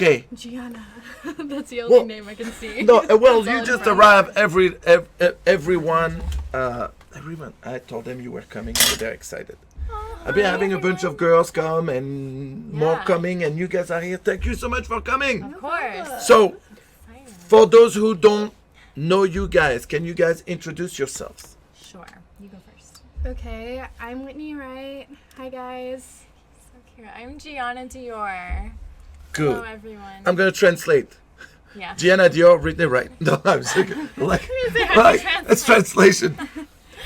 Okay. Gianna. That's the only name I can see. No, well, you just arrive everyone. Everyone. I told them you were coming, so they're excited. I've been having a bunch of girls come and more coming, and you guys are here. Thank you so much for coming. Of course. So, for those who don't know you guys, can you guys introduce yourselves? Sure. You go first. Okay, I'm Whitney Wright. Hi, guys. So cute. I'm Gianna Dior. Good. Hello, everyone. I'm gonna translate. Yeah. Gianna Dior, Whitney Wright. No, I'm sick. It's translation.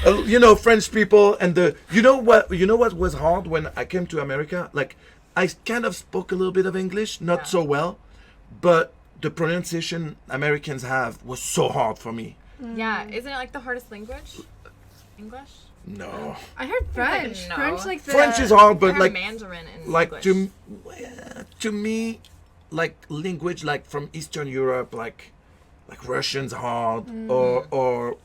You know, French people and you know what was hard when I came to America? Like, I kind of spoke a little bit of English, not so well, but the pronunciation Americans have was so hard for me. Yeah. Isn't it like the hardest language? English? No. I heard French. No. French is hard, I but heard like Mandarin and like English. to me, like language like from Eastern Europe, like Russian's hard, or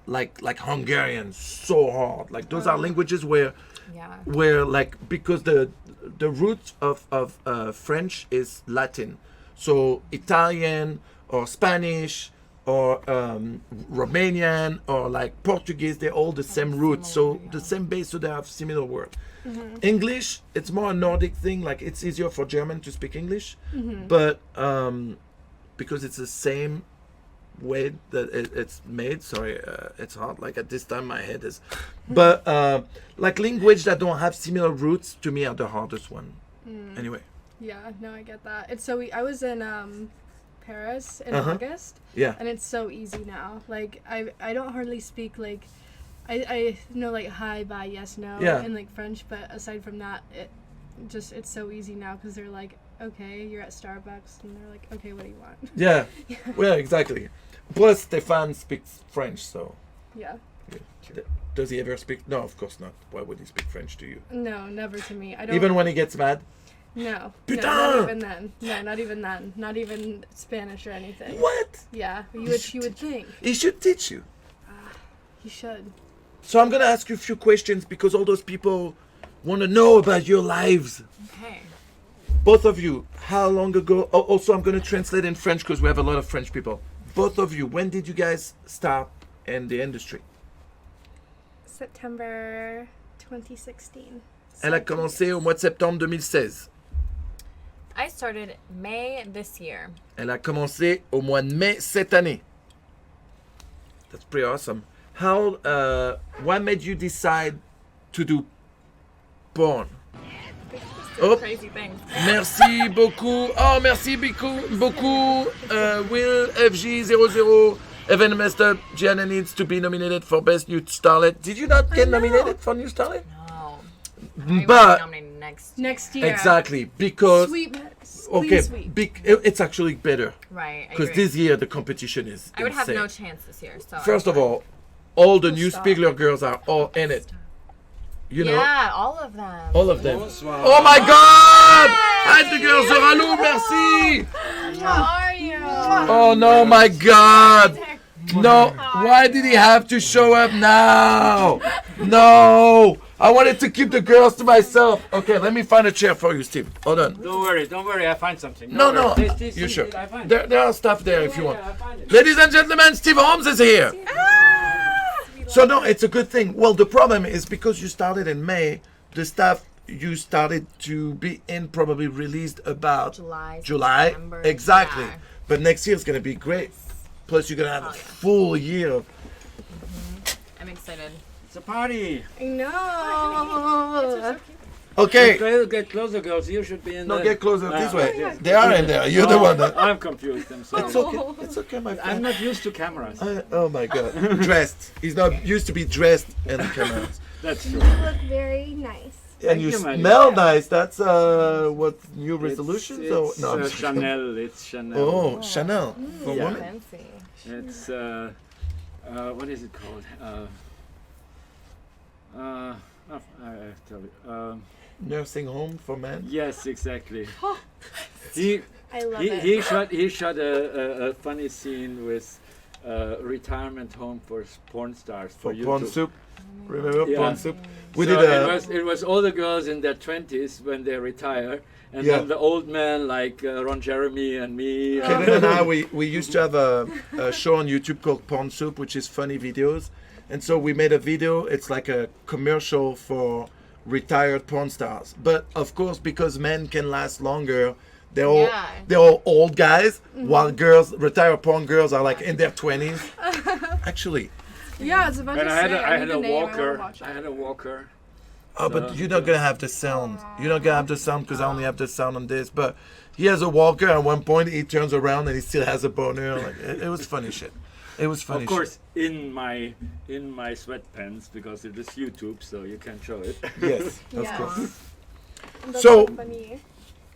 like Hungarian so hard. Like those are languages where like because the root of French is Latin, so Italian or Spanish or Romanian or like Portuguese, they're all the same root, so the same base, so they have similar words. English, it's more a Nordic thing, like it's easier for German to speak English, but because it's the same way that it's made, sorry, it's hard, like at this time my head is, but like language that don't have similar roots to me are the hardest one. Anyway. Yeah, no, I get that. It's so I was in Paris in August. Yeah. And it's so easy now. Like I don't hardly speak like I know like hi, bye, yes, no in like French, but aside from that, it's so easy now because they're like, okay, you're at Starbucks, and they're like, okay, what do you want? Yeah. Well, exactly. Plus, Stéphane speaks French, so. Yeah. Does he ever speak? No, of course not. Why would he speak French to you? No, never to me. I don't. Even when he gets mad? No. Putain! No, not even then. No, not even then. Not even Spanish or anything. What? Yeah, you would think. He should teach you. He should. So I'm gonna ask you a few questions because all those people want to know about your lives. Okay. Both of you, how long ago? Oh, also, I'm gonna translate in French because we have a lot of French people. Both of you, when did you guys start in the industry? September 2016. Elle a commencé au mois de septembre 2016. I started May this year. Elle a commencé au mois de mai cette année. That's pretty awesome. How? What made you decide to do porn? Oh. Crazy things. Merci beaucoup. Oh, merci beaucoup. Will FG00 Event Master Gianna needs to be nominated for Best New Starlet. Did you not get nominated for New Starlet? No. But nominated next year. Exactly, because Sweet. it's actually better. Right. Because this year the competition is I would have insane. no chance this year. So First of all the new Spiegler girls are all in it. You know? Yeah, all of them. All of them. Oh my God! Hi, the girls are Alou, merci! How are you? Oh no, my God! No, why did he have to show up now? No! I wanted to keep the girls to myself. Okay, let me find a chair for you, Steve. Hold on. Don't worry, I find something. No, you sure? There are stuff there if you want. Ladies and gentlemen, Steve Holmes is here. So no, it's a good thing. Well, the problem is because you started in May, the stuff you started to be in probably released about July. September. Exactly. Yeah. But next year is going to be great. Plus you're going to have a full year of... I'm excited. It's a party. I know. Okay. Get closer, girls. You should be in No, there. get closer this way. Yes. They are in there. You're the one that... I'm confused. I'm sorry. It's okay. It's okay, my I'm friend. not used to cameras. Oh my God. Dressed. He's not used to be dressed in the cameras. That's You true. look very nice. And you you, Manu. smell nice. That's what new resolutions? It's, or no, I'm just kidding. Chanel. It's Chanel. Oh, Chanel for Yeah. women. Fancy. It's what is it called? I tell you. Nursing home for men. Yes, exactly. He I love he, it. he shot a funny scene with retirement home for porn stars For YouTube. Porn Soup. Remember Yeah. Porn Soup? We So did a... it was all the girls in their 20s when they retire, and Yeah. then the old men like Ron Jeremy and me. Kevin and I, we used to have a show on YouTube called Porn Soup, which is funny videos. And so we made a video. It's like a commercial for retired porn stars. But of course, because men can last longer, they're all old guys, while girls, retired porn girls, are like in their 20s. Actually. Yeah, it's a bunch And of I I had a walker. I had a walker. Oh, but you're not gonna have the sound. You're not gonna have the sound because I only have the sound on this. But he has a walker. At one point, he turns around and he still has a boner. Like, it was funny shit. It was funny. Of course, in my sweatpants because it is YouTube, so you can't show it. Shit. Yes, of Yeah. course. That's So- funny.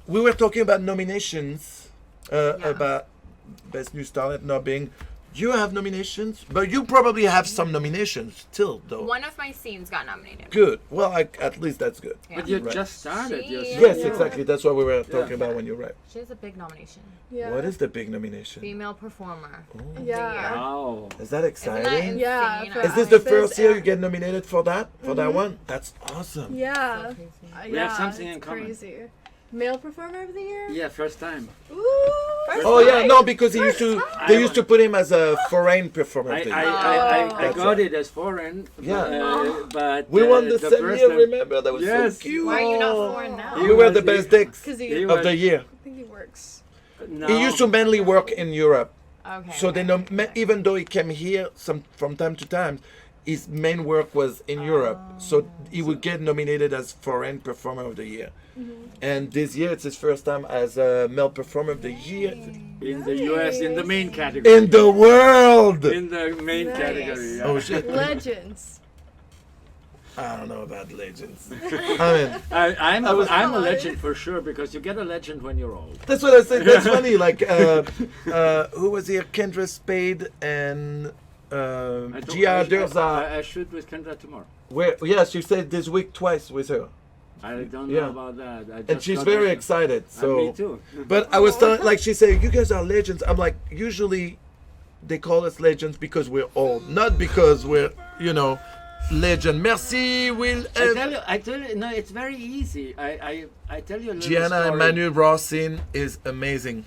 We were talking about nominations, about Best New Starlet not being. You have nominations, but you probably have some nominations still, though. One of my scenes got nominated. Good. Well, at least that's good. Yeah. But you Right. just started. She- Your Yes, Yeah. exactly. That's what we were talking about when you're right. She has a big nomination. Yeah. What is the big nomination? Female performer. Oh. of Yeah. the year. Wow. Is that Isn't that exciting? insane? Yeah, I for Is know. this the Best first year you act. get nominated for that? For that one? That's awesome. Yeah. So crazy. We have Yeah, something it's in common. Crazy. Male performer of the year? Yeah, first time. Ooh. Oh yeah, no, because he used to. They used to put him as a foreign performer. I of the year. I That's got right. it as foreign. Yeah. But We won the same first year. time- Remember that was Yes. so cute. Why are you not foreign now? You were the best dicks Because He he, of the was- year. I think he works. No. He used to mainly work in Europe. Okay. So they know, even though he came here from time to time, his main work was in Europe. So he would get nominated as foreign performer of the year. And this year it's his first time as a male performer of the year in the US in the main category. in the world. In the main Nice. category. Yeah. Oh shit! Legends. I don't know about legends. I mean, I'm I was- a legend for sure because you get a legend when you're old. that's what I said. That's funny. Like, who was here? Kendra Spade and Gianna Dior. I shoot with Kendra tomorrow. Where? Yes, you said this week twice with her. I don't know Yeah. about that. I And just she's got very it. excited. So, Me too. but I was telling, like she said, you guys are legends. I'm like, usually they call us legends because we're old, not because we're, legend. Merci, Will. I tell you, no, it's very easy. I tell you a little Gianna story. and Manuel Rossin is amazing.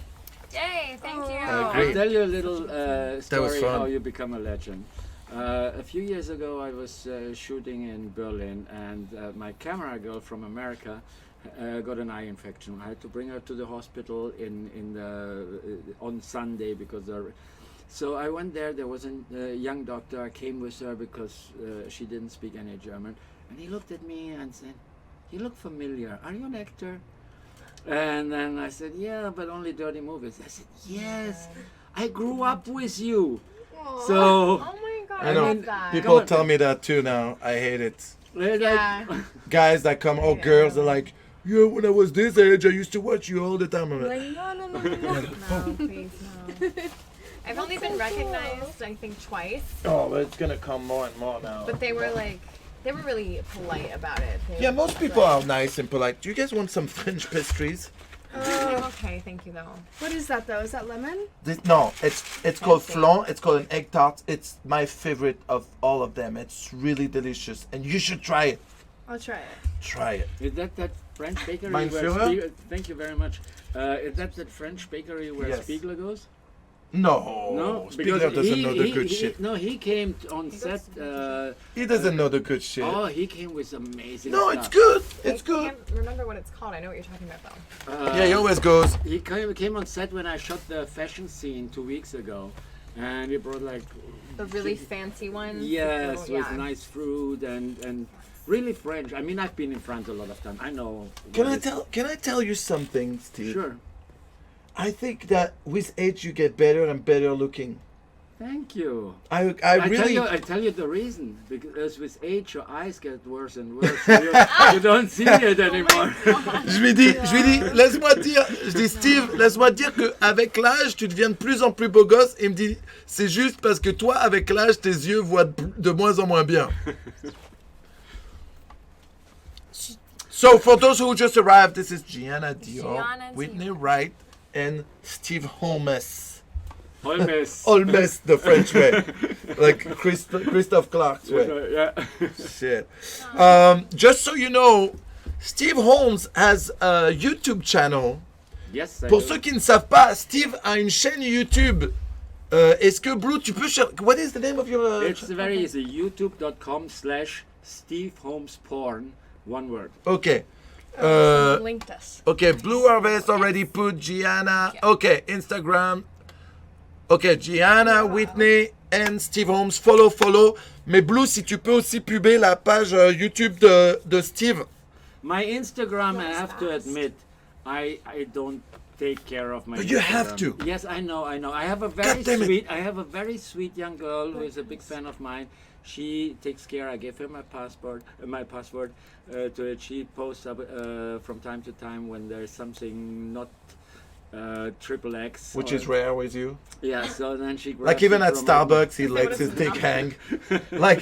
Yay! Thank you. I I agree. tell you a little was story fun. how you become a legend. A few years ago, I was shooting in Berlin, and my camera girl from America got an eye infection. I had to bring her to the hospital on Sunday because so I went there. There was a young doctor. I came with her because she didn't speak any German, and he looked at me and said, "You look familiar. Are you an actor?" And then I said, "Yeah, but only dirty movies." I said, "Yes, I grew up with you." So Oh my god! I know. love that. People Come on. tell me that too now. I hate it. like, Yeah. Guys that come, or girls are like, yeah, when I was this age, I used to watch you all the time. I'm like, Like, no. No, please no. I've only been recognized, I think, twice, oh, but it's gonna come more and more now. but they were really polite about it. They Yeah, were most just people like, are nice and polite. Do you guys want some French pastries? I'm okay, thank you though. What is that though? Is that lemon? No, it's called Fancy. flan. It's called an egg tart. It's my favorite of all of them. It's really delicious, and you should try it. I'll try it. Try it. Is that French bakery Mein where Führer? thank you very much. Is that French bakery where Yes. Spiegler goes? No, No, Spiegler doesn't know the good shit. No, he came on He set. goes He doesn't know the good shit. Oh, he came with amazing No, stuff. it's good. It's I good. can't remember what it's called. I know what you're talking about though. Yeah, he always goes. He came on set when I shot the fashion scene 2 weeks ago, and he brought like The really fancy ones. yes, So, with yeah. nice fruit and really French. I mean, I've been in France a lot of time. I know. Can what I it's- Can I tell you something, Steve? Sure. I think that with age you get better and better looking. Thank you. I really. I tell you the reason, because with age your eyes get worse and worse. So you don't see it anymore. Je lui dis, laisse-moi dire, je dis Steve, laisse-moi dire qu'avec l'âge, tu deviens de plus en plus beau gosse. Il me dit, c'est juste parce que toi, avec l'âge, tes yeux voient de moins en moins bien. So, for those who just arrived, this is Gianna Dior, Gianna Whitney Dior. Wright, and Steve Holmes. Holmes. Holmes, the French way. Like Christophe Clark's way. Yeah. Shit. Just so you know, Steve Holmes has a YouTube channel. Yes, I Pour do. ceux qui ne savent pas, Steve a une chaîne YouTube. Est-ce que Blue, tu peux what is the name of your It's very easy. youtube.com/Steve Holmes Porn. One word. Okay. Someone linked us. Okay, Blue Harvest already put Gianna. Okay, Instagram. Okay, Gianna, Whitney and Steve Holmes. Follow. Mais Blue, si tu peux aussi puber la page YouTube de Steve. My Instagram, I have to admit, I don't take care of my. But you Instagram. have to. Yes, I know. I have a God damn it. I have a very sweet young girl who is a big fan of mine. She takes care. I give her my password to it. She posts up from time to time when there's something not XXX. Which is rare with you. Yeah, so then she grabs Like even it at from Starbucks, he lets his dick hang. Like,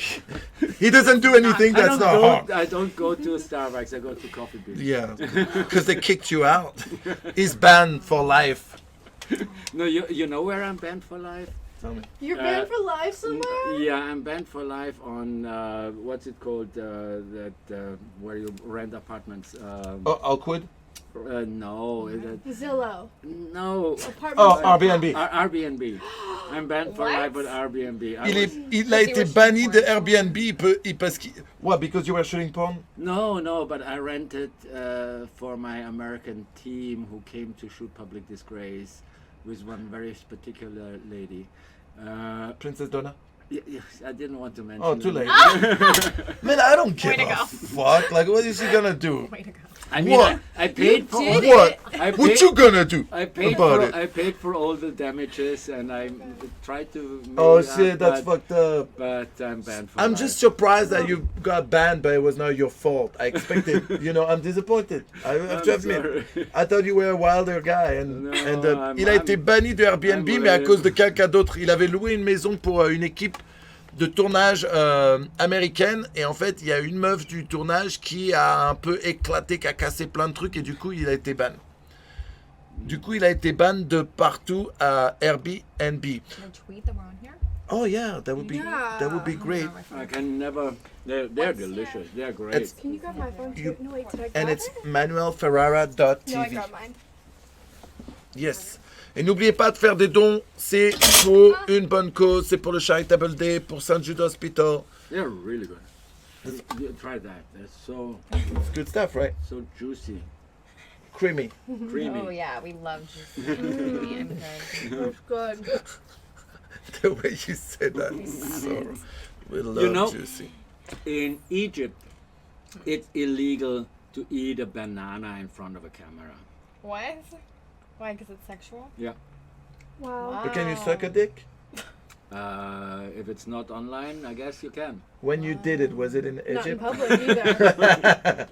he doesn't do anything I that's don't not go- hard. I don't go to Starbucks. I go to Coffee Bean. Yeah, because they kicked you out. He's banned for life. No, you know where I'm banned for life? Tell me. You're banned for life somewhere? Yeah, I'm banned for life on what's it called? Where you rent apartments. Oh, awkward? No, Zillow. no. Apartment. Oh, Airbnb. Airbnb. I'm banned for life with Airbnb. Il a été banni de Airbnb parce qu'il... What, because you were shooting porn? No, but I rented for my American team who came to shoot Public Disgrace with one very particular lady. Princess Donna? Yes, I didn't want to mention. Oh, too her. late. Man, I don't give Way to a go. fuck. Like, what is he gonna do? Way to go. I mean, What? I paid for did all, What? I What paid- you gonna do I paid about for it? I paid for all the damages and I tried to. Make Oh it up, shit, that's but, fucked up. But I'm banned for I'm life. just surprised that you got banned, but it was not your fault. I expected, I'm disappointed. I have to I'm admit. sorry. I thought you were a wilder guy. No, Il a été banni de Airbnb, I'm mais à really- cause de quelqu'un d'autre. Il avait loué une maison pour une équipe de tournage américaine. Et en fait, il y a une meuf du tournage qui a un peu éclaté, qui a cassé plein de trucs. Et du coup, il a été ban. Du coup, il a été ban de partout à Airbnb. Can I tweet that we're on here? Oh yeah, that would be great. I can never. They're delicious. They're great. It's- Can you grab my phone too? You- No, wait, did I grab And it's it? ManuelFerrara.tv. No, I grabbed mine. Yes. Et n'oubliez pas de faire des dons, c'est pour une bonne cause, c'est pour le Charitable Day, pour St. Jude Hospital. They're really good. You try that. They're so It's good stuff, right? so juicy, Creamy. creamy. Oh yeah, we love juicy. I'm good. That's good. The way you said that is so... We love know- juicy. In Egypt, it's illegal to eat a banana in front of a camera. What? Why? Because it's sexual? Yeah. Wow. But can you suck a dick? If it's not online, I guess you can. When you did it, was it in Not in Egypt? public either.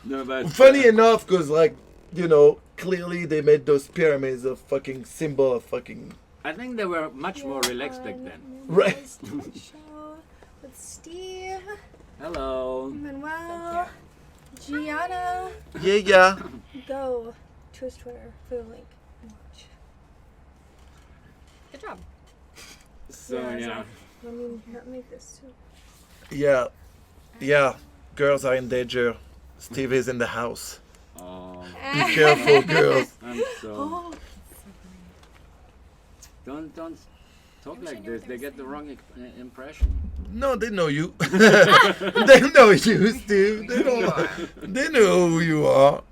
No, but Funny enough, because clearly they made those pyramids a fucking symbol of fucking... I think they were much more relaxed back then. Right. Show with Steve, Hello. Manuel, Gianna. Yeah. Go to his Twitter for the link and watch. Good job. So Yeah, yeah. Let me make this too. Yeah. Girls are in danger. Steve is in the house. Oh, Be careful, girls. I'm so. Oh, Don't talk like this. They get the wrong impression. No, they know you. They know you, Steve. They know who you are.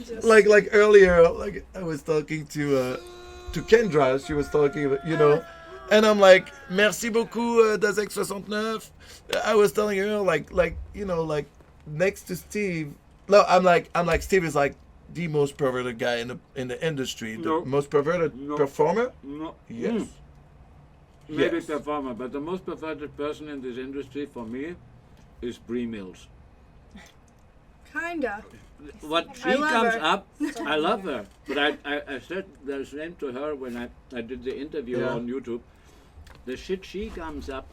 just Like earlier, like I was talking to Kendra. She was talking, and I'm like, merci beaucoup, Dazek 69. I was telling her like next to Steve. No, I'm like Steve is like the most perverted guy in the industry. No. The most perverted No. performer. No. Yes. Maybe Yes. performer, but the most perverted person in this industry for me is Brie Mills. kinda. What she I love comes her. up, I love her. But I said the same to her when I did the interview Yeah. on YouTube. The shit she comes up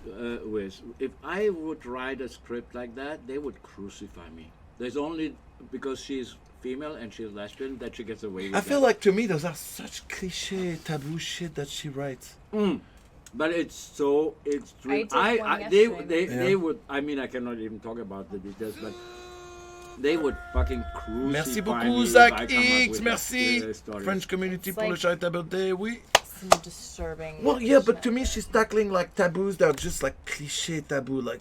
with, if I would write a script like that, they would crucify me. There's only because she's female and she's lesbian that she gets away with I feel that. like to me those are such cliche taboo shit that she writes. But it's so extreme. I did one yesterday. They would. I mean, I cannot even talk about the details, but they would fucking crucify Merci me beaucoup, if Zach I come up X. with Merci. that, stories. French community It's pour le like- Charitable Day, oui. Some disturbing. Well, yeah, but shit. to me, she's tackling like taboos that are just like cliche taboo. Like,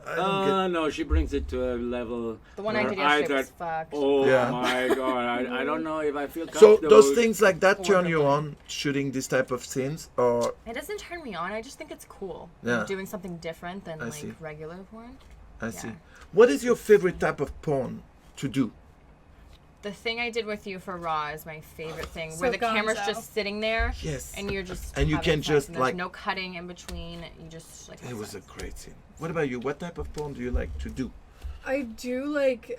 I don't get. No, she brings it to a level. The one I where did yesterday thought, was fucked. oh Yeah. my god, I don't know if I feel So comfortable. those things like that turn you Wonderful. on shooting this type of scenes, or It doesn't turn me on. I just think it's cool. Yeah. Doing something different than I like see. regular porn. I see. Yeah. What is your favorite type of porn to do? The thing I did with you for Raw is my favorite thing, So where the camera's gonzo. just sitting there, Yes. and you're just And you having can sex, just, and there's like- no cutting in between. You just like. It have was a sex. great scene. What about you? What type of porn do you like to do? I do like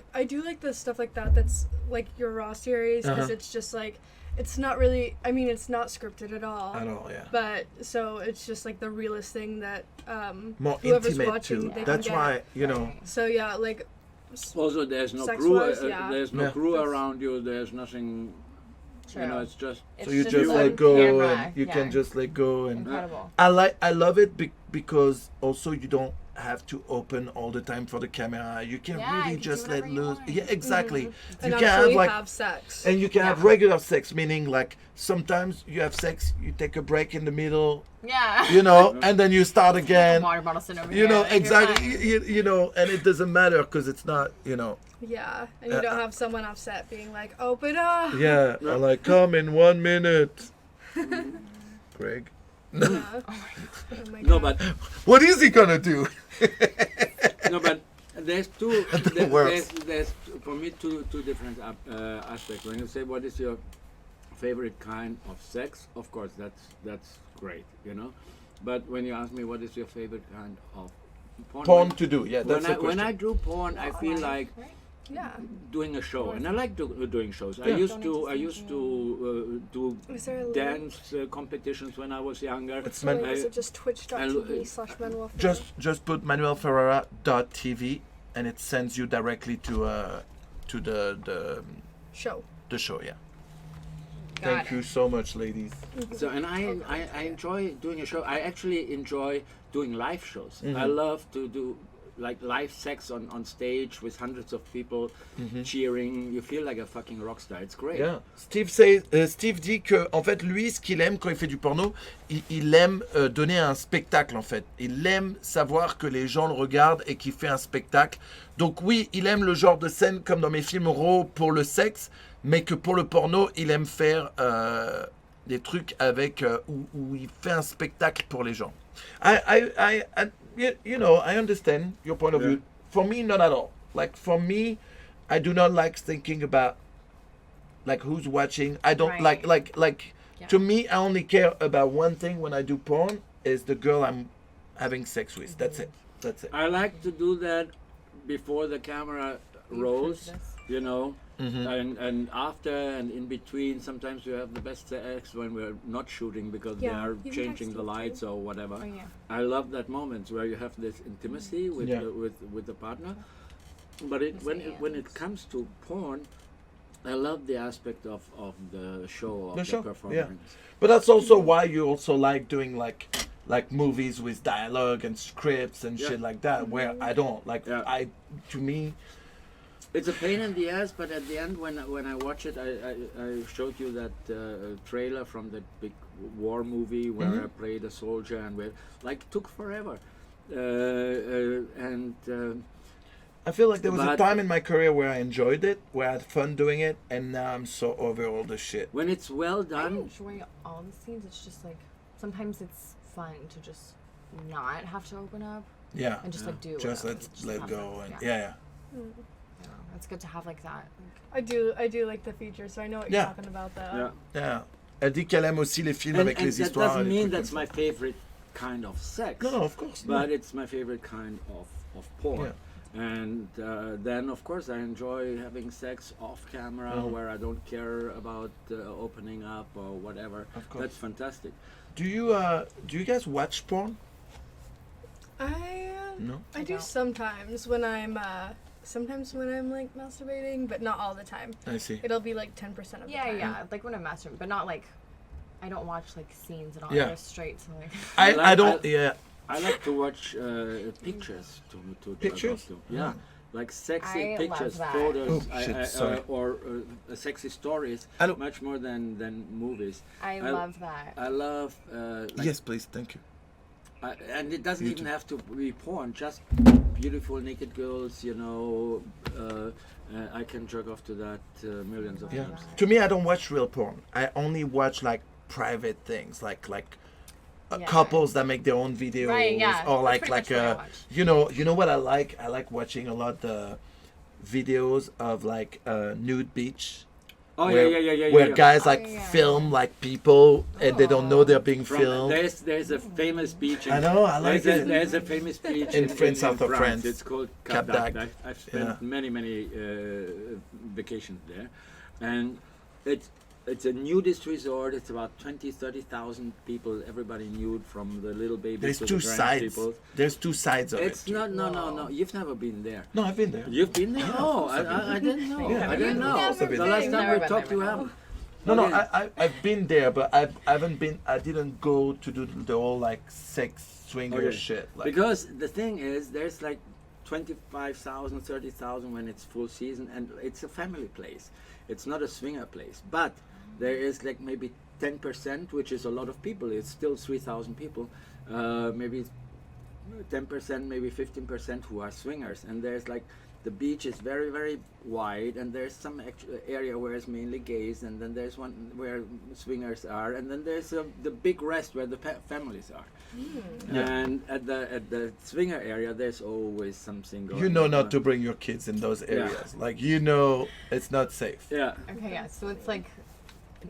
the stuff like that. That's like your Raw series because Uh-huh. it's just like it's not really. I mean, it's not scripted at all. At all, yeah. But so it's just like the realest thing that More whoever's intimate watching, too. they can That's get. why, you know. Right. So yeah, like Also, there's no Sex-wise, crew. yeah. There's no Yeah. crew That's- around you. There's nothing. True. You know, it's just. It's So you just on let go camera, and you yeah. can just let go and Incredible. I love it because also you don't have to open all the time for the camera. You can Yeah, really you can just do let whatever you loose. want. Yeah, exactly. and You can actually have like have sex. and you can have Yeah. regular sex, meaning like sometimes you have sex, you take a break in the middle, Yeah. you know, and then you start again. Water bottle sitting over You know, here, like, you're exactly. fine. You know, and it doesn't matter because it's not, you know. Yeah, and you don't have someone offset being like, "Open up." Yeah, I like come in 1 minute. Greg, Yeah. Oh my No, God. but what is he gonna do? no, but there's two. works. There's for me two different aspects. When you say what is your favorite kind of sex, of course that's great, you know. But when you ask me what is your favorite kind of porn, Porn to do, yeah, that's the when question. I do porn, I feel like Yeah. doing a show, and I like doing shows. I Yeah. used to do Is there a link? dance competitions when I was younger. It's Or Man- is it just twitch.tv / Manuel? just put ManuelFerraraTV and it sends you directly to the show. show. Yeah. Got Thank it. you so much, ladies. So, and I enjoy doing a show. I actually enjoy doing live shows. Mm-hmm. I love to do like live sex on stage with hundreds of people cheering. You feel like a fucking rock star. It's great. Yeah. Steve dit que en fait lui ce qu'il aime quand il fait du porno, il aime donner un spectacle en fait. Il aime savoir que les gens le regardent et qu'il fait un spectacle. Donc oui, il aime le genre de scène comme dans mes films raw pour le sexe, mais que pour le porno, il aime faire des trucs avec où il fait un spectacle pour les gens. You know, I understand your point of Yeah. view. For me, not at all. Like for me, I do not like thinking about like who's watching. I don't Right. like Yeah. to me, I only care about one thing when I do porn is the girl I'm having sex with. That's it. That's it. I like to do that before the camera rolls. this. You know. Mm-hmm. And after and in between, sometimes you have the best sex when we're not shooting because they Yeah, are even changing the texting lights or whatever. Oh yeah. I love that moment where you have this intimacy with Yeah. with the partner. But when it comes to porn, I love the aspect of the show of The the, show, performance. But that's also why you also like doing like movies with dialogue and scripts and Yeah. shit like that. Where I don't like. Yeah. To me, It's a pain in the ass, but at the end, when I watch it, I showed you that trailer from the big war movie where I played a soldier and where like took forever, and. I feel like there was a But- time in my career where I enjoyed it, where I had fun doing it, and now I'm so over all the shit. When it's well I done, enjoy all the scenes. It's just like sometimes it's fun to just not have to open up Yeah. and just like do. Just whatever. let Just let have go fun. and yeah. yeah. Yeah, it's good to have like that. I do like the feature, so I know what Yeah. you're talking about. Though. yeah. Yeah. Elle dit qu'elle aime aussi les films And avec les that histoires. doesn't les mean trucs that's comme my favorite kind of sex. ça. No, of course. But no. it's my favorite kind of porn. And then, of course, I enjoy having sex off camera where I don't care about opening up or whatever. Of course. That's fantastic. Do you guys watch porn? No. I do don't. sometimes when I'm like masturbating, but not all the time. I see. It'll be like 10% of the Yeah, time. yeah. Like when I'm mastering, but not like I don't watch like scenes and all. Yeah. I go straight to like. I don't. Yeah. I like to watch pictures to Pictures? to. Yeah. Like sexy I love pictures, that. photos, Oh, shit, sorry. or sexy stories, I don't- much more than movies. I love that. I love. Like, Yes, please. Thank you. and it doesn't even have to be porn. Just beautiful naked girls. You know, I can jerk off to that millions of Yeah. times. To me, I don't watch real porn. I only watch like private things, like Yeah. couples that make their own videos, Right, yeah. or That's like pretty much what I watch. you know what I like? I like watching a lot the videos of like nude beach. Oh where, yeah. Where guys like yeah. film like people and they don't know they're being From, filmed. there's a famous beach. I know, I like it. There's a famous beach In France, south of France. It's called Cap Cap d'Agde. d'Agde. I've spent Yeah. many vacations there, and it's a nudist resort. It's about 30,000 people. Everybody nude, from the little baby There's to two the grand sides. people. There's two sides of It's it. no. You've never been there. No, I've been there. You've been there? Oh, I didn't know. Yeah. I didn't know. Never The been last there. time Never we been talked, there, you no. have. No, Okay. I've been there, but I haven't been. I didn't go to do the whole like sex swinger Okay. shit. Like, Because the thing is, there's like 25,000, 30,000 when it's full season, and it's a family place. It's not a swinger place, but there is like maybe 10%, which is a lot of people. It's still 3,000 people, maybe 10%, maybe 15% who are swingers, and there's like the beach is very wide, and there's some area where it's mainly gays, and then there's one where swingers are, and then there's the big rest where the families are. Yeah. And at the swinger area, there's always something going. you know on. not to bring your kids in those areas. Like you know, it's not safe. Yeah. Okay, yeah. So it's like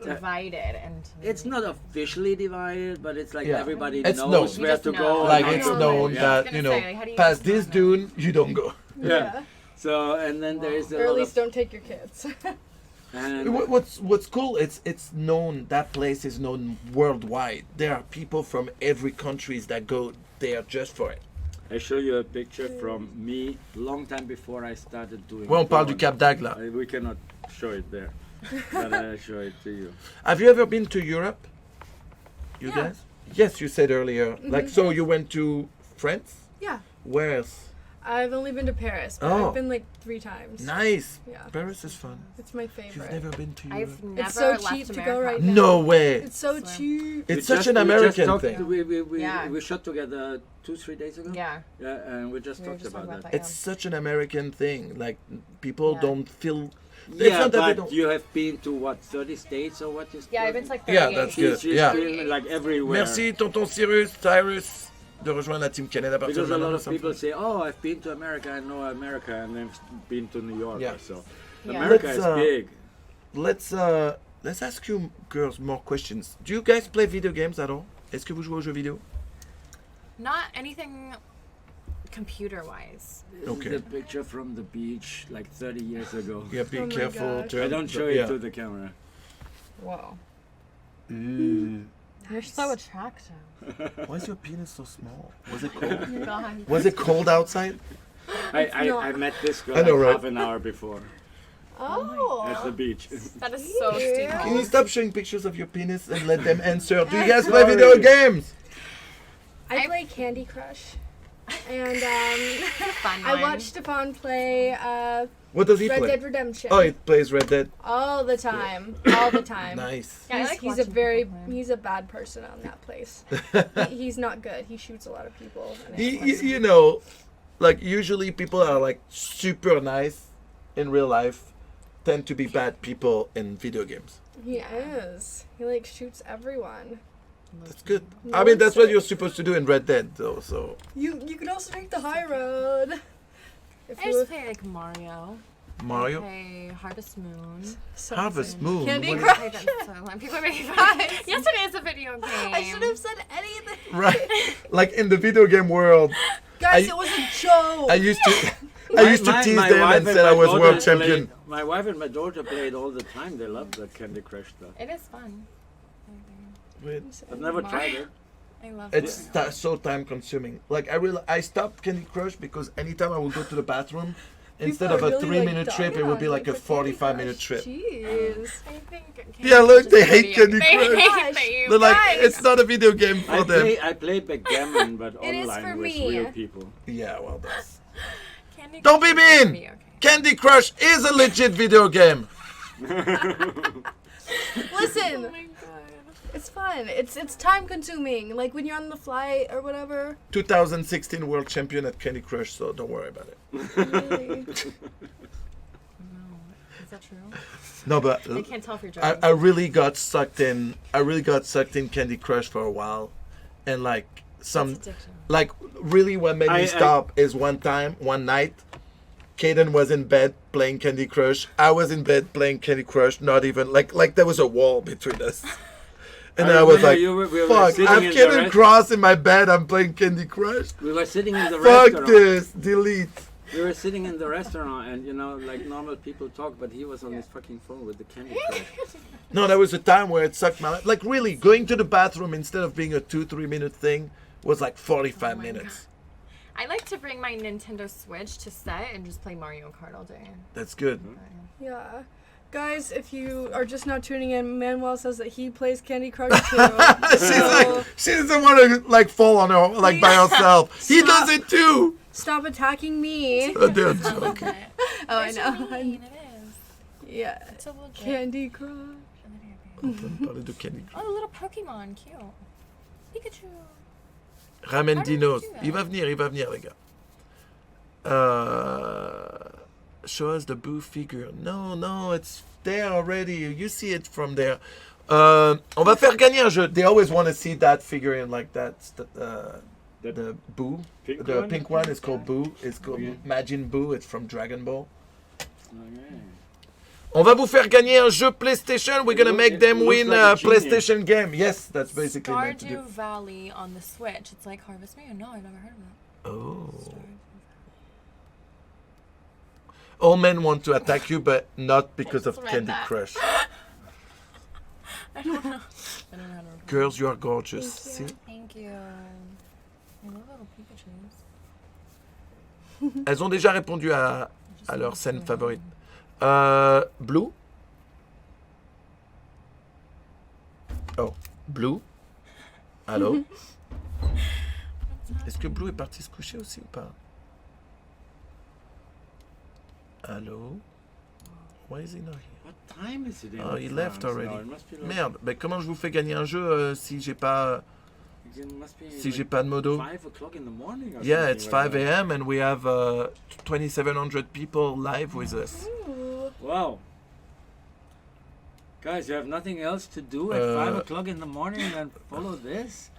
divided and. It's not officially divided, but it's like Yeah. everybody It's knows known. You where just to know. go. Like I it's know, known like- that I was you gonna know, say, like, how do you past just this not know? dune, you don't go. Yeah. So and then there is a Or at lot least of don't take your kids. and What's cool? It's known. That place is known worldwide. There are people from every countries that go there just for it. I show you a picture from me long time before I started doing. Ouais, on parle du porn. Cap d'Agde là. We cannot show it there, but I show it to you. Have you ever been to Europe? You Yeah. guys? Yes, you said earlier. Like so, you went to France. Yeah. Where else? I've only been to Paris, but Oh. I've been like 3 times. Nice. Yeah. Paris is fun. It's my You've favorite. never been to Europe? I've never It's so left cheap to America. go right now. No way. It's so So- cheap. It's We such an we American talked- thing. Yeah. We shot together 2-3 days ago. Yeah. Yeah, and we just We were talked just about talking that. about It's such an American thing. Like people Yeah. don't feel. It's Yeah, not that they but don't. you have been to what, 30 states or what is? Yeah, I've been to like 38. Yeah, that's good. She's Yeah. been like everywhere. Merci, tonton Cyrus, de rejoindre la team Canada. à partir Because de a lot maintenant, of ça me people fait- say, "Oh, I've been to America. I know America, and I've been to New York." Yeah. So, Yeah. America Let's, is big. Let's ask you girls more questions. Do you guys play video games at all? Est-ce que vous jouez aux jeux vidéo? Not anything computer-wise. This Okay. is a picture from the beach like 30 years ago. Yeah, be Oh my careful. gosh. I don't show yeah. it to the camera. Whoa. Ooh. You're so attractive. Why is your penis so small? Was it cold? God. Was it cold outside? I met this girl I know, like right? half an hour before Oh. at the beach. That is so Steve Yeah. Can you Holmes. stop showing pictures of your penis and let them answer? Do you guys play video Sorry. games? I play Candy Crush. And Fun I one. watched Stefan play What does he Red play? Dead Redemption. Oh, he plays Red Dead. all the time. All the time. Nice. Yeah, I He's, like he's a watching very people play. he's a bad person on that place. He's not good. He shoots a lot of people. And You know, like usually people are like super nice in real life, tend to be bad people in video games. he is. He like shoots everyone. That's good. No I mean, that's what one's- you're supposed to do in Red Dead, though. So You can also take the high road. If I you just play like Mario. I Mario, play Harvest Moon. so Harvest insane. Moon. Candy what is- Crush. I play that so long. People are making fun. Yes, it is a video game. I should have said anything. Right, like in the video game world, Guys, I- it was a joke. I used to tease them and said I was world champion. My wife and my daughter played all the time. They love the Candy Crush stuff. It is fun. Wait, I've never tried it. I love it's it. so time consuming. Like I stopped Candy Crush because anytime I would go to the bathroom Instead People of are a really, 3-minute trip, it would be like a 45-minute trip. Jeez. I think Candy Yeah, look, Crush they is hate Candy They Crush. hate that you They're like, guys. it's not a video game for them. I play backgammon, but It is online for with me. real people. Yeah, well, that's... Candy Don't Crush be is for mean! me, okay. Candy Crush is a legit video game. Listen, Oh my god. it's fun. It's time consuming. Like when you're on the flight or whatever. 2016 world champion at Candy Crush, so don't worry about it. Really. No. Is that true? No, but I can't tell if you're I joking. really got sucked in. I really got sucked in Candy Crush for a while, and like some, It's addictive. like really what made me stop is one night, Kaden was in bed playing Candy Crush. I was in bed playing Candy Crush. Not even like there was a wall between us. And I I was like, remember we were fuck, sitting I'm in the Kaden rest- Cross in my bed, I'm playing Candy Crush. We were sitting in the Fuck restaurant. this, delete. We were sitting in the restaurant, and you know, like normal people talk, but he was on his fucking phone with the Candy Crush. No, there was a time where it sucked my life. Like really, going to the bathroom instead of being a 2-3 minute thing was like 45 my minutes. I like to bring my Nintendo Switch to set and just play Mario Kart all day. That's good. Yeah. Guys, if you are just now tuning in, Manuel says that he plays Candy Crush too. She doesn't want to like fall on her like by herself. He Stop. does it too. Stop attacking me. They're joking. Oh, I know. It is. Yeah. It's so legit. Candy Crush. Parler de Candy Crush. Oh, a little Pokemon, cute. Pikachu. Ramène How did Dinos. you do that? Il va venir, les gars. Show us the Boo figure. No, it's there already. You see it from there. On va faire gagner un jeu. They always want to see that figurine like that. The Boo. Pink The one? pink one is called Boo. It's called Okay. Majin Boo. It's from Dragon Ball. Okay. On va vous faire gagner un jeu PlayStation. We're gonna make them Looks win like a a genie. PlayStation game. Yes, that's basically meant to do. Stardew Valley on the Switch. It's like Harvest Moon. No, I've never heard of that. Oh. Stardew Valley. All men want to attack you, but not because of just read Candy that. Crush. I don't know. I don't know how to reply. Girls, you are gorgeous. See? Thank you. I love little Pikachus. Elles ont déjà répondu à leur scène favorite. Blue? Oh, Blue? Allô? Est-ce que Blue est parti se coucher aussi ou pas? Allô? Why is he not here? What time is it in Oh, he left France? already. No, it must be like- Merde, mais comment je vous fais gagner un jeu si j'ai pas it must be si like j'ai pas de modo? 5 o'clock in the morning or Yeah, something it's like 5 that. a.m. and we have 2,700 people live with us. Ooh. Wow. Guys, you have nothing else to do at 5 o'clock in the morning than follow this?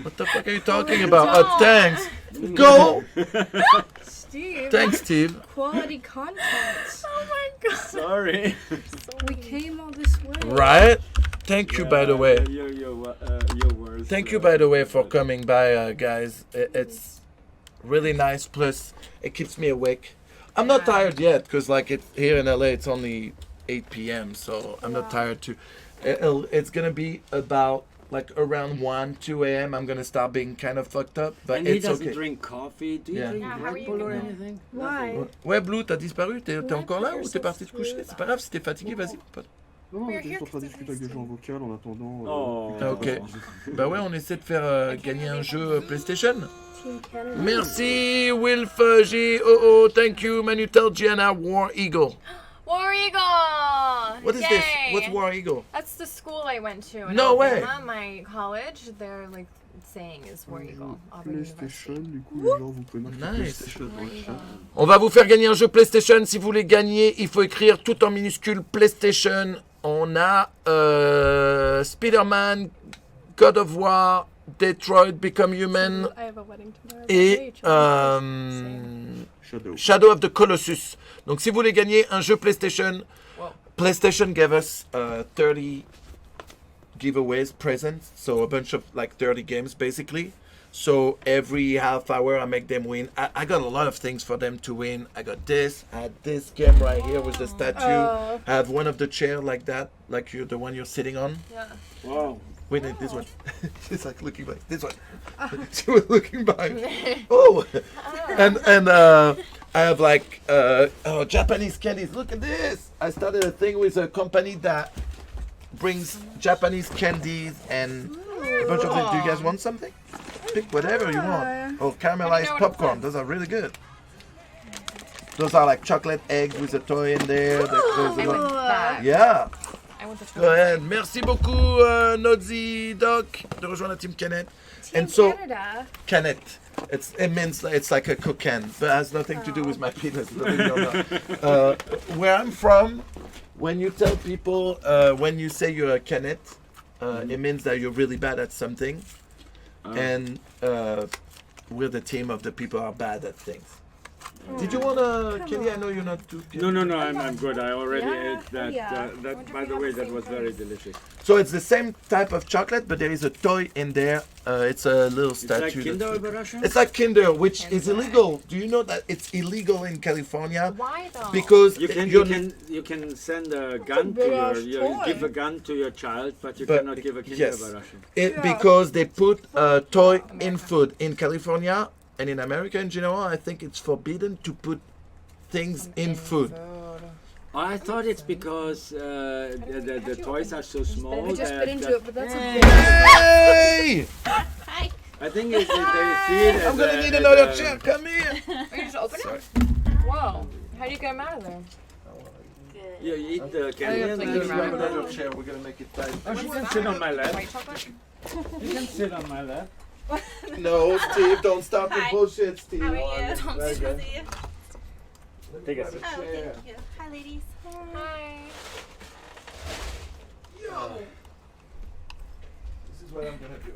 What the fuck are you talking about? Oh, thanks. Go. Steve. Thanks, Steve. Quality content. Oh my god. Sorry. We came all this way. Right? Thank you, by the way. Your words. Thank you, by the way, for coming by, guys. It's really nice. Plus, it keeps me awake. I'm not tired yet, because like here in LA, it's only 8 p.m. So I'm not tired too. It's gonna be about like around 1-2 a.m. I'm gonna start being kind of fucked up, but And he it's doesn't okay. drink coffee. Do you Yeah. drink Yeah, how are Red you Bull or gonna- anything? Why? Ouais, Blue, t'as disparu? T'es Ouais, encore là you're ou t'es so parti te coucher? sweet. C'est pas grave, si t'es fatigué, vas-y. pote. Non, We're on était here juste en train de because discuter avec des gens en vocal en attendant. Oh. Ah, ok. Bah ouais, on essaie de faire gagner un jeu PlayStation. Team Canada. Merci, Wilf J. Oh, thank you, Manutel Gianna, War Eagle. War Eagle! What is Yay! this? What's War Eagle? That's the school I went to. In No way. Alabama, my college, their like saying is War Eagle. Auburn PlayStation, University. du coup, les gens vous connaissent Nice. PlayStation dans War le chat. Eagle. On va vous faire gagner un jeu PlayStation. Si vous voulez gagner, il faut écrire tout en minuscule PlayStation. On a Spider-Man, God of War, Detroit, Become Human I have a wedding tomorrow. et Shadow of the Colossus. Donc si vous voulez gagner un jeu PlayStation, Wow. PlayStation gave us 30 giveaways, presents, so a bunch of like 30 games basically. So every half hour I make them win. I got a lot of things for them to win. I got this. I had this game right here with the statue. Oh. I have one of the chair like that, like the one you're sitting on. Yeah. Wow. Wait, no, this one. She's like looking back. This one. She was looking behind. Oh, and I have like Japanese candies. Look at this. I started a thing with a company that brings Japanese candies and a bunch of things. Do you guys want something? Pick whatever you want. Oh, caramelized popcorn. Those are really good. Those are like chocolate eggs with a toy in there. Yeah. Go ahead. Merci beaucoup, Nodzi Doc, de rejoindre la team Canette. And so, Canada. Canette. It means it's like a cocaine, but it has nothing to do with my penis. Believe it or not. Where I'm from, when you tell people, when you say you're a Canette, it means that you're really bad at something. And we're the team of the people who are bad at things. Did you want to, Kelly? I know you're not too. No, I'm good. I already ate that. That by the way, that was very delicious. So it's the same type of chocolate, but there is a toy in there. It's a little statue. It's like Kinder Überraschung? It's like Kinder, which is illegal. Do you know that it's illegal in California? Why though? Because you can send a gun to you give a gun to your child, but you cannot give a Kinder Überraschung. Because they put a toy in food in California. And in America in general, I think it's forbidden to put things in food. I thought it's because the toys are so small. I just bit into it, but that's a big. Hey! I think they see it as I'm gonna need another chair. Come here. Are you just open it? Whoa. How do you get them out of there? You eat the candy and then There's you one eat little the... chair. We're gonna make it tight. Oh, she can sit on my lap. White chocolate? You can sit on my lap. No, Steve, don't stop the bullshit, Steve. How are you? Very good. Take a seat. Oh, thank you. Hi, ladies. Hi. Yo. This is what I'm gonna do.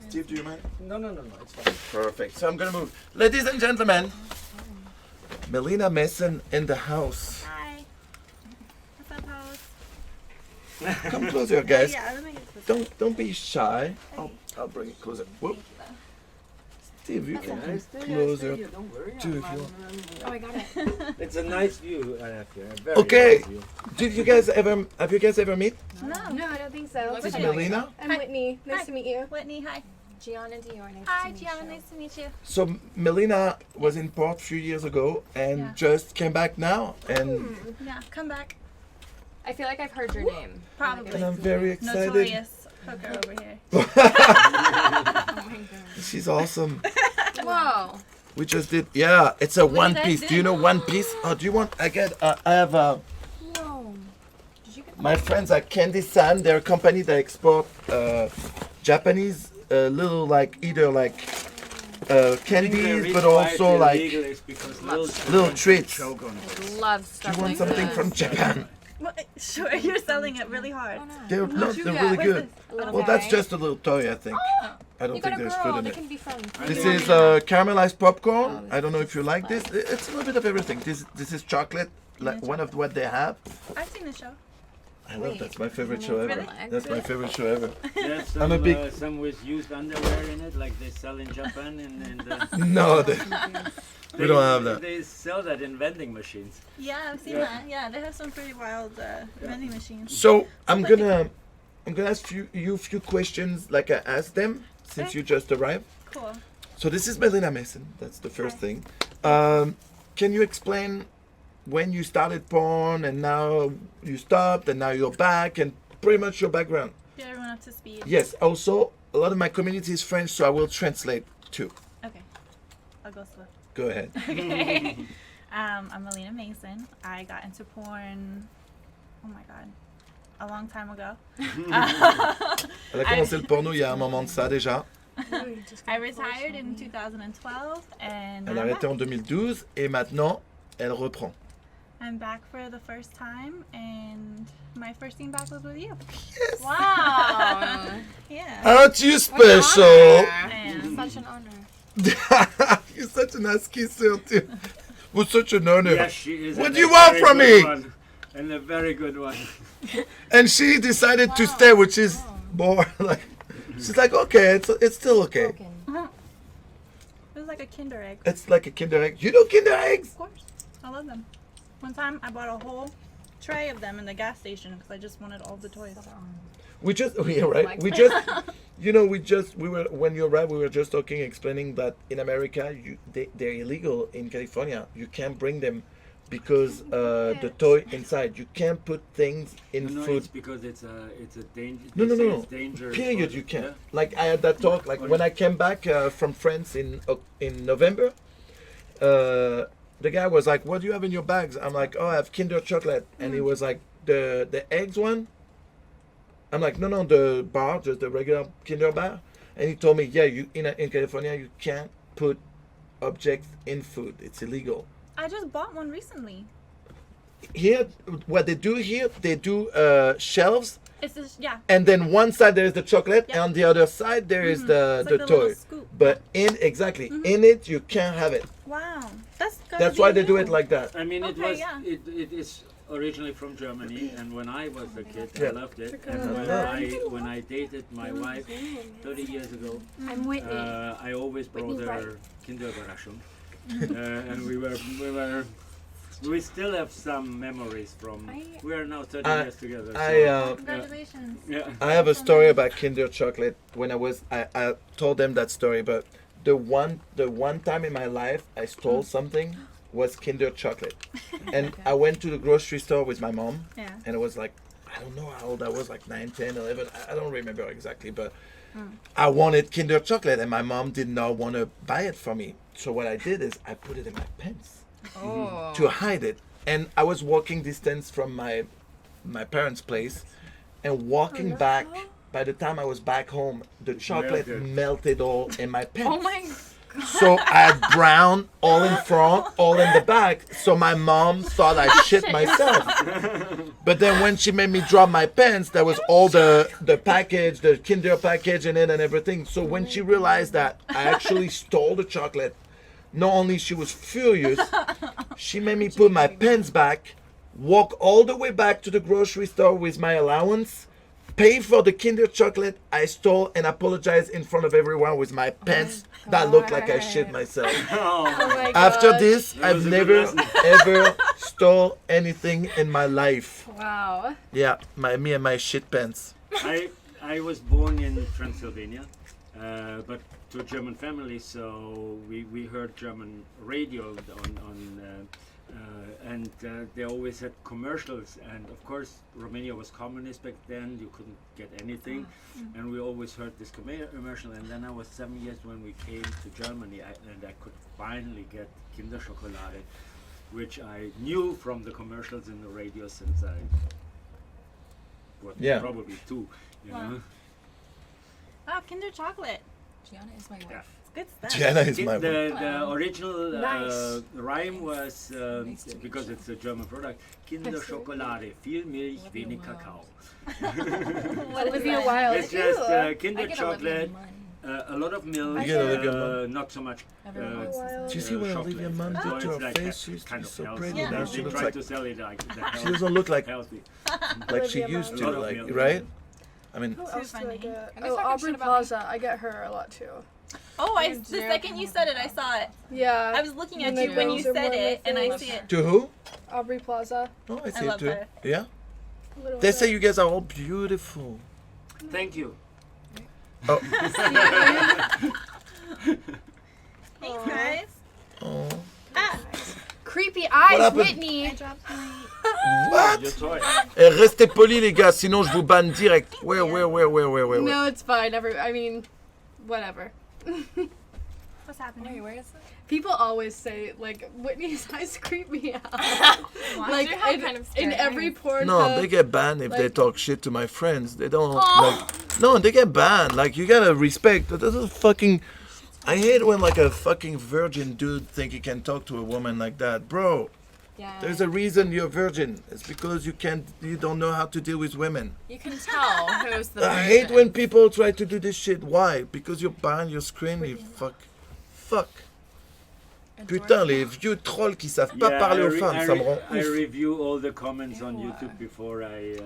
Steve, do you mind? No, it's fine. Perfect. So I'm gonna move. Ladies and gentlemen, Melina Mason in the house. Hi. What's up, house? Come closer, guys. Yeah, let me get this. Don't be shy. I'll bring it closer. Whoop. Steve, you can come closer Don't worry. too if you want. Oh, I got it. It's a nice view I have here. Very Okay. nice view. Have you guys ever met? No, I don't think so. This is Melina. I'm Whitney. Nice to meet you. Whitney, hi. Gianna Dior. Nice Hi, to meet Gianna, you. nice to meet you. So Melina was in port a few years ago and Yeah. just came back now, and Yeah, come back. I feel like I've heard your name. Probably. I'm very excited. Notorious hooker over here. Oh my god. She's awesome. Whoa. We just did. Yeah, it's a do you one guys piece. do? Do you know one piece? Oh, do you want? I have Whoa. Did you get my friends at Candy San. They're a company that export Japanese little candies, but also like little treats. Do love stuff you want like something this. from Japan? Sure, you're selling it really hard. They're really good. Well, that's just a little toy, I think. I don't You got think a there's girl. food in They it. can be friends. This is caramelized popcorn. I don't know if you like this. It's a little bit of everything. This is chocolate, like one of what they have. I've seen the show. I love that's my favorite show ever. Really? That's my favorite show ever. There's I'm a big- some with used underwear in it, like they sell in Japan, and No, we don't have that. They sell that in vending machines. Yeah, I've seen that. Yeah, they have some pretty wild vending machines. So I'm gonna ask you a few questions like I asked them since Okay. you just arrived. Cool. So this is Melina Mason. That's the first thing. Can you explain when you started porn and now you stopped and now you're back and pretty much your background? Get everyone up to speed. Yes. Also, a lot of my community is French, so I will translate too. Okay. I'll go slow. Go ahead. Okay. I'm Melina Mason. I got into porn, oh my god, a long time ago. Elle a commencé le porno il y a un moment de ça déjà. I retired in 2012 and Elle a arrêté en 2012 et maintenant elle reprend. I'm back for the first time, and my first scene back was with you. Wow. Yeah. Aren't you special? And Such an honor. You're such an ass kisser too. Well, such an honor. Yes, she is. What and do you a want very from good me? one, and a very good one. And she decided to stay, which is more like she's like, okay, it's still okay. Broken. it was like a Kinder egg. It's like a Kinder egg. You know Kinder eggs? Of course. I love them. One time I bought a whole tray of them in the gas station because I just wanted all the toys. We just yeah, right. We just you know we were when you arrived we were just talking explaining that in America they're illegal in California. You can't bring them because the toy inside. You can't put things in No, food. it's because it's a danger. No, they no, say no. It's dangerous. Period. for- You can't. yeah. Like I had that talk. Like when I came back from France in November, the guy was like, "What do you have in your bags?" I'm like, "Oh, I have Kinder chocolate," and he was like, "The eggs one." I'm like, "No, the bar, just the regular Kinder bar," and he told me, "Yeah, you in California you can't put objects in food. It's illegal." I just bought one recently. Here, what they do here, they do shelves. It's just, yeah. And then one side there is the chocolate, Yep. and on the other side there is the It's like the toy. little scoop. But in it you can't have it. Wow. That's That's why they do it like that. I mean, Okay, yeah. it is originally from Germany, and when I was a kid, Yeah. I loved it. And Yeah. when I dated my wife 30 years ago, I'm Whitney. I always brought Whitney her Kinderüberraschung, and we still have some memories from. We are now 30 years together. So, Congratulations. yeah. I have a story about Kinder chocolate. When I told them that story, but the one time in my life I stole something was Kinder chocolate, and I went to the grocery store with my mom, Yeah. and it was like I don't know how old I was, like 9, 10, 11. I don't remember exactly, but I wanted Kinder chocolate, and my mom did not want to buy it for me. So what I did is I put it in my pants to hide it, and I was walking distance from my parents' place, and walking back. By the time I was back home, the chocolate melted all in my pants. Oh my god. So I had brown all in front, all in the back. So my mom thought I shit myself. But then when she made me drop my pants, there was all the package, the Kinder package in it and everything. So when she realized that I actually stole the chocolate, not only she was furious, she made me put my pants back, walk all the way back to the grocery store with my allowance, pay for the Kinder chocolate I stole, and apologize in front of everyone with my pants that looked like I shit myself. Oh my After gosh. this, That I've was a never good lesson. ever stole anything in my life. Wow. Yeah, me and my shit pants. I was born in Transylvania, but to a German family, so we heard German radio and they always had commercials, and of course Romania was communist back then, you couldn't get anything, and we always heard this commercial, and then I was 7 years when we came to Germany, and I could finally get Kinder Schokolade, which I knew from the commercials in the radio since I was probably 2, you Wow. know. Oh, Kinder chocolate. Gianna is my wife. Yeah. It's good stuff. Gianna is my The original Nice. rhyme was, because it's a German product, Kinder Schokolade, viel Milch, wenig Kakao. What was a while? It's just I Kinder get chocolate, a lot of milk, You get Olivia Munn. not so much Everyone wants Do you see what chocolate. Olivia Munn So did to it's her like face? She used to kind be of so healthy. pretty. Yeah. Now They she looks tried like to sell it like she doesn't look like healthy. she Olivia used Munn. to, A lot of like, milk. right? I mean, Who Too else do I funny. get? Are they Oh, talking Aubrey shit about me? Plaza. I get her a lot too. Oh, You're the zero second you said it, I saw it. Yeah. I was looking at And you the when girls you are said more it, and I my see it. to who? Aubrey Plaza. Oh, I see I it love too. her. Yeah. Little They bit. say you guys are all beautiful. Thank you. Oh, Thanks, guys. oh. Ah, Creepy What eyes, happened? Whitney. I dropped my. What? Your toy. Eh, restez polis les gars, sinon je vous banne direct. Where? No, it's fine. I mean, whatever. What's happening? Wait, where is it? People always say like Whitney's eyes creep me out. Why? like You have in, kind of in scary every eyes. porn. No, they get banned if they like- talk shit to my friends. They don't like. No, they get banned. Like you gotta respect. This is fucking. I hate when like a fucking virgin dude think he can talk to a woman like that, bro. Yeah. There's a reason you're virgin. It's because you don't know how to deal with women. You can tell who's the I hate virgin. when people try to do this shit. Why? Because you're behind your screen, you fuck. Putain, les vieux trolls qui savent pas parler aux femmes, ça me rend I ouf. review all the comments on YouTube before I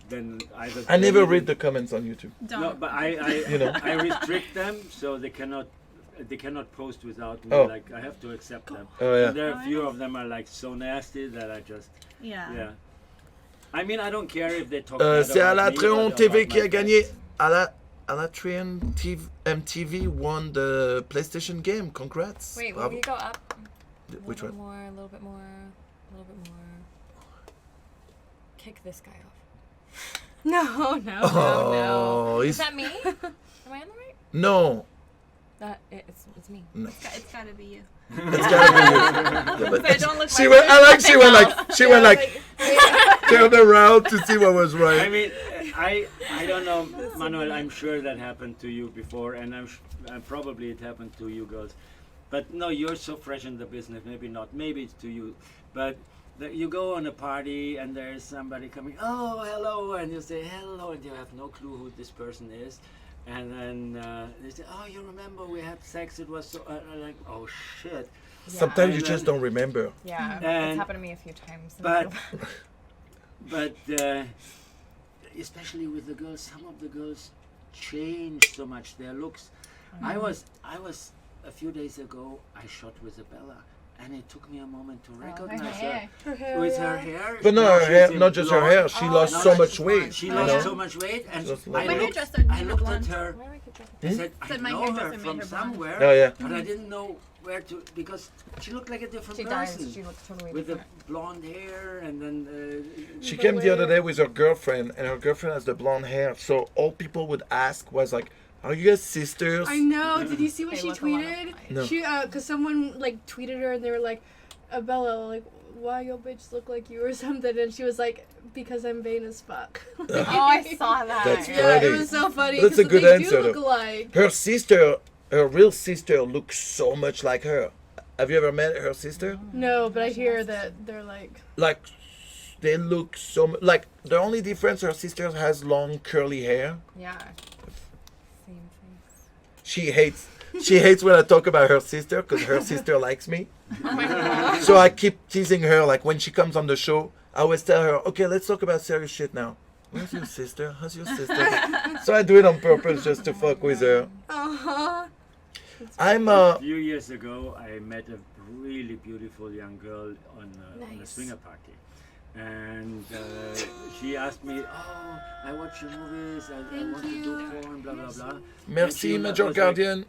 then either. I never read the comments on YouTube. Don't. No, but I You know. I restrict them so they cannot post without me. Oh. Like I have to accept them. Oh yeah. And there are a few of them are like so nasty that I just Yeah. yeah. I mean, I don't care if they talk bad C'est à about la me, Trion but TV about qui a my gagné. pets. À la Trion TV, MTV won the PlayStation game. Congrats. Wait, will Bravo. we go up? Which A little one? bit more, a little bit more, a little bit more. Kick this guy off. No, no, Oh, no. Is he's, that me? Am I on the right? no. It's me. It's gotta be you. It's gotta be you. So I don't look She like went. I like. She went like turned around to see what was I right. mean, I don't know, Manuel. I'm sure that happened to you before, and probably it happened to you girls. But no, you're so fresh in the business. Maybe not. Maybe it's to you. But you go on a party and there's somebody coming. Oh, hello, and you say hello, and you have no clue who this person is. And then they say, oh, you remember we had sex? It was so like, oh shit. Sometimes you And just then- don't remember. Yeah, it's And- happened to me a few times. and I But feel bad. but especially with the girls, some of the girls change so much their looks. I was a few days ago. I shot with Isabella, and it took me a moment to recognize her. Her hair, With yeah. her hair, But no, now her she's hair, in not just her blonde. hair. She lost no, so she's much blonde. weight. She you lost know? so much weight, and Just I like- My looked, hairdresser made I her looked at blonde. her. Why do I keep talking? I said, I Said my know her hairdresser made from her blonde. somewhere, Oh yeah. but I didn't know where to, because she looked like a different She person. does. She looks totally With the different. blonde hair, and then She came the other day with her girlfriend, and her girlfriend has the blonde hair. So all people would ask was like, "Are you guys sisters?" I know. Did you see what They she look a lot tweeted? alike. No. She, cause someone like tweeted her and they were like, Bella, like, why your bitch look like you or something? And she was like, because I'm vain as fuck. Oh, I saw that. That's Yeah, funny. it was so funny. That's a 'cause good they answer, do look though. alike. Her sister, her real sister, looks so much like her. Have you ever met her sister? No, but I hear that they're like. Like, they look so much like. The only difference, her sister has long curly hair. Yeah. Same face. She hates when I talk about her sister because her sister likes me. Oh my god. So I keep teasing her. Like when she comes on the show, I always tell her, "Okay, let's talk about serious shit now." Where's your sister? How's your sister? So I do it on purpose just to fuck with her. Uh-huh. I'm a few years ago, I met a really beautiful young girl on a Nice. swinger party, and she asked me, "Oh, I watch your movies. I want to do porn, blah blah blah." Merci, And she Major was Guardian.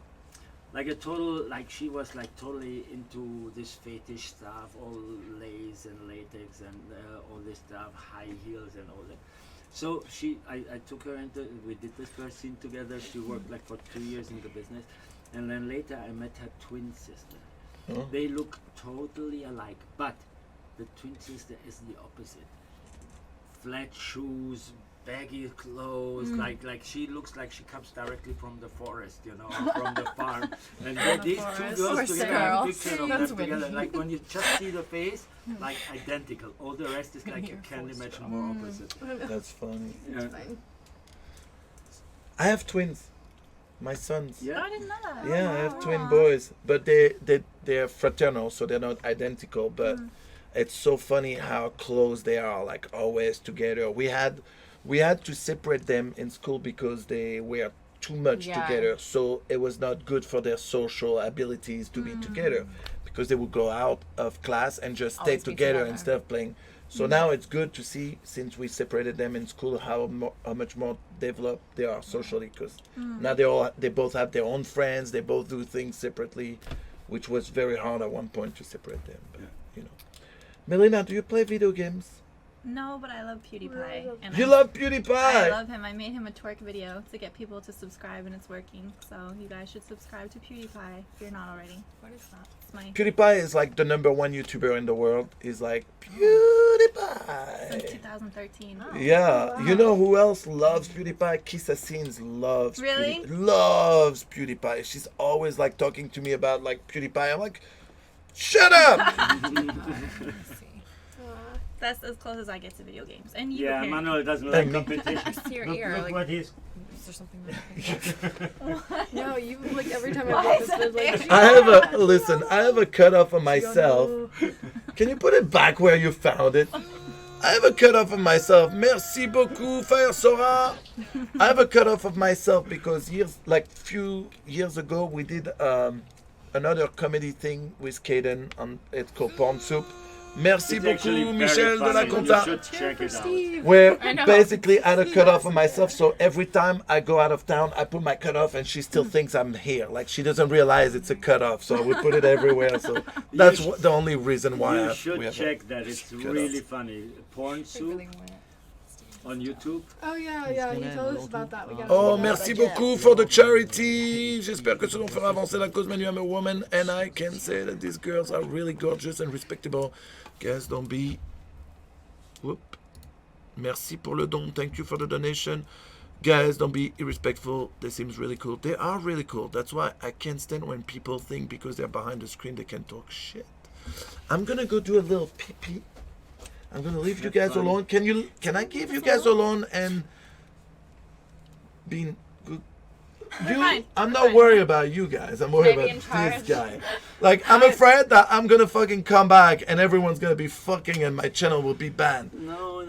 Like a total, like she was like totally into this fetish stuff, all lace and latex and all this stuff, high heels and all that. So I took her into, we did this first scene together. She worked like for 2 years in the business, and then later I met her twin sister. Oh. They look totally alike, but the twin sister is the opposite. Flat shoes, baggy clothes, like she looks like she comes directly from the forest, you know, from the farm. And these two forest. girls Horse together, I have a girls. picture of That's them together. Whitney. Like when you just see the face, like identical. All the rest is like you can't imagine more opposite. That's funny. Yeah. Fine. I have twins. My sons. Oh, Yeah. I didn't know that. Yeah, I have twin Aw. boys, but they're fraternal, so they're not identical. But it's so funny how close they are, like always together. We had to separate them in school because they were too much Yeah. together. So it was not good for their social abilities to be together, because they would go out of class and just stay Always be together together. instead of playing. So now it's good to see, since we separated them in school, how much more developed they are socially. Because now they both have their own friends. They both do things separately, which was very hard at one point to separate them. But you know, Melina, do you play video games? No, but I love PewDiePie. And You I love PewDiePie. I love him. I made him a twerk video to get people to subscribe, and it's working. So you guys should subscribe to PewDiePie if you're not already. What is that? It's my PewDiePie is like the #1 YouTuber in the world. He's like since PewDiePie. 2013. Yeah, you know who else loves PewDiePie? Kissa Scenes loves Really? loves PewDiePie. She's always like talking to me about like PewDiePie. I'm like, shut up. Let's see. That's as close as I get to video games. And you, Yeah, apparently. Manuel doesn't like me. competition. To your Look, ear, look like, what he's. is there something that No, you like every time I look at this, like. I have a cutoff of myself. Can you put it back where you found it? I have a cutoff of myself. Merci beaucoup, frère Sora. I have a cutoff of myself because few years ago we did another comedy thing with Kaden. It's called Porn Soup. Merci It's beaucoup, actually very Michel de la funny. You Conta. should check it out. Steve. Where I know. basically I had a cutoff on myself, so every time I go out of town, I put my cutoff, and she still thinks I'm here. Like she doesn't realize it's a cutoff, so we put it everywhere. So that's the only reason why You we should have check that. It's cutoff. really funny. Porn soup on YouTube. Oh yeah, you told us about that. We got Oh, merci beaucoup for the charity. J'espère que ce dont fera avancer la cause Manu. I'm a woman, and I can say that these girls are really gorgeous and respectable. Guys, don't be... Whoop. Merci pour le don. Thank you for the donation. Guys, don't be irrespectful. They seems really cool. They are really cool. That's why I can't stand when people think because they're behind the screen they can talk shit. I'm gonna go do a little pee-pee. I'm gonna leave you guys alone. Can I give you guys alone and being good? fine. I'm We're not fine. worried about you guys. I'm worried Maybe about in charge. this guy. Like I'm afraid that I'm gonna fucking come back and everyone's gonna be fucking and my channel will be banned. No.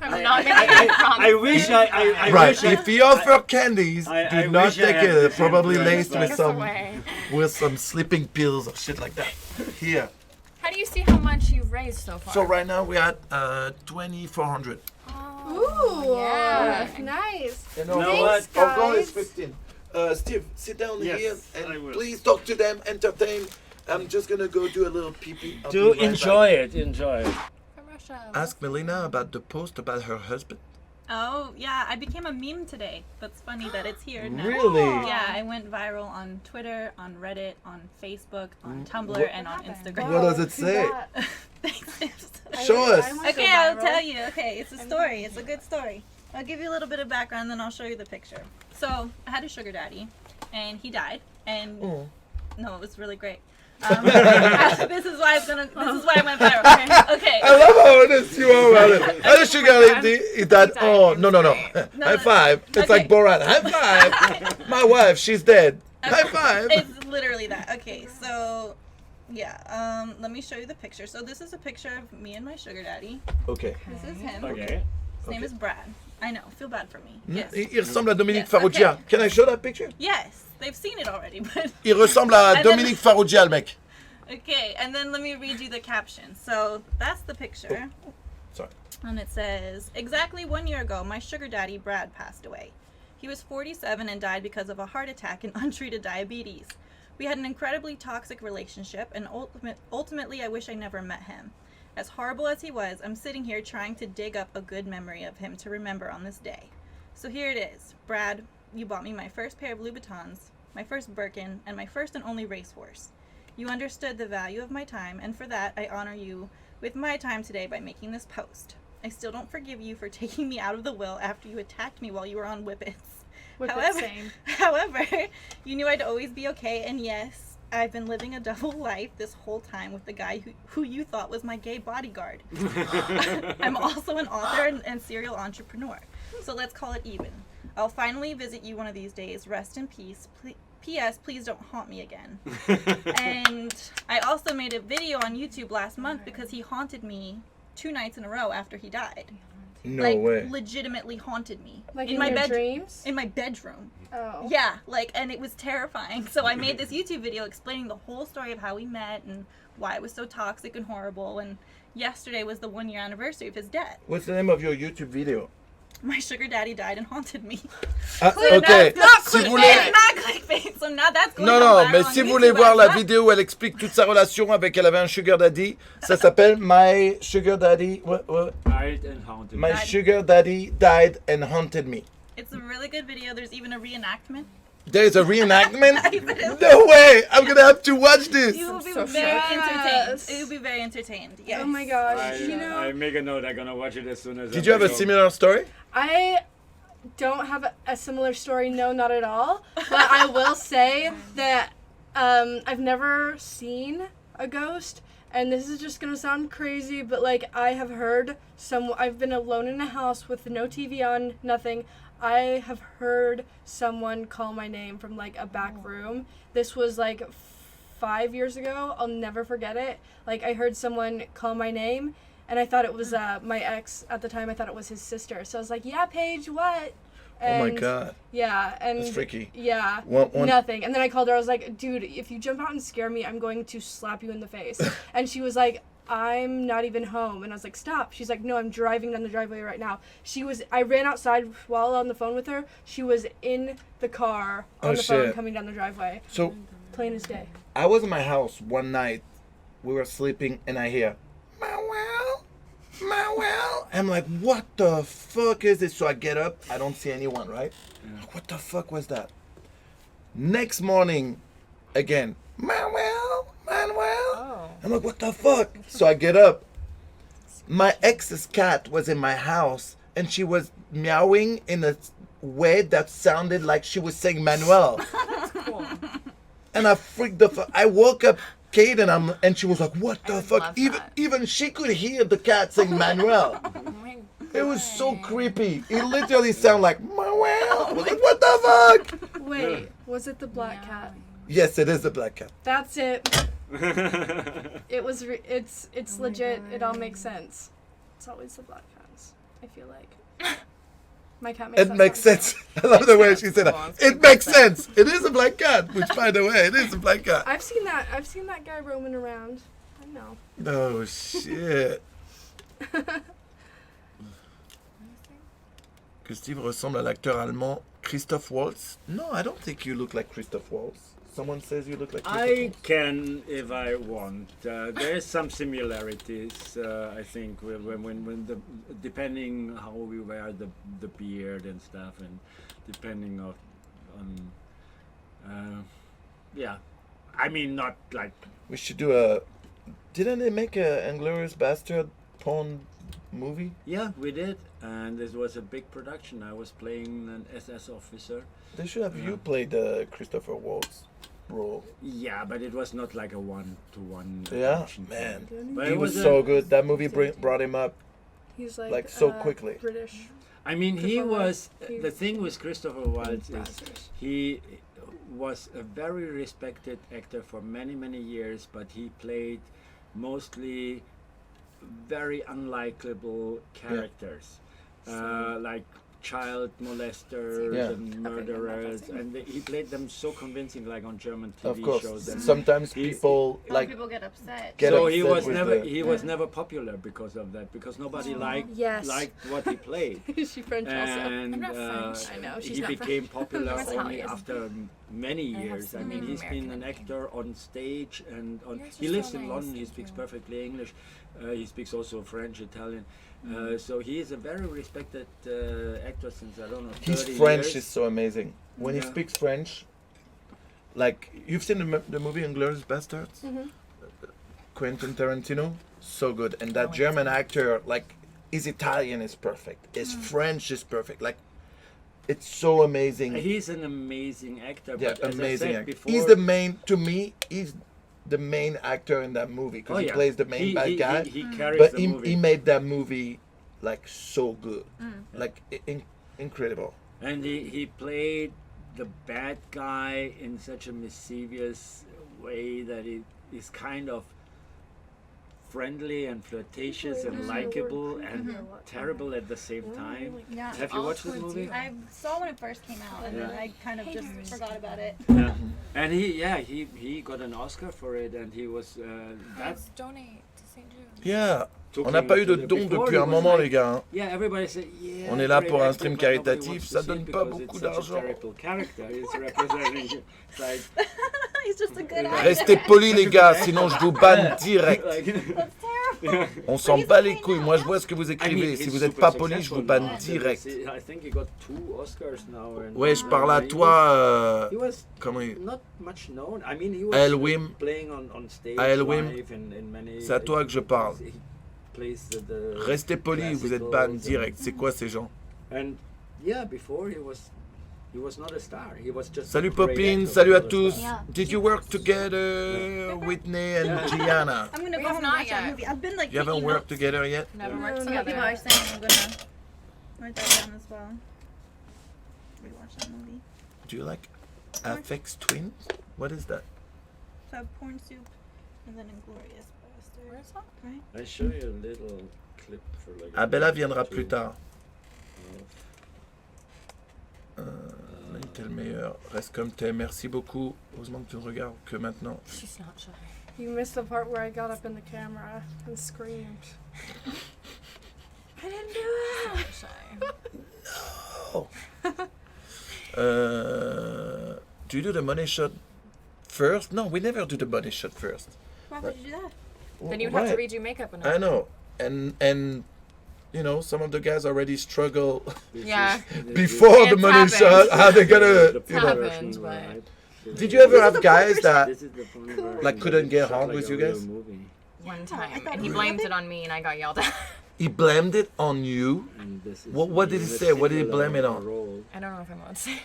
I'm not making I wish I Right. wish I- If you offer candies, I do not wish I take had it. the They're probably same laced price, with but- some sleeping pills or shit like that. Here. How do you see how much you've raised so far? So right now we're at 2,400. Ooh, Yeah. nice. And know our what? Our goal is guys. 15. Steve, sit down Yes, here I and will. please talk to them, entertain. I'm just gonna go do a little pee-pee. I'll Do be right enjoy it. Enjoy it. From Russia. back. Ask Melina about the post about her husband. Oh, yeah, I became a meme today. That's funny that it's here now. Really? Yeah, I went viral on Twitter, on Reddit, on Facebook, on Tumblr, What- and on happened? Instagram. What does it say? Thanks. Show us. Okay, I'll tell you. Okay, it's a story. It's a good story. I'll give you a little bit of background, then I'll show you the picture. So, I had a sugar daddy, and he died. And Oh. no, it was really great. This is why I went viral. Okay. I love how honest you are about it. I just sugar lady, that. Oh, no. High five. It's Okay. like Borat. High five. My wife, she's dead. High five. It's literally that. Okay, so yeah, let me show you the picture. So this is a picture of me and my sugar daddy. Okay. This is him. Okay. His name is Brad. I know, feel bad for me. Yes. Il ressemble à Dominique Yes, Farrugia. okay. Can I show that picture? Yes, they've seen it already, but Il ressemble à And then- Dominique Farrugia, le mec. okay, and then let me read you the caption. So that's the picture. Sorry. And it says, exactly 1 year ago, my sugar daddy, Brad, passed away. He was 47 and died because of a heart attack and untreated diabetes. We had an incredibly toxic relationship, and ultimately, I wish I never met him. As horrible as he was, I'm sitting here trying to dig up a good memory of him to remember on this day. So here it is. Brad, you bought me my first pair of Louboutins, my first Birkin, and my first and only racehorse. You understood the value of my time, and for that, I honor you with my time today by making this post. I still don't forgive you for taking me out of the will after you attacked me while you were on Whippets. However, you knew I'd always be okay, and yes, I've been living a double life this whole time with the guy who you thought was my gay bodyguard. I'm also an author and serial entrepreneur, so let's call it even. I'll finally visit you one of these days. Rest in peace. P.S. Please don't haunt me again. And I also made a video on YouTube last month because he haunted me 2 nights in a row after he died. No like, way. legitimately haunted me. Like in in my your dreams? In my bedroom. Oh. Yeah, like, and it was terrifying. So I made this YouTube video explaining the whole story of how we met and why it was so toxic and horrible. And yesterday was the 1 year anniversary of his death. What's the name of your YouTube video? My sugar daddy died and haunted me. Ok. Not Si vous clickbait, voulez... not clickbait. So now that's going Non, viral mais on si vous YouTube voulez voir as la well. vidéo où elle explique toute sa relation avec elle avait un sugar daddy, ça s'appelle My Sugar Daddy. What? Died and haunted. My Died. Sugar Daddy Died and Haunted Me. It's a really good video. There's even a reenactment. There's a reenactment? No way! I'm gonna have to watch this. You will be So very entertained. Yes. You will be very entertained. Yes. Oh my gosh. I make a note. I'm gonna watch it as soon as. Did you have a similar story? I don't have a similar story, no, not at all. But I will say that I've never seen a ghost, and this is just gonna sound crazy, but like I have heard I've been alone in a house with no TV on, nothing. I have heard someone call my name from like a back room. This was like 5 years ago. I'll never forget it. Like I heard someone call my name. And I thought it was my ex at the time. I thought it was his sister. So I was like, "Yeah, Paige, what?" And, Oh my god. Yeah, and That's freaky. Yeah, One- nothing. And then I called her. I was like, "Dude, if you jump out and scare me, I'm going to slap you in the face." And she was like, I'm not even home. And I was like, stop. She's like, no, I'm driving down the driveway right now. I ran outside while on the phone with her. She was in the car on the phone coming down the driveway. So, plain as day. I was in my house one night. We were sleeping and I hear, Manuel, Manuel. I'm like, what the fuck is this? So I get up. I don't see anyone, right? Yeah. What the fuck was that? Next morning, again, Manuel, Manuel. Oh. I'm like, what the fuck? So I get up. My ex's cat was in my house and she was meowing in a way that sounded like she was saying Manuel. That's cool. And I freaked the fuck. I woke up Kate and she was like, what the would fuck? love that. Even she could hear the cat saying Manuel. Oh my It was so God. creepy. It literally sounded like Manuel. I was like, what the fuck? Wait, was it the black cat? Yes, it is a black cat. That's it. It was. It's Oh my legit. It all God. makes sense. It's always the black cats. I feel like. My cat makes. It that makes sound. sense. I love the way she said Well, that. it's It makes sense. It is a black cat, which, by the way, it is a black cat. I've seen that. I've seen that guy roaming around. I know. Oh, shit. Que Steve ressemble à l'acteur allemand Christoph Waltz. No, I don't think you look like Christoph Waltz. Someone says you look like Christoph I Waltz. can if I want. There is some similarities, I think, when the depending how we wear the beard and stuff, and depending on yeah. I mean, not like We should do a... Didn't they make a Inglourious Bastard porn movie? yeah, we did, and it was a big production. I was playing an SS officer. They should have you Yeah. play Christopher Waltz role. Yeah, but it was not like a one-to-one. Yeah, action man. thing. But He it was a- so good. That movie brought him up. He's Like, so quickly. British. I mean, he Christopher was. Waltz, The thing with Christopher Waltz is Bastards. he was a very respected actor for many, many years, but he played mostly very unlikable characters, like child molesters Yeah. and murderers, and he played them so convincing, like on German TV Of course. shows. And Sometimes he's- people A lot like of people get upset. get so he upset was with never the- he was never popular because of that, because nobody liked Yes. what he played. Is she French also? And I'm not French. I know, she's he not became popular I'm only Italian. after many I have years. I some mean, he's been American an actor on stage and on. Yours He is lives so in nice, London. He thank speaks you. perfectly English. He speaks also French, Italian. So he is a very respected actor since I don't know. His 30 French years. is so amazing. When he Yeah. speaks French, like you've seen the movie Inglourious Bastards, Mhm. Quentin Tarantino, so good. And that Oh, German actor, like his Italian is perfect. His French is perfect. Like it's so amazing. He's an amazing actor. Yeah, but as I amazing said actor. before, He's the main. To me, he's the main actor in that movie because Oh, he yeah. plays the main bad guy. He carries But the he movie. made that movie like so good, like incredible. And he played the bad guy in such a mischievous way that it is kind of friendly and flirtatious and likable and terrible at the same time. Yeah. Have you watched this movie? I saw when it first came out, and then Yeah. I kind of just forgot about it. Yeah. And he got an Oscar for it, and he was that Let's donate to St. Jude. Yeah. took On n'a him pas eu to de the- dons before depuis he un was moment, like- les gars. hein. Yeah, everybody said, yeah. On est là great pour un actor, stream but nobody caritatif, wants to ça see donne it pas because beaucoup it's such a d'argent. terrible character. It's representing like He's just a good actor. Restez polis, les gars, sinon je vous banne direct. like That's terrible. On s'en bat les couilles. Moi, je vois ce que vous I écrivez. mean, Si he's vous n'êtes super pas poli, je successful vous banne now. direct. I think he got 2 Oscars now. And, Ouais, je parle à he toi. He was Comment il... not much known. I mean, he was Elwim. playing on stage Elwim. live in many. C'est à toi que je parle. He plays the Restez polis, vous êtes ban classicals direct. C'est quoi ces gens? And yeah, before he was not a star. He was just. Salut a great Popine, actor, salut à not a tous. star. Did you work together, Whitney and Gianna? I'm gonna We go have home and not watch that yet. movie. I've been like. You haven't taking worked notes. together yet? Never No, worked no, Some people together. are saying I'm gonna write that down as well. Rewatch that movie. Do you like Aphex Twins? What is that? So I have Porn Soup, and then Inglourious Bastard. Where's that? Right? I show you a little clip for like. Abella viendra plus tard. of- T'es le meilleur. Reste comme t'es. Merci beaucoup. Heureusement que tu ne regardes que maintenant. She's not shy. You missed the part where I got up in the camera and screamed. I didn't do it. Oh. Do you do the money shot first? No, we never do the money shot first. Why would you do that? Then you'd have to redo makeup and I know, and you know, some of the guys already struggle Yeah. before the It's money happened. shot. How they gonna? It's You know. happened, but Did you ever have guys that This is the funny version. like couldn't get Shot hard like with a you real guys? movie. one I time, thought and he you blamed did. it on me, and I got yelled at. He blamed it on you? And this is What did he say? What did he blame it on? Role. I don't know if I'm allowed to say.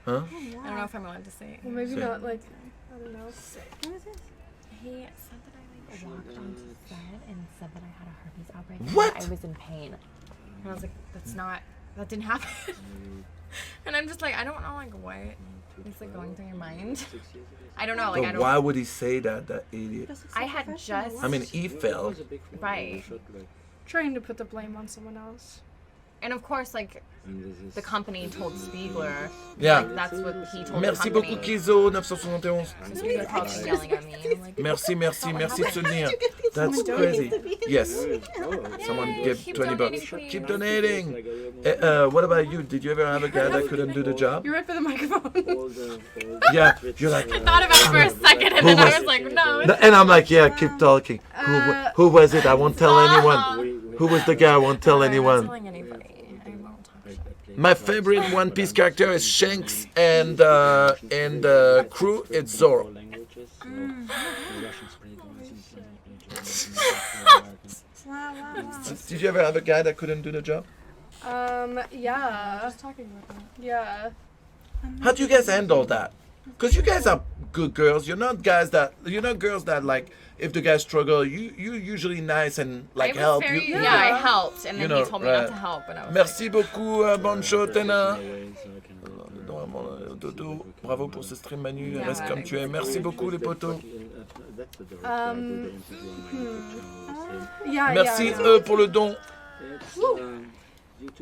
Huh? I don't know if I'm allowed to say. Well, maybe So- not like, I don't know. He said that I like walked onto set and said that I had a herpes outbreak. and What? that I was in pain. And I was like, that didn't happen. And I'm just like, I don't know like what is like going through your mind. I don't know, like I But don't. why would he say that? That idiot. I had just. I mean, he fell. Right. Trying to put the blame on someone else. And of course, like the company told Spiegler. Yeah. Like, that's what he told Merci the beaucoup, company. Kizo 971. So Spiegler called me yelling at me. And I'm like, Merci, merci, merci de soutenir. That's Someone crazy. Yes. Someone give keep 20 bucks. donating, please. Keep donating. What about you? Did you ever have a guy that couldn't do the job? You're right for the microphone. Yeah, you're like. I thought about it for a second, and Who then I was- was like, no. And I'm like, yeah, keep talking. Who was it? I won't tell anyone. Who was the guy? I won't tell I'm not anyone. telling anybody. I won't talk shit. My favorite One Piece character is Shanks, and crew it's Zoro. Did you ever have a guy that couldn't do the job? Yeah. Just talking about that. Yeah. How do you guys handle that? Because you guys are good girls. You're not girls that like if the guys struggle, you usually nice and like I was help. very, you, yeah, I helped, and you then know, he told me right. not to help, and I was Merci beaucoup, bonne show, Tena. Dodo, bravo pour ce stream, Manu. Yeah, Reste comme tu es. Merci beaucoup, les potos. Yeah, Merci yeah. eux pour le don.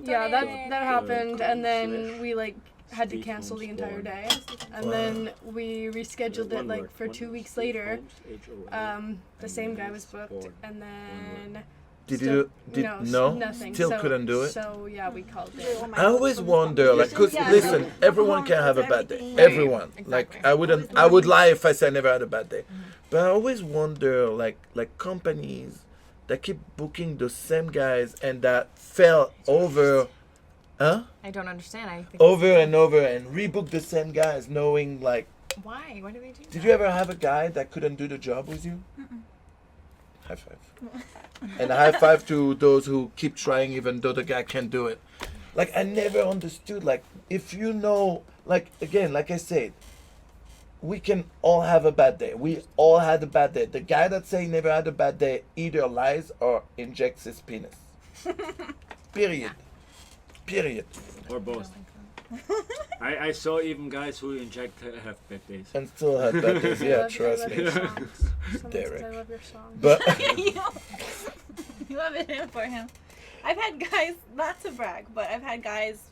Yeah, that happened, and then we like had to cancel the entire day, and then we rescheduled it like for 2 weeks later. The same guy was booked, and then Did you no? nothing. Still so, couldn't do it. So yeah, we called it. I always wonder, like, cause listen, everyone can have a bad day. Everyone. Like, I would lie if I said I never had a bad day. But I always wonder, like companies that keep booking the same guys and that fell over, I don't understand. I think over and over and rebook the same guys, knowing like. why? Why do they do that? Did you ever have a guy that couldn't do the job with you? High five. And high five to those who keep trying even though the guy can't do it. Like, I never understood, like, if you know, like, again, like I said, we can all have a bad day. We all had a bad day. The guy that say he never had a bad day either lies or injects his penis. Period. Period. Or both. I saw even guys who inject have bad days. And still had bad days. Yeah, I trust love me. your songs. Someone Derek. said I love your songs. But You love it in for him. I've had guys, not to brag, but I've had guys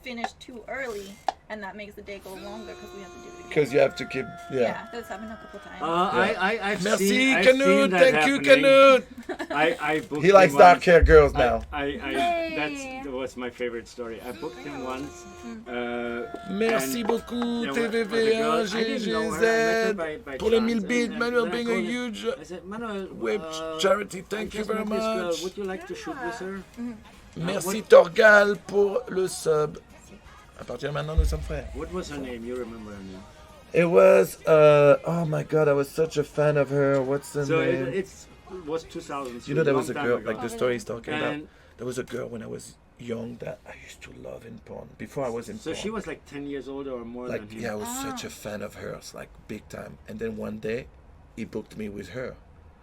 finish too early, and that makes the day go longer because we have to do it again. because you have to keep, Yeah, that's happened a couple times. I've Merci, seen, I've Canute. seen that Thank you, happening. Canute. I booked He likes him dark once. hair girls now. That was my favorite story. I booked him once. Merci and beaucoup, there was a girl, I didn't know her, I met her TVVGZ. by Pour les chance, 1000 bits, and Manuel then I being a called him. huge I said, Manuel, web charity, thank I you just very met this girl. much. Would you like to shoot with her? Merci Torgal pour le sub. À partir de maintenant, nous sommes frères. What was her name? You remember her name? It was, oh my god, I was such a fan of her. What's the So name? it was 2003. You know, there was a long girl, time ago. like the story he's talking about. And There was a girl when I was young that I used to love in porn. Before I was in so porn. she was like 10 years older or more Like, than him. yeah, I was such a fan of hers, like big time. And then one day, he booked me with her.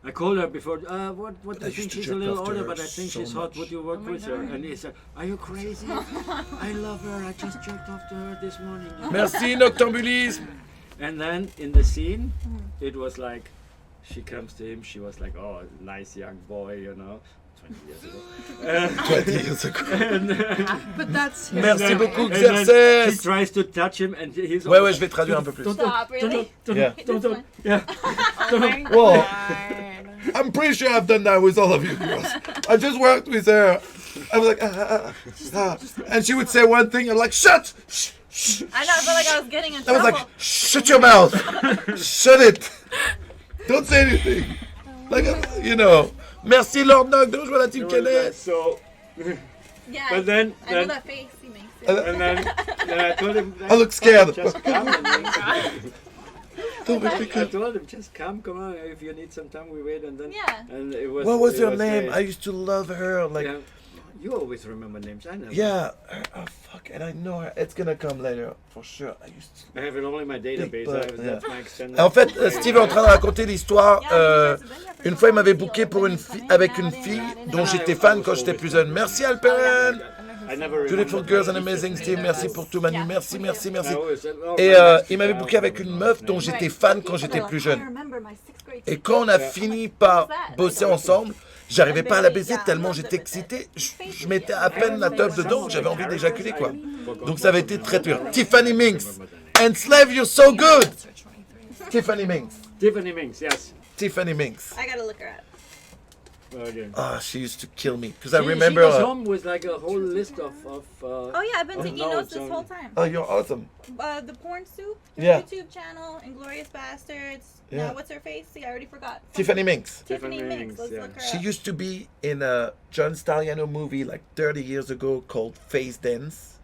I called her before. What do I you think? used to She's a jerk little off to older, her but I think so she's hot. much. Would you work with her? And he said, "Are you crazy? I love her. I just jerked off to her this morning." Merci, Noctambulisme. And then in the scene, it was like, she comes to him. She was like, "Oh, nice young boy, you know." 20 years ago. 20 years ago. And, But that's his Merci story. beaucoup, and then she Xerxes. tries to touch him, and he's Ouais, ouais, je vais traduire un peu plus. Stop, really? Yeah. Yeah. Oh Oh my Whoa. God. I'm pretty sure I've done that with all of you girls. I just worked with her. I was like, and she would say one thing, I'm like, shut! Shh, shh. I know, I felt like I was getting in I trouble. was like, shut your mouth! Shut it! Don't say anything. Like, you know. Merci Lord Nog, de rejoindre la Team Cadet. So, yeah, but then, I know that face he makes. and then I told him. I look scared. Just come. Don't make me I cry. told him, just come on. If you need some time, we wait, and then. Yeah. And it was. What was it her name? great. I used to love her. Like, Yeah. You always remember names. I never. yeah. Oh, fuck. And I know her. It's gonna come later, for sure. I used to. I have it all in my database. But, That's my extended. En fait, Steve est en train de raconter l'histoire. Une fois, il m'avait booké pour avec une fille dont j'étais fan quand j'étais plus jeune. Merci Alperen. I never Beautiful remember girls the and names. amazing Steve. Merci pour tout, Manu. Merci, merci, merci. I always said, oh, Et my il m'avait booké avec une meuf dont j'étais fan quand j'étais plus jeune. Et quand on a fini par bosser ensemble, j'arrivais pas à la baiser tellement j'étais excité. Je mettais à peine la teuf dedans, j'avais envie d'éjaculer quoi. Donc ça avait été très dur. Tiffany Minx. Enslave, you're so good. Tiffany Minx. Tiffany Minx, yes. Tiffany Minx. I gotta look her up. Okay. Ah, she used to kill me because I She remember. was home with like a whole list of Oh yeah, I've been taking notes this whole time. Oh, you're awesome. The porn soup, her Yeah. YouTube channel, Inglorious Bastards. Yeah. What's her face? See, I already forgot. Tiffany Minx. Tiffany Tiffany Minx. Minx, Let's yeah. look her She up. used to be in a John Staliano movie like 30 years ago called Face Dance.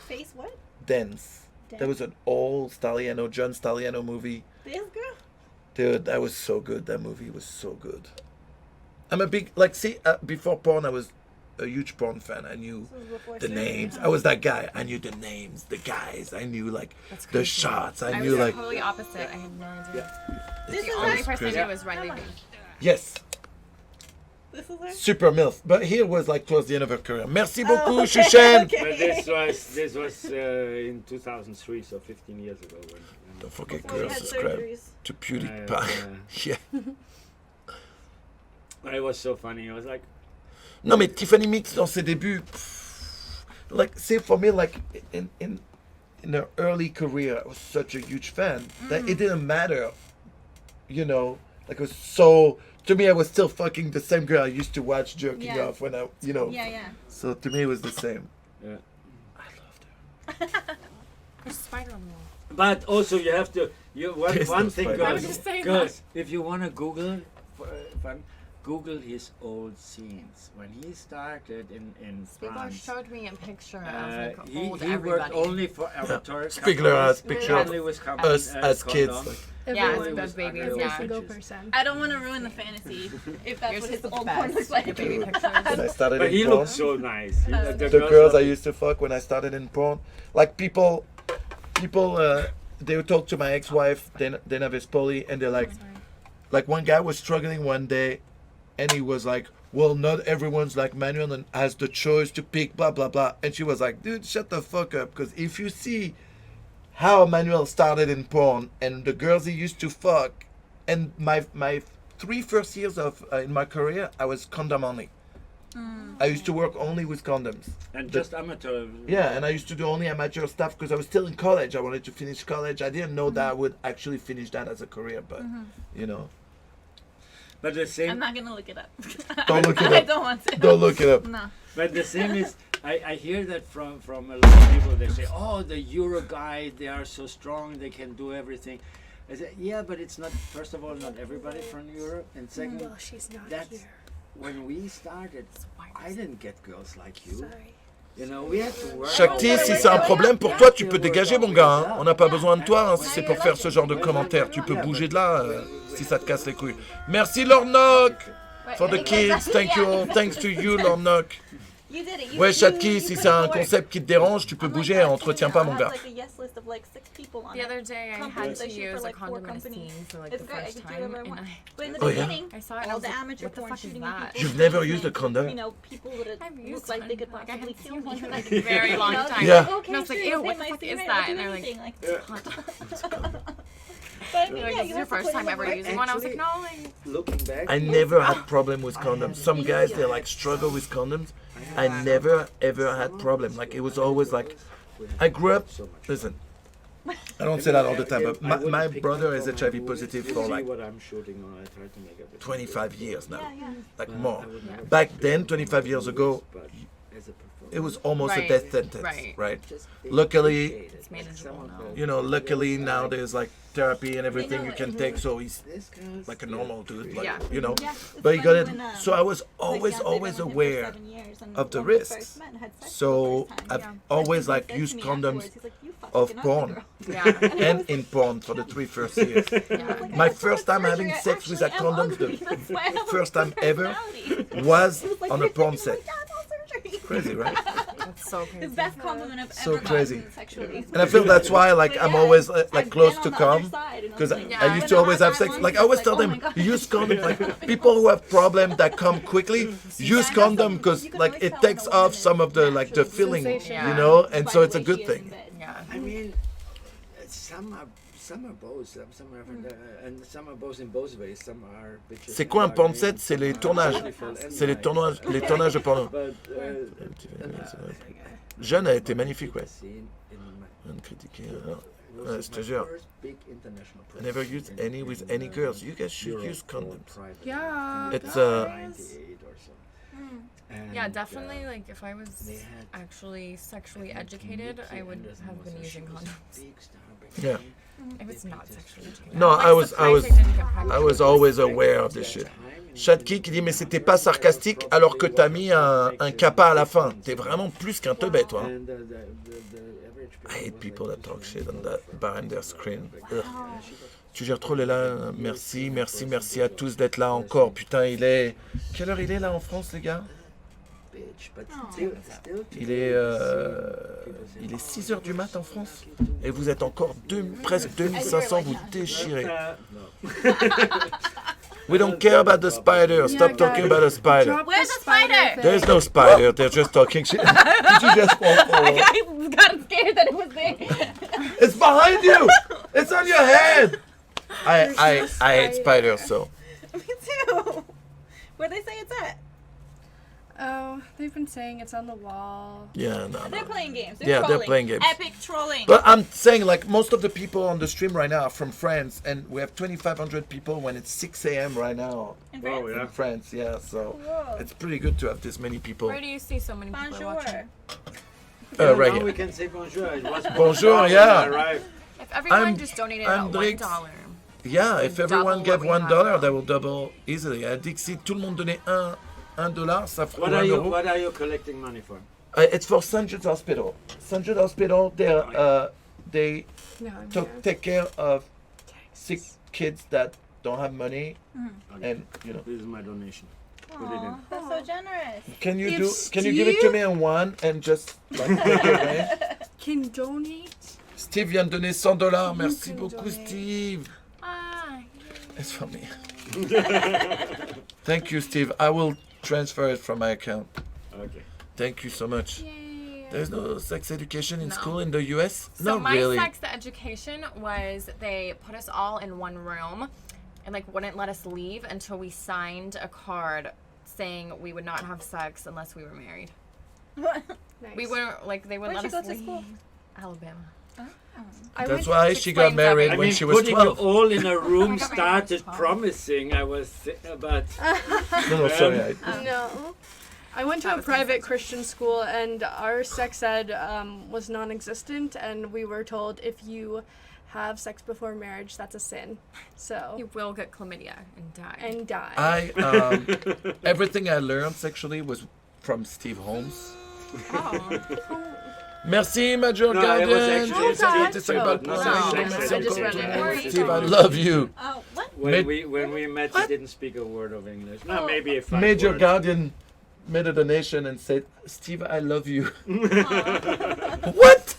Face what? Dance. There was an old Staliano, John Staliano movie. This girl? Dude, that was so good. That movie was so good. I'm a big, like, see, before porn, I was a huge porn fan. I knew This was before the Susan. names. I was that guy. I knew the names, the guys. I knew, like, That's the crazy. shots. I I knew, was like, totally opposite. I had no idea. This The is only her. person I knew was Riley B. yes, This is her. super MILF. But here was, like, towards the end of her career. Merci beaucoup, Oh, okay, Chouchen. okay. But this was in 2003, so 15 years ago. Don't forget, Before we girls, had subscribe surgeries. to PewDiePie. Yeah. It was so funny. I was like, Non, mais Tiffany Minx dans ses débuts, like, say for me, like, in her early career, I was such a huge fan that it didn't matter, you know, like, it was so, to me, I was still fucking the same girl I used to watch jerking Yeah. off when I, you know, Yeah, yeah. so to me it was the same. yeah. I loved her. There's a spider on the wall. But also you have to. There's One no thing, spider. I was girls. just saying Girls, if you want to Google, for fun, Google his old scenes when he started in Spiegler France. showed me a picture of like He old worked everybody. only for Avatar. Spiegler has picture only with Us as kids. condoms. Like, Yeah, Everyone. those babies. Every Yeah. single Bitches. person. I don't want to ruin the fantasy if that's Yours what is his the old porn looks best. like. Your baby when pictures. I started But in he porn, looked so nice. the girls girls I loved used to fuck when I started in porn, like people, they would talk to my ex-wife, then Avis Polly, and they're like one guy was struggling one day, and he was like, well, not everyone's like Manuel and has the choice to pick blah blah blah, and she was like, dude, shut the fuck up, because if you see how Manuel started in porn and the girls he used to fuck, and my 3 first years of in my career, I was condom only. I used to work only with condoms. And just amateur. Yeah, and I used to do only amateur stuff because I was still in college. I wanted to finish college. I didn't know that I would actually finish that as a career, but you know. But the same. I'm not gonna look it up. Don't look it I up. don't want to. Don't look it up. No. But the same is, I hear that from a lot of people. They say, "Oh, the Euro guys, they are so strong, they can do everything." I say, "Yeah, but it's not. First of all, not everybody from Europe, and second, Well, she's not that's here. when we started. I didn't get girls like you. Sorry. You know, we had to work. Shakti, si c'est un problème pour toi, tu peux dégager, mon gars. Hein. On n'a pas besoin de toi hein, si c'est pour faire ce genre de commentaires. Tu peux bouger de là si ça te casse les couilles. Merci, Lord Nock, for the kids. Thank you all. Thanks to you, Lord Nock. You did it. You, Ouais, you- Chatki, you si put c'est it un to work. concept qui te dérange, tu peux I'm like bouger, that, entretiens too. pas, I mon have, gars. like a yes list of like 6 people on The it. other day I Companies had that to shoot for, use a like, 4 condom in a companies. scene for like It's the great. I first could do time, whatever I and want. I But in the Oh, yeah? beginning, I saw it and I all was the like, amateur what the porn fuck is shooting that? people. You've never used a condom? You know, people that I've used look like they could one, like, I possibly hadn't kill seen one me. in like a very long time. Yeah. Okay, And I was like, sure, ew, what same, the I fuck see, is right, that? I'll And do they're like, anything, like, "Hot." but They're yeah, like, you this is your have to first put time in ever the work. using one. I was like, no, like, Looking back, I never had problem with condoms. Some guys, they like struggle with condoms. I never ever had problem. Like it was always like, I grew up, listen, I don't say that all the time, but I wouldn't my pick brother them is from HIV my positive movies. for You see like what I'm shooting on. I try to make everything 25 good. years now. Yeah. Like Well, more. I would never Back pick then, them 25 from years my ago, movies, but as a performer, it was almost a Right, death sentence, right. right? just Luckily, appreciate it. It's manageable Some of now. the- You know, luckily the now guys- there's like therapy and everything know you it. can take, so he's this guy's like a still normal dude, like, Yeah. you know. Yeah, it's But you funny got when, it. So I was my always fiancé been with him for aware 7 years, and of the when we risks. first met and had sex So for the first time, I've Yeah. always he like said to used me condoms afterwards, he's like, "You of fucking ugly porn girl." Yeah. and in porn for the 3 first years. Yeah. My first time having sex with a condom, the first time ever, was on a porn set. Crazy, right? That's so crazy. His best compliment I've So ever crazy. gotten sexually. And I feel that's why like But I'm yeah, always like I've close been to on the other come. side, and I was Because like, Yeah. I used when to the always hot have guy sex. wants Like me, I always it's tell like, them, oh my God. use condoms. Like people who have problems that come quickly, use that's condom something because you can like always it tell takes when a woman off some of the is like the naturally feeling, Sensation. you know, and by so the it's a way good she is in thing. bed. Yeah. I mean, some are both. Some are, and some are both in both ways. Some are. bitches C'est and quoi un porn ugly, set? C'est some les are tournages. beautiful and C'est les nice. tournages de porno. But, Jeune a été magnifique, ouais. scene in my- Un critiqué, It ouais, was je te my jure. first big international I never production used in- any with in, any girls. You guys should Europe use for condoms. private Yeah, It's, guys. 98 or so. And, Yeah, definitely. Like, if I was they had actually sexually I think educated, Nikki I would Anderson have was been a- using she was a condoms. big star back Yeah. then. If it's not sexually educated. No, I'm, like, I was surprised I didn't get pregnant I was with always this. aware of this shit. Chatki qui dit mais c'était pas sarcastique alors que t'as mis un kappa à la fin. T'es vraiment plus qu'un teubé toi. hein. And the average I hate was people like that talk 2 shit on million that behind their screen. Ugh. And she got Tu gères trop les là. Merci, merci, merci à tous d'être là encore. Putain, il est. Quelle heure il est là en France, les gars? bitch, but Oh. still Il est 6 heures du mat en France. Et vous êtes encore presque 2500, vous déchirez. We don't care about the spider. Stop talking about the spider. Drop Where's the the spider? thing. There's no spider. They're just talking shit. Did you just walk forward? I got scared that it was there. It's behind you. It's on your head. I hate spiders so. Me too. Where they say it's at? Oh, they've been saying it's on the wall. Yeah, no. They're playing games. Yeah, they're trolling. playing games. Epic trolling. But I'm saying, like, most of the people on the stream right now are from France, and we have 2,500 people when it's 6 a.m. right now In France? in France. Yeah, so Whoa. it's pretty good to have this many people. Where do you see so many people Bonjour. watching? Right Now we here. can say bonjour. It was Bonjour, when yeah. I arrived. If everyone I'm- just donated I'm $1, Drake. Yeah, if everyone double gave what we have $1, now. that will double easily. Elle dit que si tout le monde donnait $1, ça ferait What $1 are you? euro. What are you collecting money for? It's for St. Jude's Hospital. St. Jude's Hospital, they No, I'm take care of sick kids that don't have money, and you know. This is my donation. Put it in. Aw, that's so generous. Can you If Can you give it to Steve- me in one and just like take it away? Can donate. Steve vient de donner $100. You Merci can beaucoup, donate. Steve. Ah, It's for me. Thank you, Steve. I will transfer it from my account. Okay. Thank you so much. yay. There's no sex education in No. school in the US? So Not my really. sex education was they put us all in one room and like wouldn't let us leave until we signed a card saying we would not have sex unless we were married. Nice. We wouldn't like they wouldn't Where'd let you us go to leave. school? Alabama. I That's went why Which she got explains married everything. when I mean, she was putting 12. you all in a room I got married when I was started 12. promising. I was, but No, sorry. No. I went to That a was private Christian school, and our sex ed was non-existent, and we were told if you have sex before marriage, that's a sin. So You will get chlamydia and die. and die. Everything I learned sexually was from Steve Holmes. Oh. Merci, Major No, it was Guardian. actually Steve, Steve. t'essayes pas de No, prendre no, un no, merci I just encore read tout it. le monde. Where Steve, I is it? love you. Oh, what? when we met, he didn't speak a word of English. No, maybe a 5 Major words. Guardian made a donation and said, Steve, I love you. What?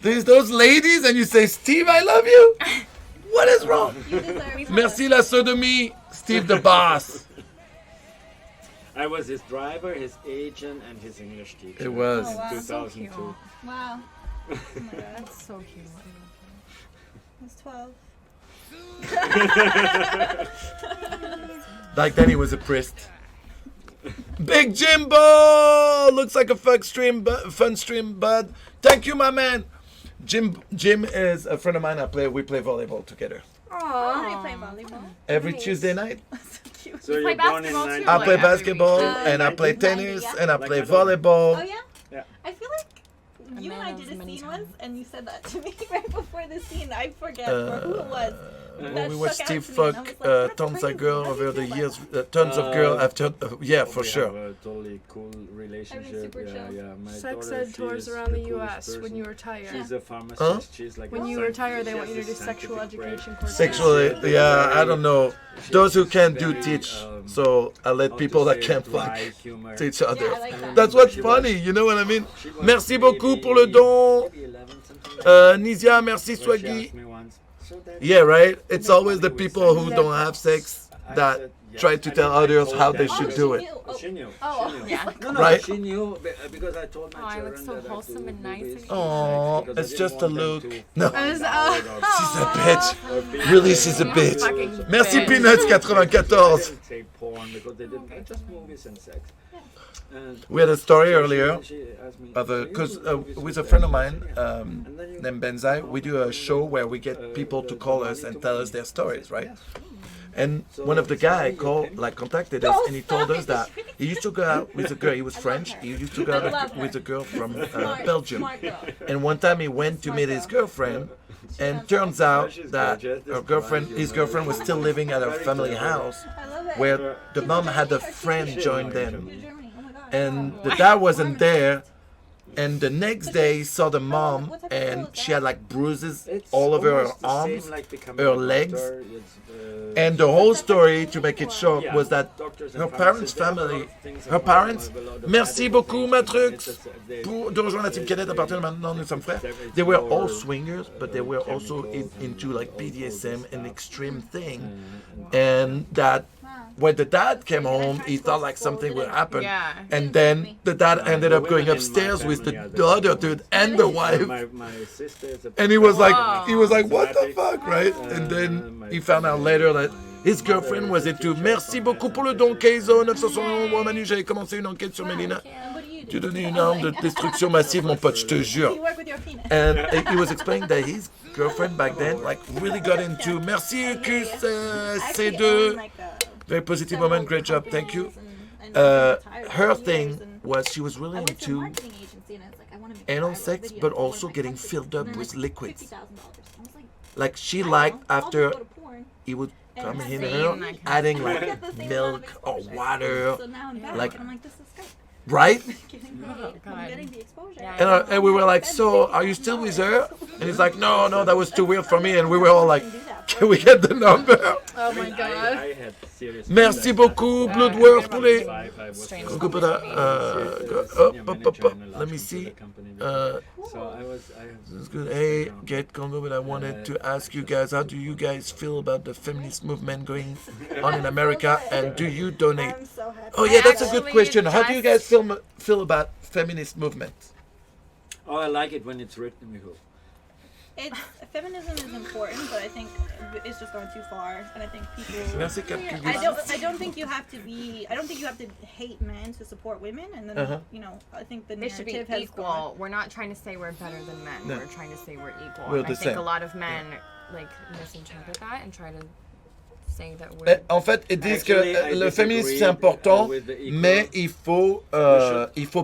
There's those ladies and you say, Steve, I love you? What is wrong? You deserve Merci la sodomie, Steve the boss. I was his driver, his agent, and his English teacher. It was. Oh, wow. 2002. Wow. Oh my god. That's so cute. I was 12. Back then he was a priest. Big Jimbo! Looks like a fun stream, bud. Thank you, my man. Jim is a friend of mine. We play volleyball together Oh, they play volleyball. every Nice. Tuesday night. So cute. So You you're play born in basketball too? 90. I Like play every basketball weekend? and I play 90, tennis yeah. and I Like play Oh volleyball. yeah. Yeah. I feel like you and I man did of a many scene once, talents. and you said that to me right before the scene. I forget for who it was. When we That watched stuck Steve out to me, and I fuck was like, that's tons crazy. of girls How do you over the feel about years. that? Tons of girls after, yeah, for We sure. have a totally cool relationship. super chill. My Sex daughter, ed she tours is around the coolest U.S. when person. you retire. She's a pharmacist. Huh? She's like When a you scientist. retire, they She want you to has do a sexual scientific brain. education courses. Sexually, yeah, I don't know. She Those who has can do very, teach, um, so I let how people to that say, can't fuck dry humor. teach others. Yeah, I like that. That's what's She funny, was- you know what I mean? she was Merci beaucoup pour le maybe- don. maybe 11, something like Nizia, merci that. She Swaggy. asked me once, "So that- Yeah, right? It's That's always funny the with people sex. who don't have sex I that said, yes. try to I tell mean, I others told how them they that. should she do it. knew. She knew. Oh. She knew. Yeah. No, Right. She knew because I told my Oh, I look children so that wholesome I and do nice movies and and Aw, sex because I it's didn't just a want them look. to No. find It's- out or- She's a bitch. or be Really, she's a like, bitch. Fucking Merci bitch. Peanuts I 94. didn't say porn because they didn't. Just movies and sex. And We had a story so earlier she asked me, of "So you because do movies with and a sex?" friend of I mine said, "Yeah." And then you- named Benzai, we do a show where we get people to call us and tell us their stories, right? And one of the guy contacted us and he told us that he used to go out with a girl. He was French. He used to go I love out her. with a girl from Smart, Belgium. smart girl. And one time he went to meet his girlfriend, and turns out that his girlfriend was still living at her family house, I love it. where the mom had a friend join them, Germany. Oh my god. and the dad wasn't there. And the next day he saw the mom, and she had like bruises It's all over her almost the same arms, like becoming her a legs. doctor. It's, and the whole story, to make it short, yeah, was that doctors and her parents' pharmacists, they have a lot family, of things her in common, parents, have a lot of merci other beaucoup things ma in common. trux, It's just, pour de rejoindre la team cadette, à partir de maintenant nous sommes frères. They were all swingers, but they were also into like BDSM, an extreme thing, and that when the dad came home, he thought like something would happen, Yeah. and then the dad ended up going upstairs with the other dude and the wife. My sister is a And he was like, Wow. what the fuck, right? And then he found out later that his girlfriend was into. Merci beaucoup pour le don, Keizo 971. Manu, j'avais commencé une enquête sur Melina. And what do you Tu do? donnais une arme de destruction massive, mon pote, je te jure. You work with your penis. And he was explaining that his girlfriend back then, like, really got into. Merci, Cus, Actually own, C2. like, Very positive several moment, great job, thank you. companies and retired Her years, thing and was she was really I went to a into marketing agency and I was like, I want to make anal viral sex, videos but for also my getting company. filled And up they're with like, liquids. $50,000. I was like, Like, she I liked know, I'll just after go to porn. he would And come have in the her, same- adding Get like the same amount milk of or exposure. water, So now I'm back like- and I'm like, this is great. right? Getting paid. Oh, I'm God. getting the exposure. Yeah. And we were like, so are you still with her? And he's like, no, that was too weird for me. And we were all like, can we get the number? Oh my god. I had serious Merci problems. beaucoup, Yeah, Bloodworth, I pour les. remember I was Strange. Go put a, let me see. This is good. Hey, get Congo, but I wanted to ask you guys, how do you guys feel about the feminist movement going on in America, and do you donate? I'm so happy. Oh yeah, that's a good Actually, question. How do you guys just- feel about feminist movement? Oh, I like it when it's written, Miho. It's feminism is important, but I think it's just going too far, and I think people. Merci, Captain. I don't think you have to be. I don't think you have to hate men to support women, and then Uh-huh. you know. I think the They should be narrative has equal. gone. We're not trying to say we're better than men. No. We're trying to say we're equal. We're and I the think same. a lot of men like misinterpret that and try to say that we're. En fait, ils disent que Actually, I le féminisme disagree, c'est important, with the equal. mais il faut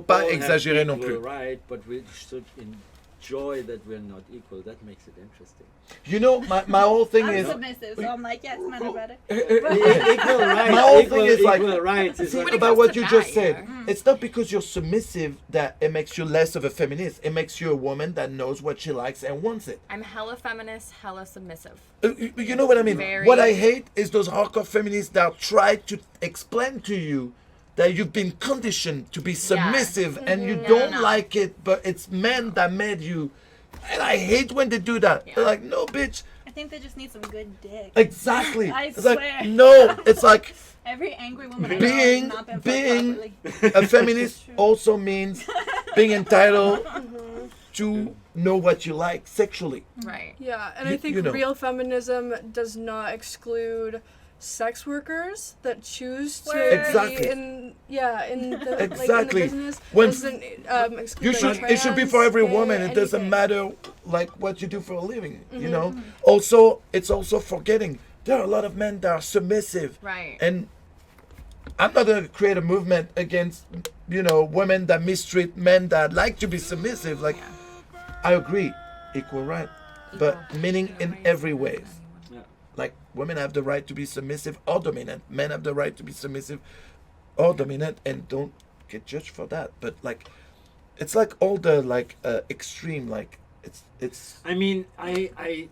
pas All have exagérer non equal plus. Right, but we should enjoy that we're not equal. That makes it interesting. You know, my whole thing I'm is. submissive, so I'm like, yes, men are better. Equal rights. My whole thing is like- equal rights is See, like, about what you that, just said, yeah. it's not because you're submissive that it makes you less of a feminist. It makes you a woman that knows what she likes and wants it. I'm hella feminist, hella submissive. You know what I mean? Very- What I hate is those hardcore feminists that try to explain to you that you've been conditioned to be submissive and you don't no. like it, but it's men that made you. And I hate when they do that. Yeah. They're like, no, bitch. I think they just need some good dick. Exactly. I It's swear. like, no. It's like Every angry woman I know Being- has not been fucked being- properly. a feminist also means being entitled to know what you like sexually. Right. Yeah, and You- I think you know. real feminism does not exclude sex workers that choose to Exactly. be in the Exactly. like in the business. When- Doesn't exclude You like should. It should be for trans, every gay, woman. It doesn't anything. matter, like what you do for a living, you know. Also, it's also forgetting there are a lot of men that are submissive, Right. and I'm not gonna create a movement against, you know, women that mistreat men that like to be submissive. Like, I agree, equal right, but meaning in every way. Yeah. Like, women have the right to be submissive or dominant. Men have the right to be submissive or dominant, and don't get judged for that. But like, it's like all the like extreme. Like, it's. I mean, I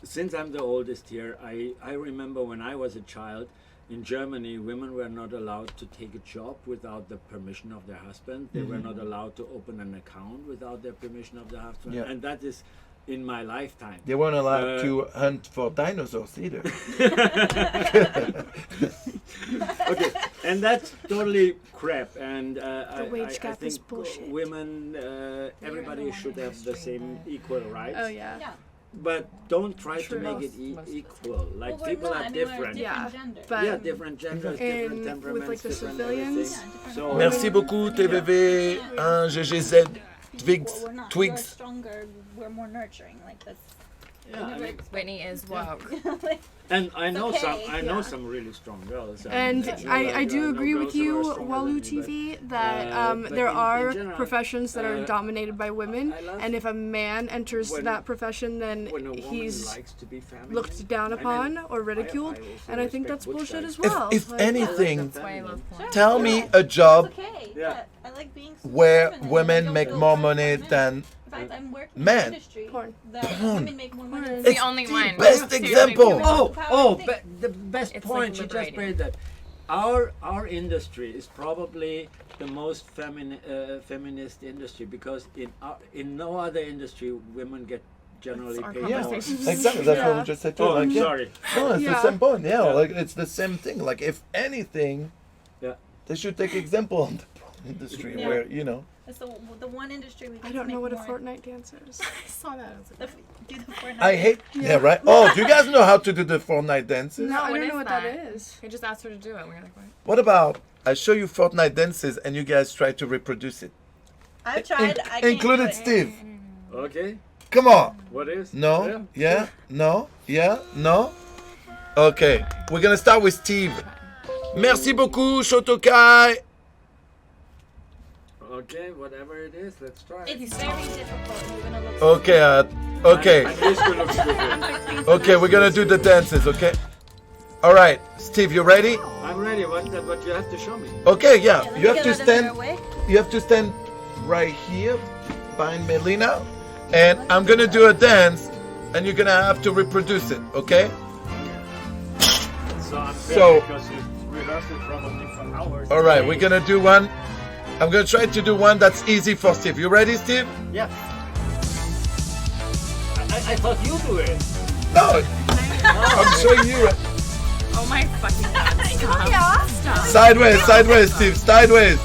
since I'm the oldest here, I remember when I was a child in Germany, women were not allowed to take a job without the permission of their husband. They were not allowed to open an account without their permission of their husband. Yeah. And that is in my lifetime. They weren't allowed to hunt for dinosaurs either. Okay, and that's totally crap. And I wage gap think is bullshit. women, everybody should have the same equal rights. Oh yeah. Yeah. But don't try True. to make it equal. Like, Well, we're people not. are I mean, we're different. Yeah, different genders. but Yeah, different genders, different And temperaments, with, like, the different civilians. everything. So Merci beaucoup, TVV, GGZ, Twigs, Well, we're not. You're Twigs. stronger. We're more nurturing. Like that's. yeah, I mean, Whitney is woke. like, and I know okay, I know yeah. some really strong girls. And it's not I like, do no agree girls with who are you, stronger Walu than me, TV, but, that but there in are general, professions that are dominated by women, I love and if a man enters when- that profession, then when a woman he's likes to be feminine, looked down I mean, upon or ridiculed, I also and I think respect that's both bullshit sides. as well. If Like, anything, That's why I love porn. tell me Yeah. a job It's okay. Yeah. I like being where feminine. I women don't make feel more bad money for men. than In fact, I'm working men. in an industry Porn. that Porn. women make more money. Porn. than It's The only the one. best Seriously, example. the Oh, Power oh, thing. but the best It's, point like, you just liberating. made that our industry is probably the most feminist industry, because in no other industry women get generally That's our paid yeah, more. conversation. exactly. That's what we just said. Too. Oh, Like, I'm yeah. sorry. No, it's the Yeah. same point. Yeah, Yeah. like it's the same thing. Like, if anything, Yeah. they should take example on the porn industry Yeah. where, you know. It's the one industry we. I get to don't know make what a more. Fortnite dance is. I saw that. I was like, Do the Fortnite. I hate. Yeah, right. Oh, do you guys know how to do the Fortnite dances? No, I what don't is know what that? that is. we just asked her to do it. And we were like, what? What about I show you Fortnite dances and you guys try to reproduce it? I've tried. I can't Included do it. Steve. Okay, Come on. what is? No. Yeah. No. Yeah. No. Okay. We're gonna start with Steve. Merci beaucoup, Shotokai. Okay, whatever it is, let's try. it. It's very difficult. You're gonna look. Okay. Okay. I'm used to look stupid. Okay. We're gonna do the dances. Okay. All right. Steve, you ready? I'm ready. What you have to show me? Okay. Yeah. Let me You have get to out of their stand. way. You have to stand right here behind Melina, and I'm gonna do a dance, and you're gonna have to reproduce it. Okay? So unfair, So- because you rehearsed it probably for hours. All right. We're gonna do one. I'm gonna try to do one that's easy for Steve. You ready, Steve? Yeah. I thought you do it. No. I'm showing you. Oh my fucking god. Stop. Stop. Sideways, sideways, Steve, sideways.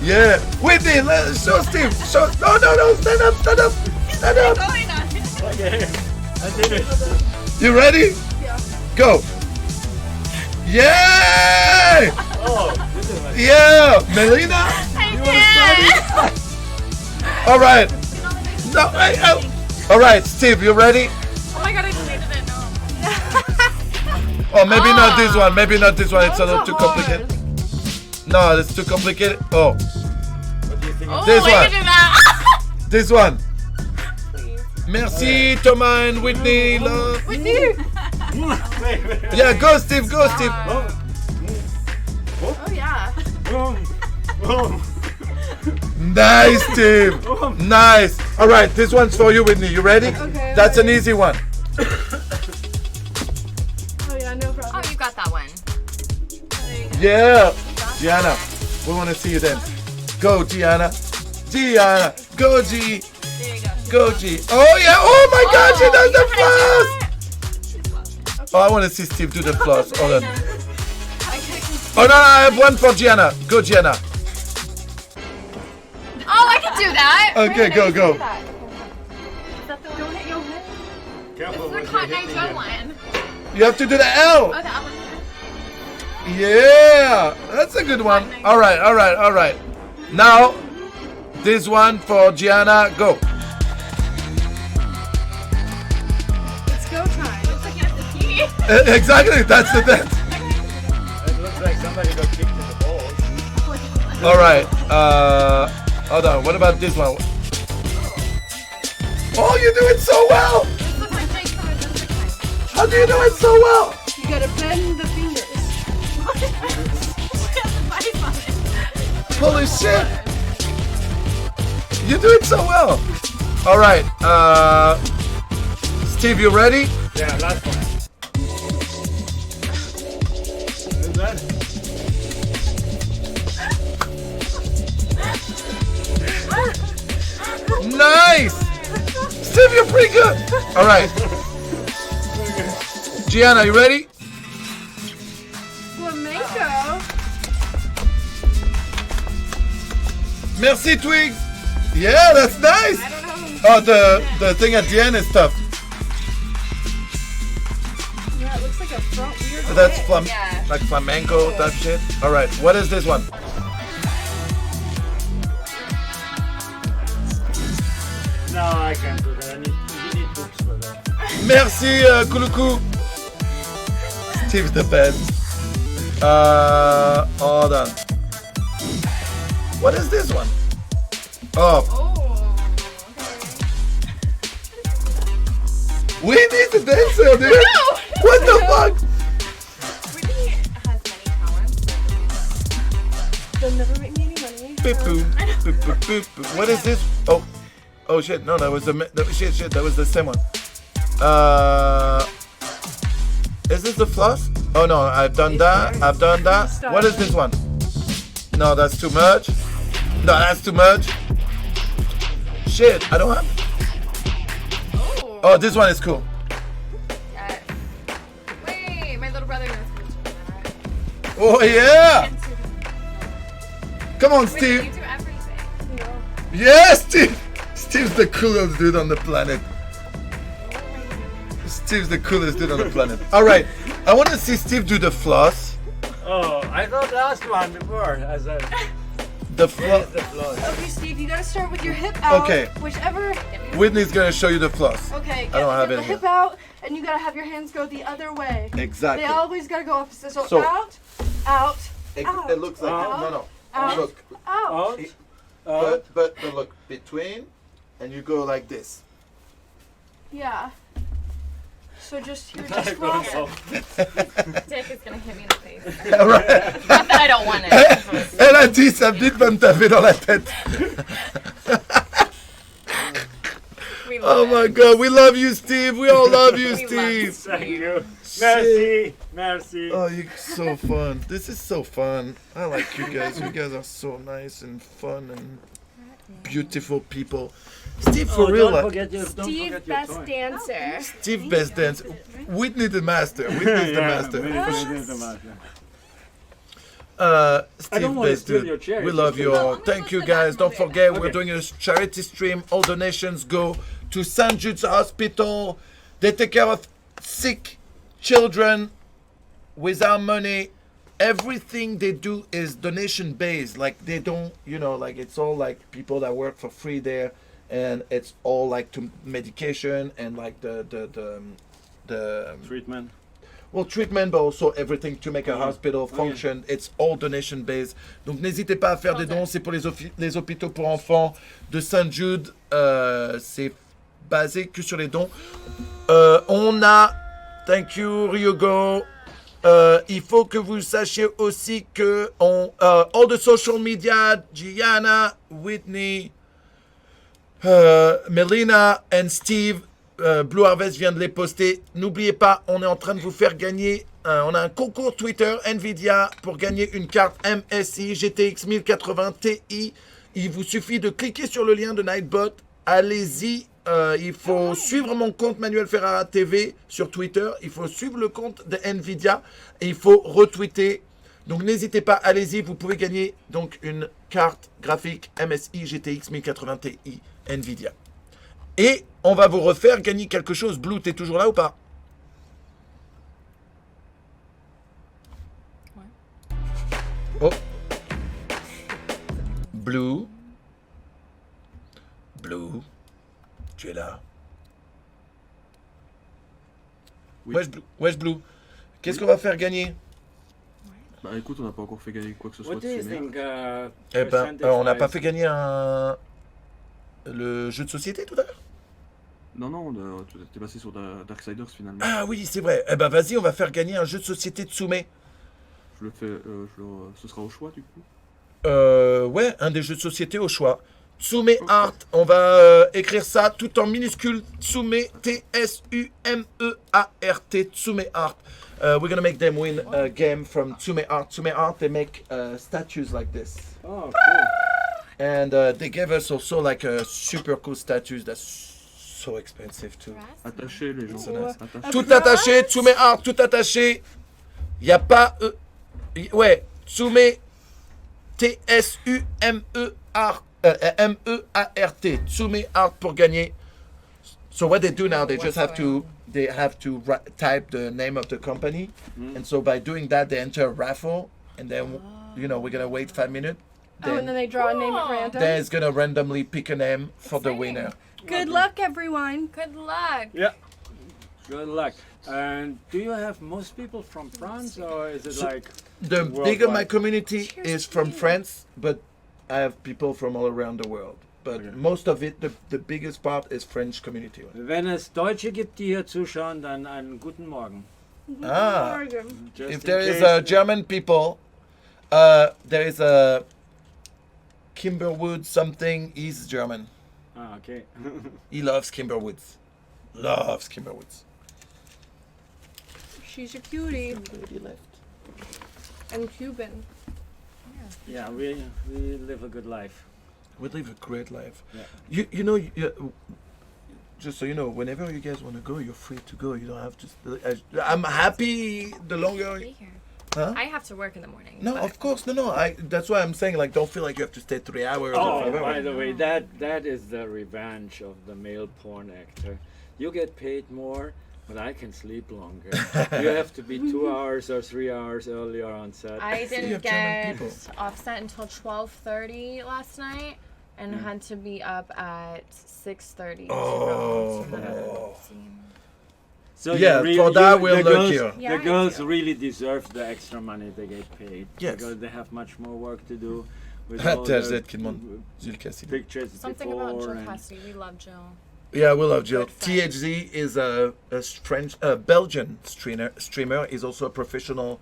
Yeah. Whitney, show Steve. Show. No, stand up, stand up, stand up. Okay. I did it. You ready? Yeah. Go. Yay! Oh, this is like. Yeah, Melina. You want to start it? All right. No, all right, Steve, you ready? Oh my god, I just needed it. No. Oh, maybe not this one. Maybe not this one. It's a little too hard. complicated. No, it's too complicated. Oh, What do you think? Oh, This way one. to do that. this one. Please. Merci, Thomas and Whitney. Love. Whitney. Wait. Yeah, go, Steve. Go, Steve. Oh yeah. Boom. Boom. Nice, Steve. Nice. All right, this one's for you, Whitney. You ready? Okay, That's an ready. easy one. Oh yeah, no problem. Oh, you got that one. Yeah. Gianna, we want to see you dance. Go, Gianna. Gianna. Go, G. There you go. Go, G. Oh, yeah. Oh, my God. She does the floss. Oh, I want to see Steve do the floss. Hold on. Oh, no, I have one for Gianna. Go, Gianna. Oh, I can do that. Okay, go, go. Don't hit your head. Careful The when Cotton you Eye hit Joe me. one. You have to do the L. Oh, that one. Yeah, that's a good one. All right, all right, all right. Now, this one for Gianna. Go. Exactly, that's the dance. It looks like somebody got kicked in the balls. All right. Hold on. What about this one? Oh, you do it so well. How do you do it so well? You gotta bend the fingers. Holy shit. You do it so well. All right. Steve, you ready? Yeah, last one. Is that? Nice. Steve, you're pretty good. All right. Gianna, you ready? Flamenco. Merci, Twigs. Yeah, that's nice. I don't know. Oh, the thing at the end is tough. Yeah, it looks like a front weird. That's kick. Yeah. like flamenco type shit. All right, what is this one? No, I can't do that. You need books for that. Merci, Kuluku. Steve's the best. Hold on. What is this one? Oh, Oh. we need the dancer, dude. What the fuck? Whitney has many talents. They'll never make me any money. Boop, boop, boop, boop, boop, boop. What is this? Oh shit! No, that was shit. That was the same one. Is this the floss? Oh no, I've done that. I've done that. What is this one? No, that's too much. No, that's too much. Shit, I don't have. Oh. Oh, this one is cool. Yes. Wait, my little brother knows how to do that. Oh yeah! Come on, Wait, Steve. you do everything. No. Yes, Steve. Steve's the coolest dude on the planet. Steve's the coolest dude on the planet. All right, I want to see Steve do the floss. Oh, I thought last one before. As a The floss. the floor. Okay, Steve, you gotta start with your hip out. Okay. Whichever. Whitney's gonna show you the floss. Okay. I don't have get it the here. hip out, and you gotta have your hands go the other way. Exactly. They always gotta go opposite. So, So- out, out, out. It looks like Out. no. Out. Look, out. Out. but look between, and you go like this. Yeah. So just you're I just don't floss. know. Dick is gonna hit me in the face. All right. Not that I don't want it. Elle a dit sa bite va me taper dans la tête. We love Oh it. my God, we love you, Steve. We all love you, We love Steve. Thank you. Merci. Merci. Oh, you're so fun. This is so fun. I like you guys. You guys are so nice and fun and beautiful people. Steve, for Oh, real, don't like, forget your, don't Steve, forget your best toy. dancer. Steve best dance. Whitney the master. Whitney's the master. Whitney's the master. Steve I don't wanna best steal dude. your chair. We love you all. I'm gonna Thank go you sit back guys. and Don't move it. forget we're Okay. doing a charity stream. All donations go to St. Jude's Hospital. They take care of sick children with our money. Everything they do is donation based. Like they don't, like it's all like people that work for free there, and it's all like to medication and like the Treatment. treatment, but also everything to make a hospital function. It's all donation based. Donc n'hésitez pas à faire des dons. C'est pour les hôpitaux pour enfants de St. Jude. C'est basé que sur les dons. On a, thank you Ryugo. Il faut que vous sachiez aussi que all the social media, Gianna, Whitney, Melina and Steve, Blue Harvest vient de les poster. N'oubliez pas, on est en train de vous faire gagner. On a un concours Twitter Nvidia pour gagner une carte MSI GTX 1080 Ti. Il vous suffit de cliquer sur le lien de Nightbot. Allez-y. Il faut suivre mon compte ManuelFerraraTV sur Twitter. Il faut suivre le compte de Nvidia. Et il faut retweeter. Donc n'hésitez pas, allez-y. Vous pouvez gagner donc une carte graphique MSI GTX 1080 Ti Nvidia. Et on va vous refaire gagner quelque chose. Blue, t'es toujours là ou pas? Oh. Blue. Blue. Tu es là. Oui. Wesh Blue. Qu'est-ce qu'on va faire gagner? Bah écoute, on n'a pas encore fait gagner quoi que ce soit What de do you ces merdes. think? Eh ben, on n'a pas percentage-wise? fait gagner le jeu de société tout à l'heure? Non, non, tu t'es passé sur Darksiders finalement. Ah oui, c'est vrai. Eh ben, vas-y, on va faire gagner un jeu de société de Tsume. Je le fais, ce sera au choix du coup. Ouais, un des jeux de société au choix. Tsume Art, on va écrire ça tout en minuscule. Tsume, T-S-U-M-E-A-R-T, Tsume Art. We're gonna make them win a game from Tsume Art. Tsume Art, they make statues like this. Oh, cool. And they gave us also like a super cool statues that's so expensive too. Attachez les gens. So nice. Attachez. Tout attaché, Tsume Art, tout attaché. Y a pas... ouais, Tsume, T-S-U-M-E-A-R-T, Tsume Art pour gagner. So what they do now, they just have to type the name of the company. And so by doing that, they enter a raffle. And then, you know, we're going to wait 5 minutes. And then they draw a name at random. Then it's going to randomly pick a name for the winner. Good luck, everyone. Good luck. Yeah. Good luck. And do you have most people from France, or is it So- like The worldwide? bigger my community Cheers is to from you. France, but I have people from all around the world. But Okay. most of it, the biggest part is French community. Wenn es Deutsche gibt, die hier zuschauen, dann einen guten Morgen. Ah, Just if in there is case- German people, there is a Kimberwood something. He's German. Ah, okay. He loves Kimberwoods. Loves Kimberwoods. She's a cutie Already left. and Cuban. Yeah, we live a good life. We live a great life. Yeah. You know, just so you know, whenever you guys want to go, you're free to go. You don't have to. I'm happy the longer. Be here. Huh? I have to work in the morning. No, but of course, no. That's why I'm saying, like, don't feel like you have to stay 3 hours. or Oh, whatever. by the way, that is the revenge of the male porn actor. You get paid more, but I can sleep longer. You have to be 2 hours or 3 hours earlier on set. I You didn't have German get people. offset until 12:30 last night, and had to be up at 6:30. Oh. So Yeah, you for that we're the girls, luckier. Yeah, the I girls do. really deserve the extra money they get paid. Yes. Because they have much more work to do. With all There's the that kid, man. Jill Cassidy. pictures Something before about Jill and- Cassidy. We love Jill. Yeah, we love Jill. Good friend. THZ is a French, Belgian streamer. Is also a professional,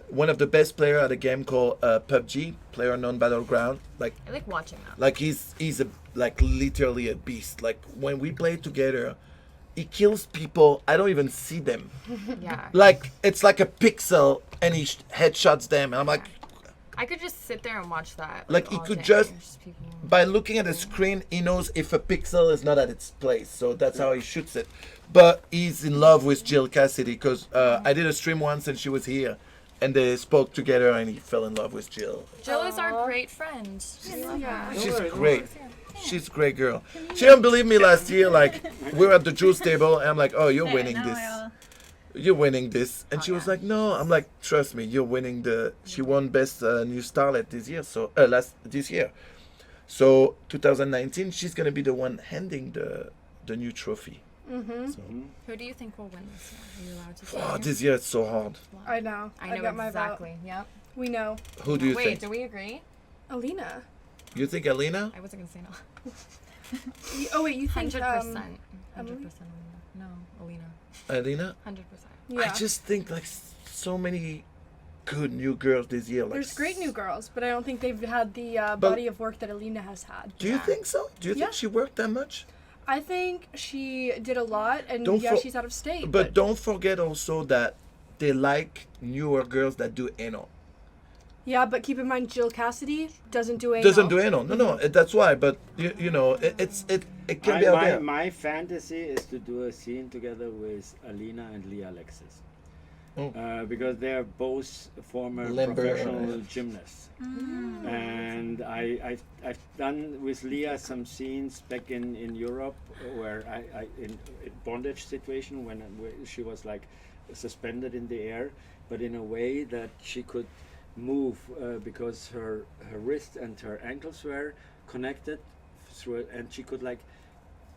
one of the best player at a game called PUBG, Player Unknown Battleground. Like I like watching that. he's a like literally a beast. Like when we play together, he kills people. I don't even see them. Yeah. Like it's like a pixel, and he headshots them. And I'm like, I could just sit there and watch that. Like, he all could day. just- people. by looking at the screen, he knows if a pixel is not at its place. So that's how he shoots it. But he's in love with Jill Cassidy because I did a stream once and she was here, and they spoke together, and he fell in love with Jill. Jill is our Aw. great friend. We love Yeah. her. She's worry, don't great. Yeah. She's a great girl. She didn't believe me last year. Like we were at the juice table, and I'm like, "Oh, you're winning Now this. I'll- You're winning this." And Oh, she was yeah. like, "No." I'm like, "Trust me, you're winning the." She won best new starlet this year. So this year. So 2019, she's gonna be the one handing the new trophy. Mm-hmm. So, Who do you think will win this year? Are you allowed to say? oh, this year it's so hard. I know. I know got my vote. exactly. Yep. We know. Who do you Wait, think? do we agree? Alina. You think Alina? I wasn't gonna say no. Oh wait, you think 100%. 100%. Emily? No, Alina. Alina? 100%. Yeah. I just think like so many good new girls this year. Like, There's great new girls, but I don't think they've had the body of work that Alina has had. Do you Yeah. think so? Do you Yeah. think she worked that much? I think she did a lot, and Don't yeah, for- she's out of state. But don't forget also that they like newer girls that do anal. yeah, but keep in mind, Jill Cassidy doesn't do anal. Doesn't do anal. No, that's why. But you know, it can be out there. my fantasy is to do a scene together with Alina and Leah Alexis. Oh. Because they're both former Limber, professional yeah. gymnasts. And I've done with Leah some scenes back in Europe where I in bondage situation where she was like suspended in the air, but in a way that she could move because her wrist and her ankles were connected through it, and she could like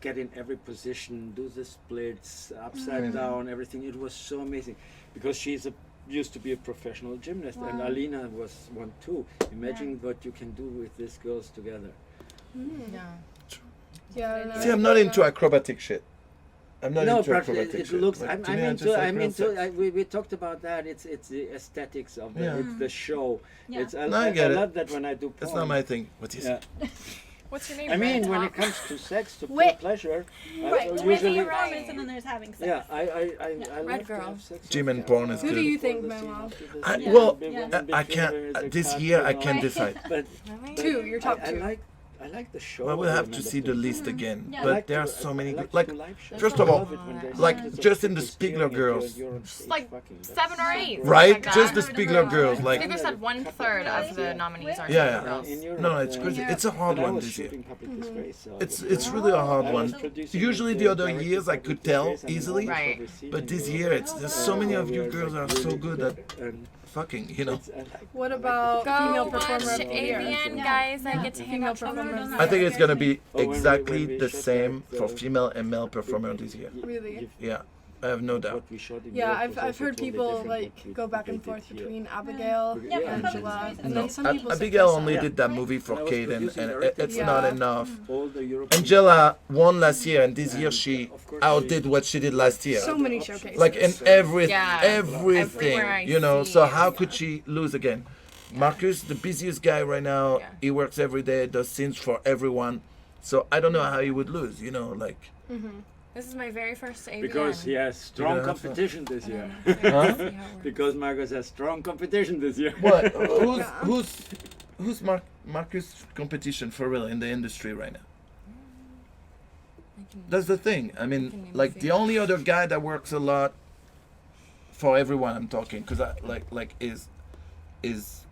get in every position, do the splits, upside down, everything. It was so amazing because she's used to be a professional gymnast, and Alina was one too. Imagine what you can do with these girls together. Yeah. See, I'm not into acrobatic shit. I'm not No, into but acrobatic it shit. looks. Like, I'm to me, I just like real sex. we talked about that. It's the aesthetics of the, it's the show. Yeah. It's No, I get it. love that when I do porn. That's not my thing. What is Yeah. it? What's your name? I mean, Red when Top? it comes to sex, to Wait. pleasure, Right. usually. Whitney Performance Wright. and then there's having sex. Yeah, I Red love to girl. have sex Gym with and them. porn is Who do good. you think, Before the Manuel? scene, after the I, scene, well, the Yeah. women I between there is can't. a This cut, year, you I know. can't decide. But Really? Two, your top two. I like the show. Well, we'll have to element see of the things. list again. Yeah. I But like there to- are so I many. like Like, to do live shows. first I of all, love it when there's like, just just in the just Spiegler hearing it, girls. you're on It's stage like fucking. That's 7 or 8. something Right? like that. Just the Spiegler girls. Like, Spiegler said 1/3 of the nominees are Yeah, yeah. girls. in Europe, no, it's crazy. It's a hard but I one was this year. shooting Public Disgrace, so It's really a hard I was one. producing Usually it, the other directed years I Public could tell Disgrace, and easily. also Right. receiving But this it. year, it's there's so many of you We're, girls like, are so really good good at and fucking, you know. it's, I like What I like about the female Go performer watch of the year? AVN, guys. I get to hang Female out with performer. them. I think it's gonna be Oh, when we exactly the shot same that, for female and male performer this year. Really? Yeah, I have no doubt. What we shot in Yeah, Europe I've was I've also heard totally people different like what we- go back they and did forth here. between Abigail Yeah, and yeah. Angela, and No, then some people say Abigail Tessa. only did that movie for And I was Kate, and producing, it's directing, not Yeah. enough. all the European Angela won last year, and this year she of course outdid what she did last year. So many showcases. Like in every Yeah. everything, Everywhere I you know. see So it. how could she lose again? Marcus, the busiest guy right now, Yeah. he works every day, does scenes for everyone. So I don't know how he would lose, you know, like. This is my very first AVN. because he has strong gonna have to- competition this year. Huh? Because Marcus has strong competition this year. What? Who's Marcus' competition for real in the industry right now? That's the thing. I can mean, name a like few. the only other guy that works a lot for everyone I'm talking, because I like is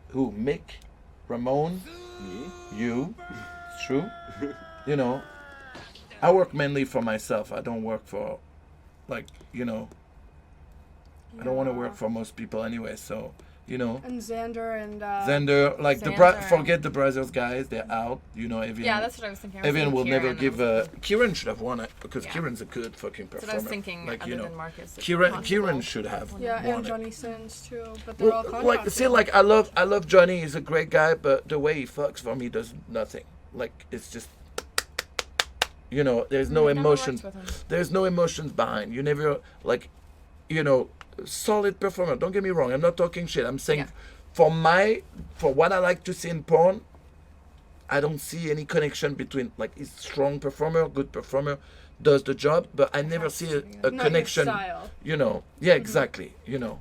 who? Mick, Ramon, Me? you. It's true. You know, I work mainly for myself. I don't work for, like, you know. I don't want to work for most people anyway. So, you know. And Xander and Xander, like Xander. forget the Brazos guys, they're out. You know, Evian. Yeah, that's what I was thinking. I was Evian thinking will never Kieran, give. and Kieran should have won it because Yeah. Kieran's a good fucking That's performer. what I was thinking. Like, Other you know, than Marcus, it's Kieran possible. should have yeah, won and it. Johnny Sins too. But they're all Well, contracted. like, see, like I love Johnny. He's a great guy, but the way he fucks for me does nothing. Like, it's just, you know, there's no I've never emotion. worked with him. There's no emotions behind. You never, like, you know, solid performer. Don't get me wrong. I'm not talking shit. I'm saying, Yeah. for what I like to see in porn, I don't see any connection between, like, he's strong performer, good performer, does the job, but I never see a Not your connection. style. You know, yeah, exactly. You know.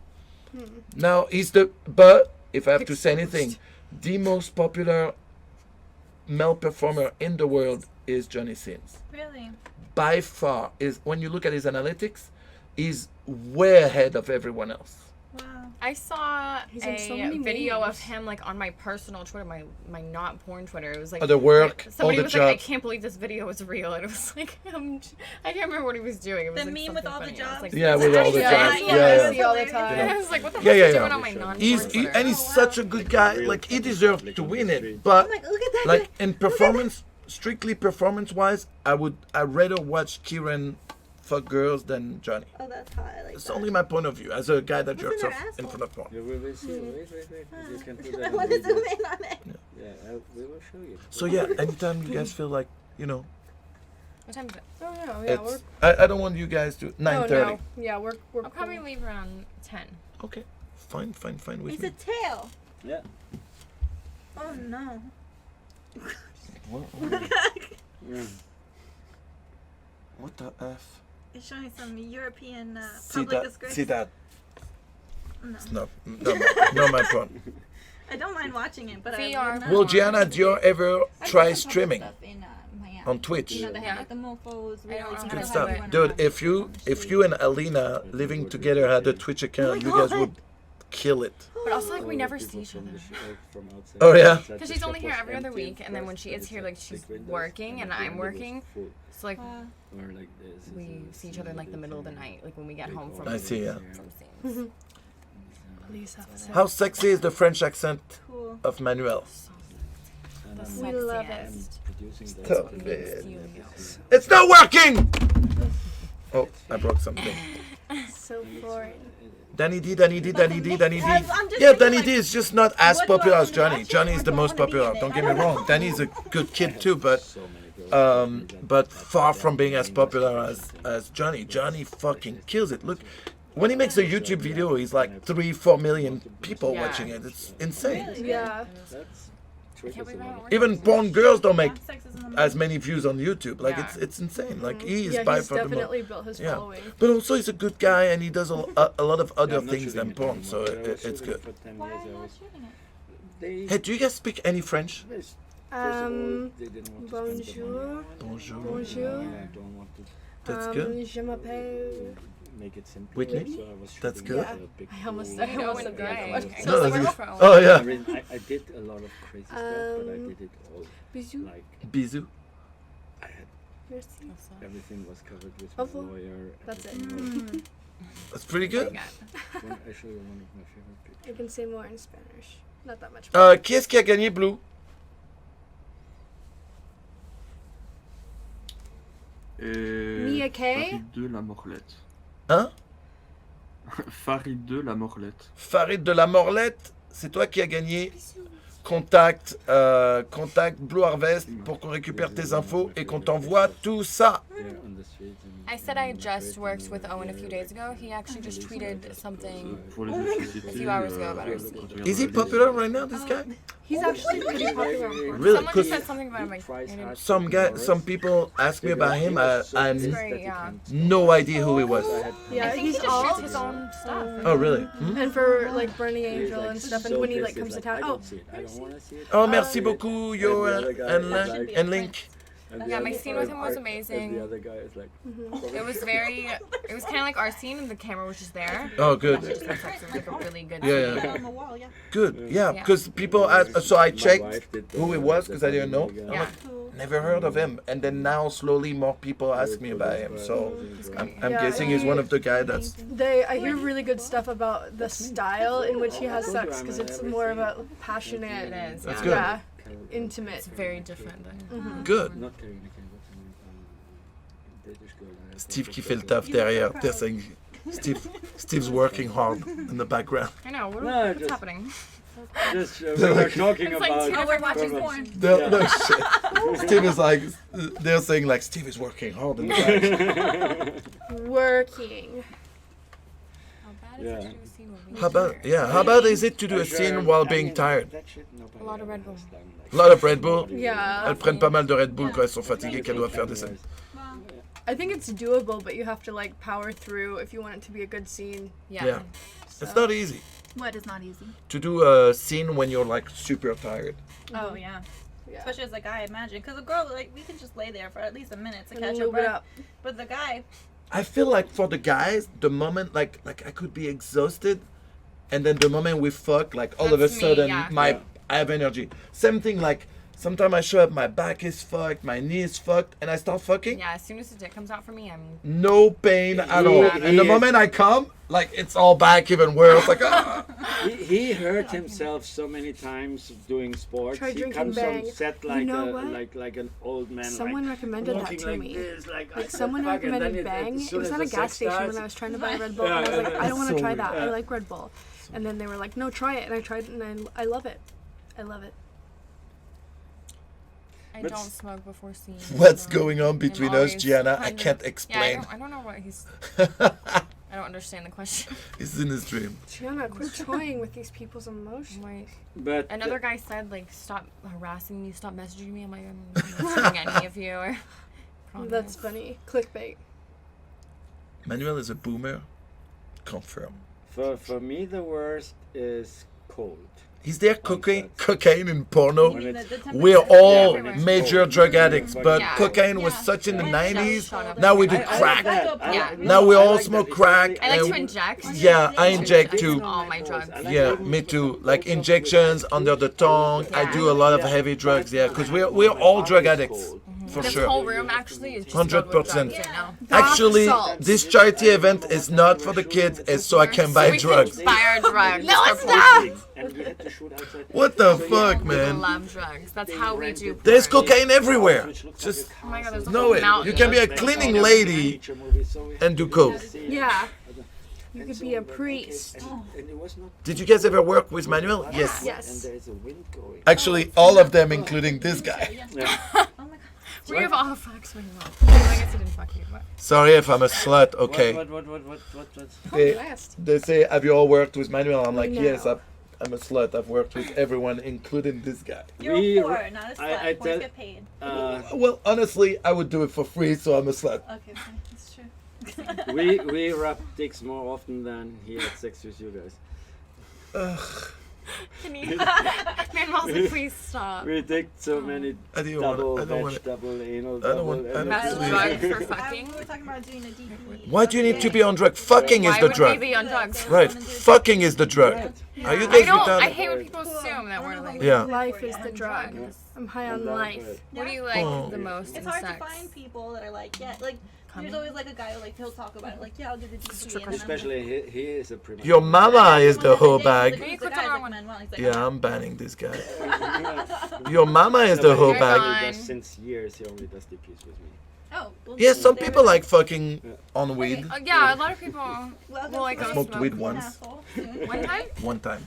Now but if I have to say anything, the most popular male performer in the world is Johnny Sins. Really? By far, is when you look at his analytics, he's way ahead of everyone else. Wow. I saw He's in so a many video memes. of him like on my personal Twitter, my not porn Twitter. It was like All the work, somebody all the was like, I job. can't believe this video is real, and it was like I can't remember what he was doing. It was The like meme with something all the funny. I was jobs? like, Yeah, with all the Yeah, jobs. yeah, Yeah, I yeah. see all the time. I was like, what the Yeah, fuck yeah, is he yeah. doing on my non-porn He's Twitter? such a good guy. Like, he deserved to win it. But Like, look at that. like in performance, strictly performance-wise, I'd rather watch Kieran fuck girls than Johnny. Oh, that's hot. I like It's that. only my point of view as a guy that What's jerks in off their in asshole? front of porn. Yeah, we will see. Wait. You can put I that want on to zoom video. in on it. Yeah, we will show you. So yeah, anytime you guys feel like, you know, What time is it? Oh no, yeah, it's, I don't want you guys to 9:30. no. Yeah, we're I'll probably cool. leave around 10. Okay, fine with It's me. a tail. Yeah. Oh no. What, Yeah. what the f? It's showing some European See public that? disgrace. See that? No. It's not my point. I don't mind watching it, but VR. I would not. Will Gianna Dior ever try I've streaming done some stuff in, Miami. on Twitch? You know, they Yeah. have like the mofos. I don't know how Good to stuff, do it. dude. If you and Alina living together had a Twitch account, you guys would kill it. But also, like, we All never the see people each from other. the from outside. Oh, yeah? Outside Because the she's shop only here was every other empty, week, and then when she is but here, it's like, big she's windows, working and at the I'm end it was working. full. So, like, Or like this. we see each other, like, the middle of the night, like, when we get home from I see, yeah. from scenes. Please have a How sexy is the French accent Cool. of Manuel? and The We love it. sexiest. producing that. Stop and it. You. It's not working! Oh, I broke something. So boring. Danny D. Yeah, I'm just Danny thinking, D is just not as what do I popular as wanna Johnny. watch it Johnny or is the do I most wanna be popular. in it? Don't I get me don't know. wrong. Danny's a good kid too, but So many girls do that. but far from being as popular as Johnny. Johnny fucking kills it. Look, when he makes a YouTube video, he's like 3-4 million people Yeah. watching it. It's insane. Yeah. That's Can't triggers a believe I lot haven't of Even porn girls don't make Yeah, sex is in the as movie. many views on YouTube. Like Yeah. it's insane. Like he is Yeah, by he's far the most. definitely built his Yeah. following. But also he's a good guy and he does a lot of Yeah, other I'm not things shooting than it porn, anymore, so but I was it's shooting good. it for 10 Why years. are you I not was- shooting it? They, Hey, do you guys speak any French? first of all, Um, they didn't want to spend the bonjour. money. Bonjour. Bonjour. Yeah, I don't want to That's good. Je m'appelle. make it simple. Whitney? So I was That's shooting good. Yeah. a big I almost pool. said I wasn't great. great. Okay. No, So that's we're good. from- Oh I yeah. mean, I did a lot of crazy stuff, but I did it all. Bisous. Like, Bisous. I had Merci. everything was covered with Au my revoir. lawyer. That's it. everything was- That's pretty good. I show you one of my favorite I pictures. can say more in Spanish. Not that much. Qui est-ce qui a gagné Blue? Mia K. Farid 2, la Morlette. Hein? Farid 2, la Morlette. Farid de la Morlette, c'est toi qui as gagné. Contact Blue Harvest pour qu'on récupère tes infos et qu'on t'envoie tout ça. Yeah, on the street and- I said I just worked with Owen a few days ago. He actually just tweeted something. Pour les autres sociétés, A few hours ago about our quand seat. tu regardes Is he la liste, popular right now, this guy? He's actually pretty popular on porn. Really? Someone 'Cause said something about him. Like, Tries I didn't- hard to some people ask me about him. I Great, yeah. no idea who he was. Yeah, I think he he's just all. shoots his own stuff. Oh really? Hmm? And for like Burning Angel and stuff, and when he like comes to town. Oh, Oh, merci beaucoup, Yo and Link. Yeah, my scene with him was amazing. The other guy is like, It was kind of like our scene, and the camera was just there. Oh, good. It was like a really good Yeah, scene. yeah. On the wall, yeah. Good. Yeah, Yeah. because people ask. So I checked who he was because I didn't know. I'm Yeah. like, never heard of him. And then now slowly more people ask me about him. So I'm Yeah, guessing he's one of the guys that's. I hear really good stuff about the style in which he has sex because it's more about passionate. It is. That's Yeah. good. Yeah, intimate. It's very different. Good. Not carrying a can, British girl. Steve qui fait le taf derrière. They're saying Steve's working hard in the background. I know. No, What's just- happening? Just we were talking It's like about. two different watching porn. No shit. Steve is like, they're saying like Steve is working hard in the back. Working. How bad is Yeah. it to do a scene with me? How about is it to do a scene while being tired? A lot of Red Bull. A lot of Red Bull. Yeah. Elles prennent pas mal de Red Bull quand elles sont fatiguées qu'elles doivent faire des scènes. I think it's doable, but you have to like power through if you want it to be a good scene. Yeah. Yeah. It's not easy What is not easy? to do a scene when you're like super tired. Oh yeah. Yeah. Especially as a guy, imagine, because a girl like we can just lay there for at least a minute to And catch your lube it breath. up. But the guy, I feel like for the guys, the moment like I could be exhausted, and then the moment we fuck, like all of a That's me, sudden yeah. I have energy. Same thing like sometimes I show up, my back is fucked, my knee is fucked, and I start fucking. Yeah. As soon as the dick comes out for me, I'm. No pain at all. Yeah. And the moment I come, like it's all back even worse. Like ah. He hurt himself so many times doing sports. Try He drinking comes on Bang. set You like know what? like an old man. Someone like, recommended that walking to like me. This, like Like someone recommended Bang. It was at a gas station when I was trying to buy Red Bull, and I was like, I don't want to So try that. weird. I like Red Bull. And then they were like, no, try it. And I tried it, and I love it. I love it. I What's- don't smoke before scene. What's so going on I'm between us, always Gianna? I kind of- can't Yeah, explain. I don't know what he's. I don't understand the question. It's in his dream. Gianna, quit toying with these people's emotions. Like, But another guy said, like, stop harassing me, stop messaging me. I'm like, I'm not messaging any of you. Or, That's funny. Clickbait. Manuel is a boomer. Confirm. for me the worst is cold. Is there cocaine in porno? When it's- We're all everywhere. major drug addicts, but Yeah. cocaine was Yeah. such in the Just 90s. shut up. Now we do I like crack. that. Yeah. Now we I all like smoke that. crack. I like and to inject. yeah, I inject It's too. all my drugs. Yeah, me too. Like injections under the tongue. I do a lot of heavy drugs. Yeah, because we're all drug addicts for This sure. whole room actually is just 100%. 100%. Now. Actually, Bath this charity event is not for the kids. It's so I can buy we drugs. can buy our drugs. No, for it's not. and we had to shoot outside. What the So, fuck, People man? love drugs. That's They how we rented do. There's porn. cocaine everywhere. which looks Just like a Oh my God, there's a castle. whole know it. mountain. You can be a Like cleaning all lady nature movies, so we had and do to coke. see- Yeah. You And could so be a we went, okay, priest. and it was not Did you guys ever work with Manuel? Yes. Yes. And there's a wind going. Actually, all of them, including this guy. Yeah. Oh my god. We have all fucks when well. I guess I didn't fuck you. But Sorry if I'm a slut, okay? What? They, Blast. they say, have you all worked with Manuel? I'm like, No. yes, I'm a slut. I've worked with everyone, including this guy. You're We- a whore, not a slut. I Whores tell- get paid. Well, honestly, I would do it for free, so I'm a slut. Okay, fine. That's true. we rub dicks more often than he had sex with you guys. can you? Manuel's like, please stop. We did so many I don't double wanna- I don't wanna- veg, double anal, I don't double. want- I don't That's wanna- drugs for We fucking. were talking about doing a DP. Why do you need to be on drug? Fucking is Why the would drug. we be on drugs? Right, fucking is the drug. Are you I guys don't. I retarded? hate when people assume that we're like. Yeah. Life is the drug. Yeah. I'm high on life. What do you like Oh. the most It's in hard sex? to find people that are like, yeah, like Coming? there's always like a guy who like he'll talk about it, like yeah, I'll do the DP. And then Especially he is a pretty. Your mama is the whole Like, bag. the Can you guys, click like, on our Manuel, he's like, Yeah, I'm banning this guy. Yeah. Your mama is the whole You're bag. gone. He does since years. He only does DPs with me. oh, well, Yeah, some there people we go. like fucking on weed. Yeah, a lot of people Welcome will like to I go smoked smoke. weed an once. asshole. One time? One time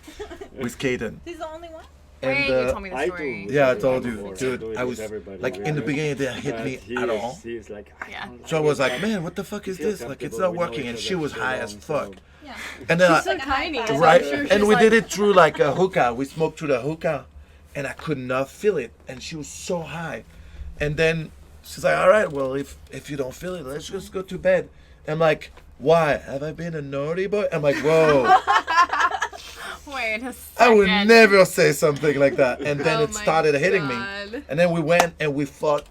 with Kaden. He's the only one. Wait, And you told me the I story. do. yeah, I told you, Before. I dude. do it I with was everybody, like in the really. beginning, it didn't hit But me he at is- all. He is like, Yeah. So I was like, man, what the fuck is Feel this? Like, it's comfortable. not We know working. each And other she was so high long, as so- fuck. Yeah. And then So I, tiny. Right. So I'm right, sure and she's we like, did it through like a hookah. We smoked through the hookah, and I could not feel it. And she was so high. And then she's like, all right, well, if you don't feel it, let's just go to bed. I'm like, why? Have I been a naughty boy? I'm like, whoa. Wait a second. I would never say something like that. And then Oh it my started hitting me. God. And then we went and we fought.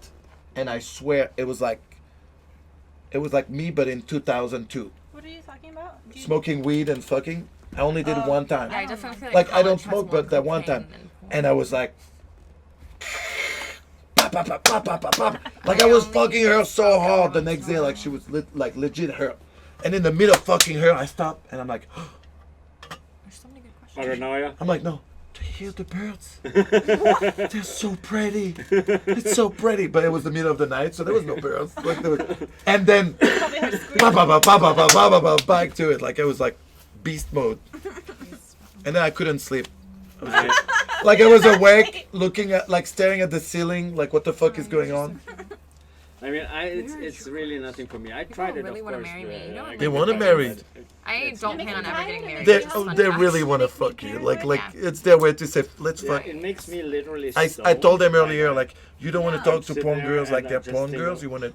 And I swear it was like me, but in 2002. What are you talking about? Do you- Smoking weed and fucking. I only did it one time. Yeah, I definitely feel Like, I don't college has smoke, more but that one cocaine time. than porn. And I was like, pop, pop, pop, pop, pop, pop, pop. Like I was fucking her so hard the next day, like she was like legit hurt. And in the middle of fucking her, I stopped and I'm like, There's so many good questions. Paranoia. I'm like, no. Do you hear the birds? They're so pretty. It's so pretty. But it was the middle of the night, so there was no birds. Like there was, and then back to it. Like it was like beast mode. And then I couldn't sleep. Like I was awake, looking at, like staring at the ceiling, like what the fuck is going on? I mean, it's really nothing for me. I tried it, really of wanna course. marry me. You don't They like want to the marry. things. I don't plan on ever getting married. They Just fun they facts. really want to fuck you. Like it's their way to say let's Yeah, fuck. it makes me literally. I told them earlier, like you don't want to talk to Sit porn there girls like and they're just porn think girls. of- You want to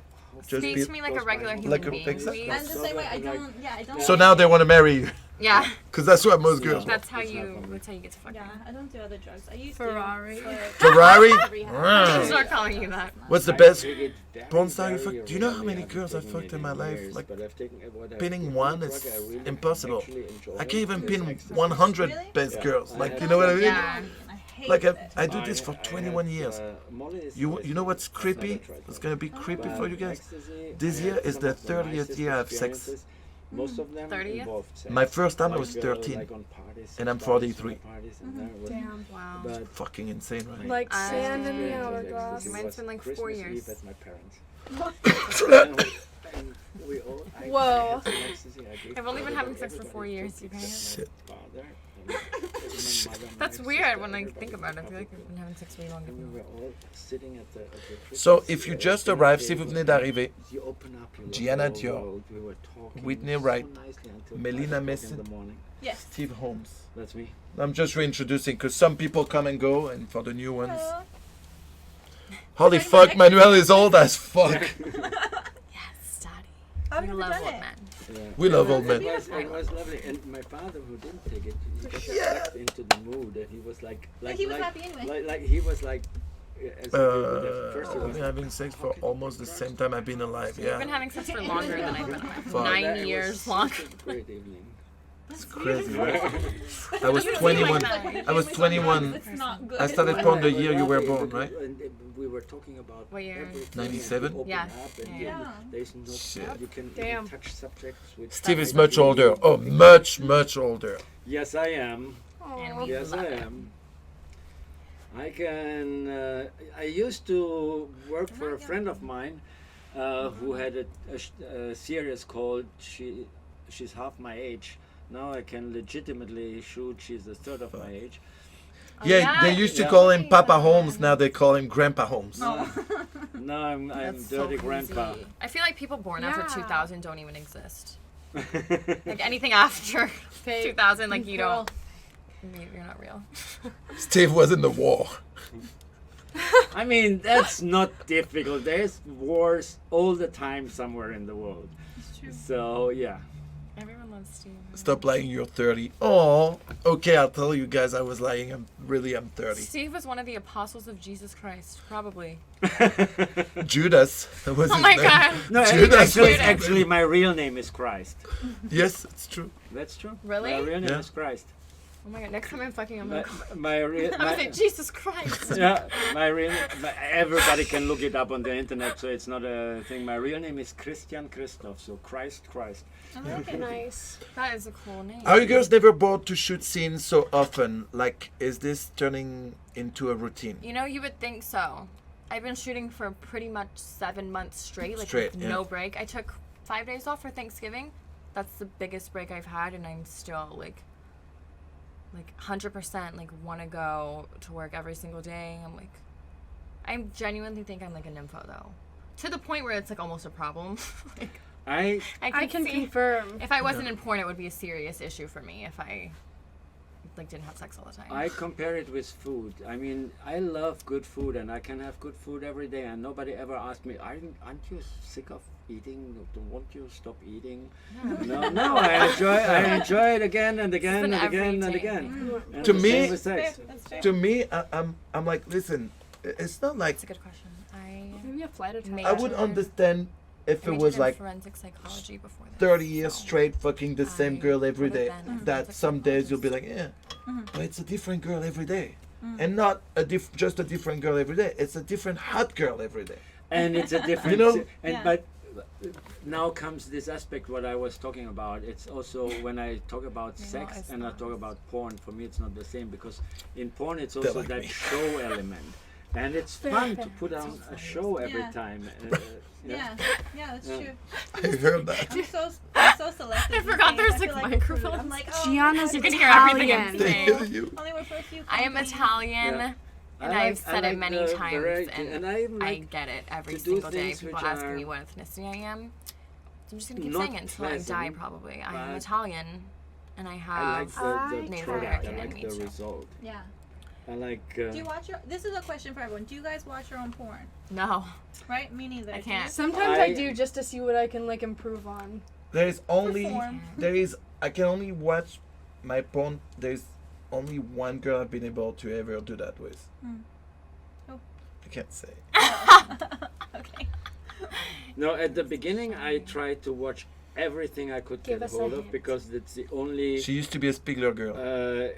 just Speak be. to me like a regular human Like a- being, exactly. please. I'm the same way. I don't. Yeah, I don't. So now they want to marry you, Yeah, because that's what most girls want. that's how you get to fuck Yeah, me. I don't do other drugs. I used Ferrari. to. but- Ferrari. I'm Wow. not calling you that. What's the best porn star you fucked? Do you know how many girls I fucked in my life? Like pinning one is impossible. I can't even pin 100 Really? best girls. Like you know what I mean? Yeah. I hate Like it. I do this for 21 years. You know what's creepy? It's gonna be creepy for you guys. This year is the 30th year I have sex. Most of them 30th? involved sex. My first time I Like, was 13. like on parties, And I'm parties, 43. parties, and that was- Damn. Wow. But Fucking insane, right? Like I- sand in the experience of hourglass. ecstasy Mine's was been like 4 Christmas years. Eve at my parents. Whoa. I've only been having sex for 4 years, you guys. Shit. That's weird when I think about it. I feel like I've been having sex way longer We than were all sitting at the So Christmas, if you just arrived, si vous venez d'arriver, you open up your Gianna whole Dior, world. We were talking Whitney so Wright, nicely until Melina 5 o'clock Mason. in the morning. Yes. Steve Holmes. That's me. I'm just reintroducing because some people come and go, and for the new ones. Hello. Holy fuck, Manuel is old as fuck. Yes, Daddy. I've We never love done old it. men. Yeah. We love old men. It was lovely, and my father, who didn't take it, he got sucked into the mood, and he was like he was happy anyway. like he was like. As first he I've was been having sex for almost the same time I've been alive. You've been Yeah, having sex for longer than I've been alive. Fuck. 9 years long. such a great evening. it's crazy. Right? I was You don't 21. like that. I was 21. It's not good. I started porn the year you were born, right? And we were talking about What year? everything, 97? and you open Yeah. up and Yeah. Yeah. there's no Shit. you can Damn. touch subjects with Steve is much older. Oh, much older. Yes, I am. And we Yes, love I it. am. I can. I used to work for a friend of mine who had a series called She's Half My Age. Now I can legitimately shoot. She's a third of my age. Yeah, they used to Yeah. call him Papa Holmes. Now they call him Grandpa Holmes. Oh. Now I'm That's dirty so grandpa. crazy. I feel like people born after Yeah. 2000 don't even exist. Like anything after Fake. 2000, like you Girl. don't. You're not real. Steve was in the war. I mean, that's not difficult. There's wars all the time somewhere in the world. It's true. So yeah. Everyone loves Steve. Stop lying, you're 30. Oh, okay, I'll tell you guys I was lying. I'm 30. Steve was one of the apostles of Jesus Christ, probably. Judas. Was Oh his my name. God. No, Judas was- actually, my real name is Christ. Yes, it's true. That's true. Really? My real name Yeah. is Christ. Oh my God! Next time I'm fucking, I'm My, like, my real. I'm like Jesus Christ. Yeah, my real. Everybody can look it up on the internet, so it's not a thing. My real name is Christian Christoph, so Christ. I like it. Nice. That is a cool name. Are you girls never bored to shoot scenes so often? Like, is this turning into a routine? You know, you would think so. I've been shooting for pretty much 7 months straight, like Straight, with yeah. no break. I took 5 days off for Thanksgiving. That's the biggest break I've had, and I'm still like 100% like want to go to work every single day. I'm like, I genuinely think I'm like a nympho though, to the point where it's like almost a problem. Like, I I can see, confirm. if I wasn't in porn, it would be a serious issue for me if I like didn't have sex all the time. I compare it with food. I mean, I love good food, and I can have good food every day, and nobody ever asked me, aren't you sick of eating? Won't you stop eating? No, I enjoy it again and again and an again and everyday again. And To the me- same with sex. That's fair. To me, I'm like, listen, it's not like That's a good question. I Maybe a flight attack. I would understand if it majored was in like forensic psychology before this, 30 years so straight fucking the same I girl every would've day. been a That forensic some days you'll be psychologist. like, yeah, but it's a different girl every day. And not just a different girl every day. It's a different hot girl every day. And it's a different. You know? Yeah. But now comes this aspect what I was talking about. It's also when I talk about You know, sex it's and I not. talk about porn. For me, it's not the same because in porn it's also like that me. show element, and it's fun to put on a show every Yeah. time. Yeah, that's Yeah. true. I heard that. I'm so selective. I these forgot days. there's, I like, feel with microphones. food, I'm like, oh, Gianna's You can hear everything I'm Italian. They saying. hear you. only work for a few I am companies. Italian, Yeah. and I I've said it like many the times, variety, and I even I like get it every to do single day. things People which asking are me what ethnicity I am. I'm just gonna keep not saying it until I die, pleasant, probably. I am but Italian, and I I like have the Native product. American I in like me the too. result. Yeah. I like. Do you watch your? This is a question for everyone. Do you guys watch your own porn? No, Right? Me neither. I Do can't. you? Sometimes I I- do just to see what I can like improve on. There's only Perform. I can only watch my porn. There's only one girl I've been able to ever do that with. Oh. I can't say. Okay. No, at the beginning I tried to watch everything I could Give get us a hold of hint. because it's the only. She used to be a Spiegler girl.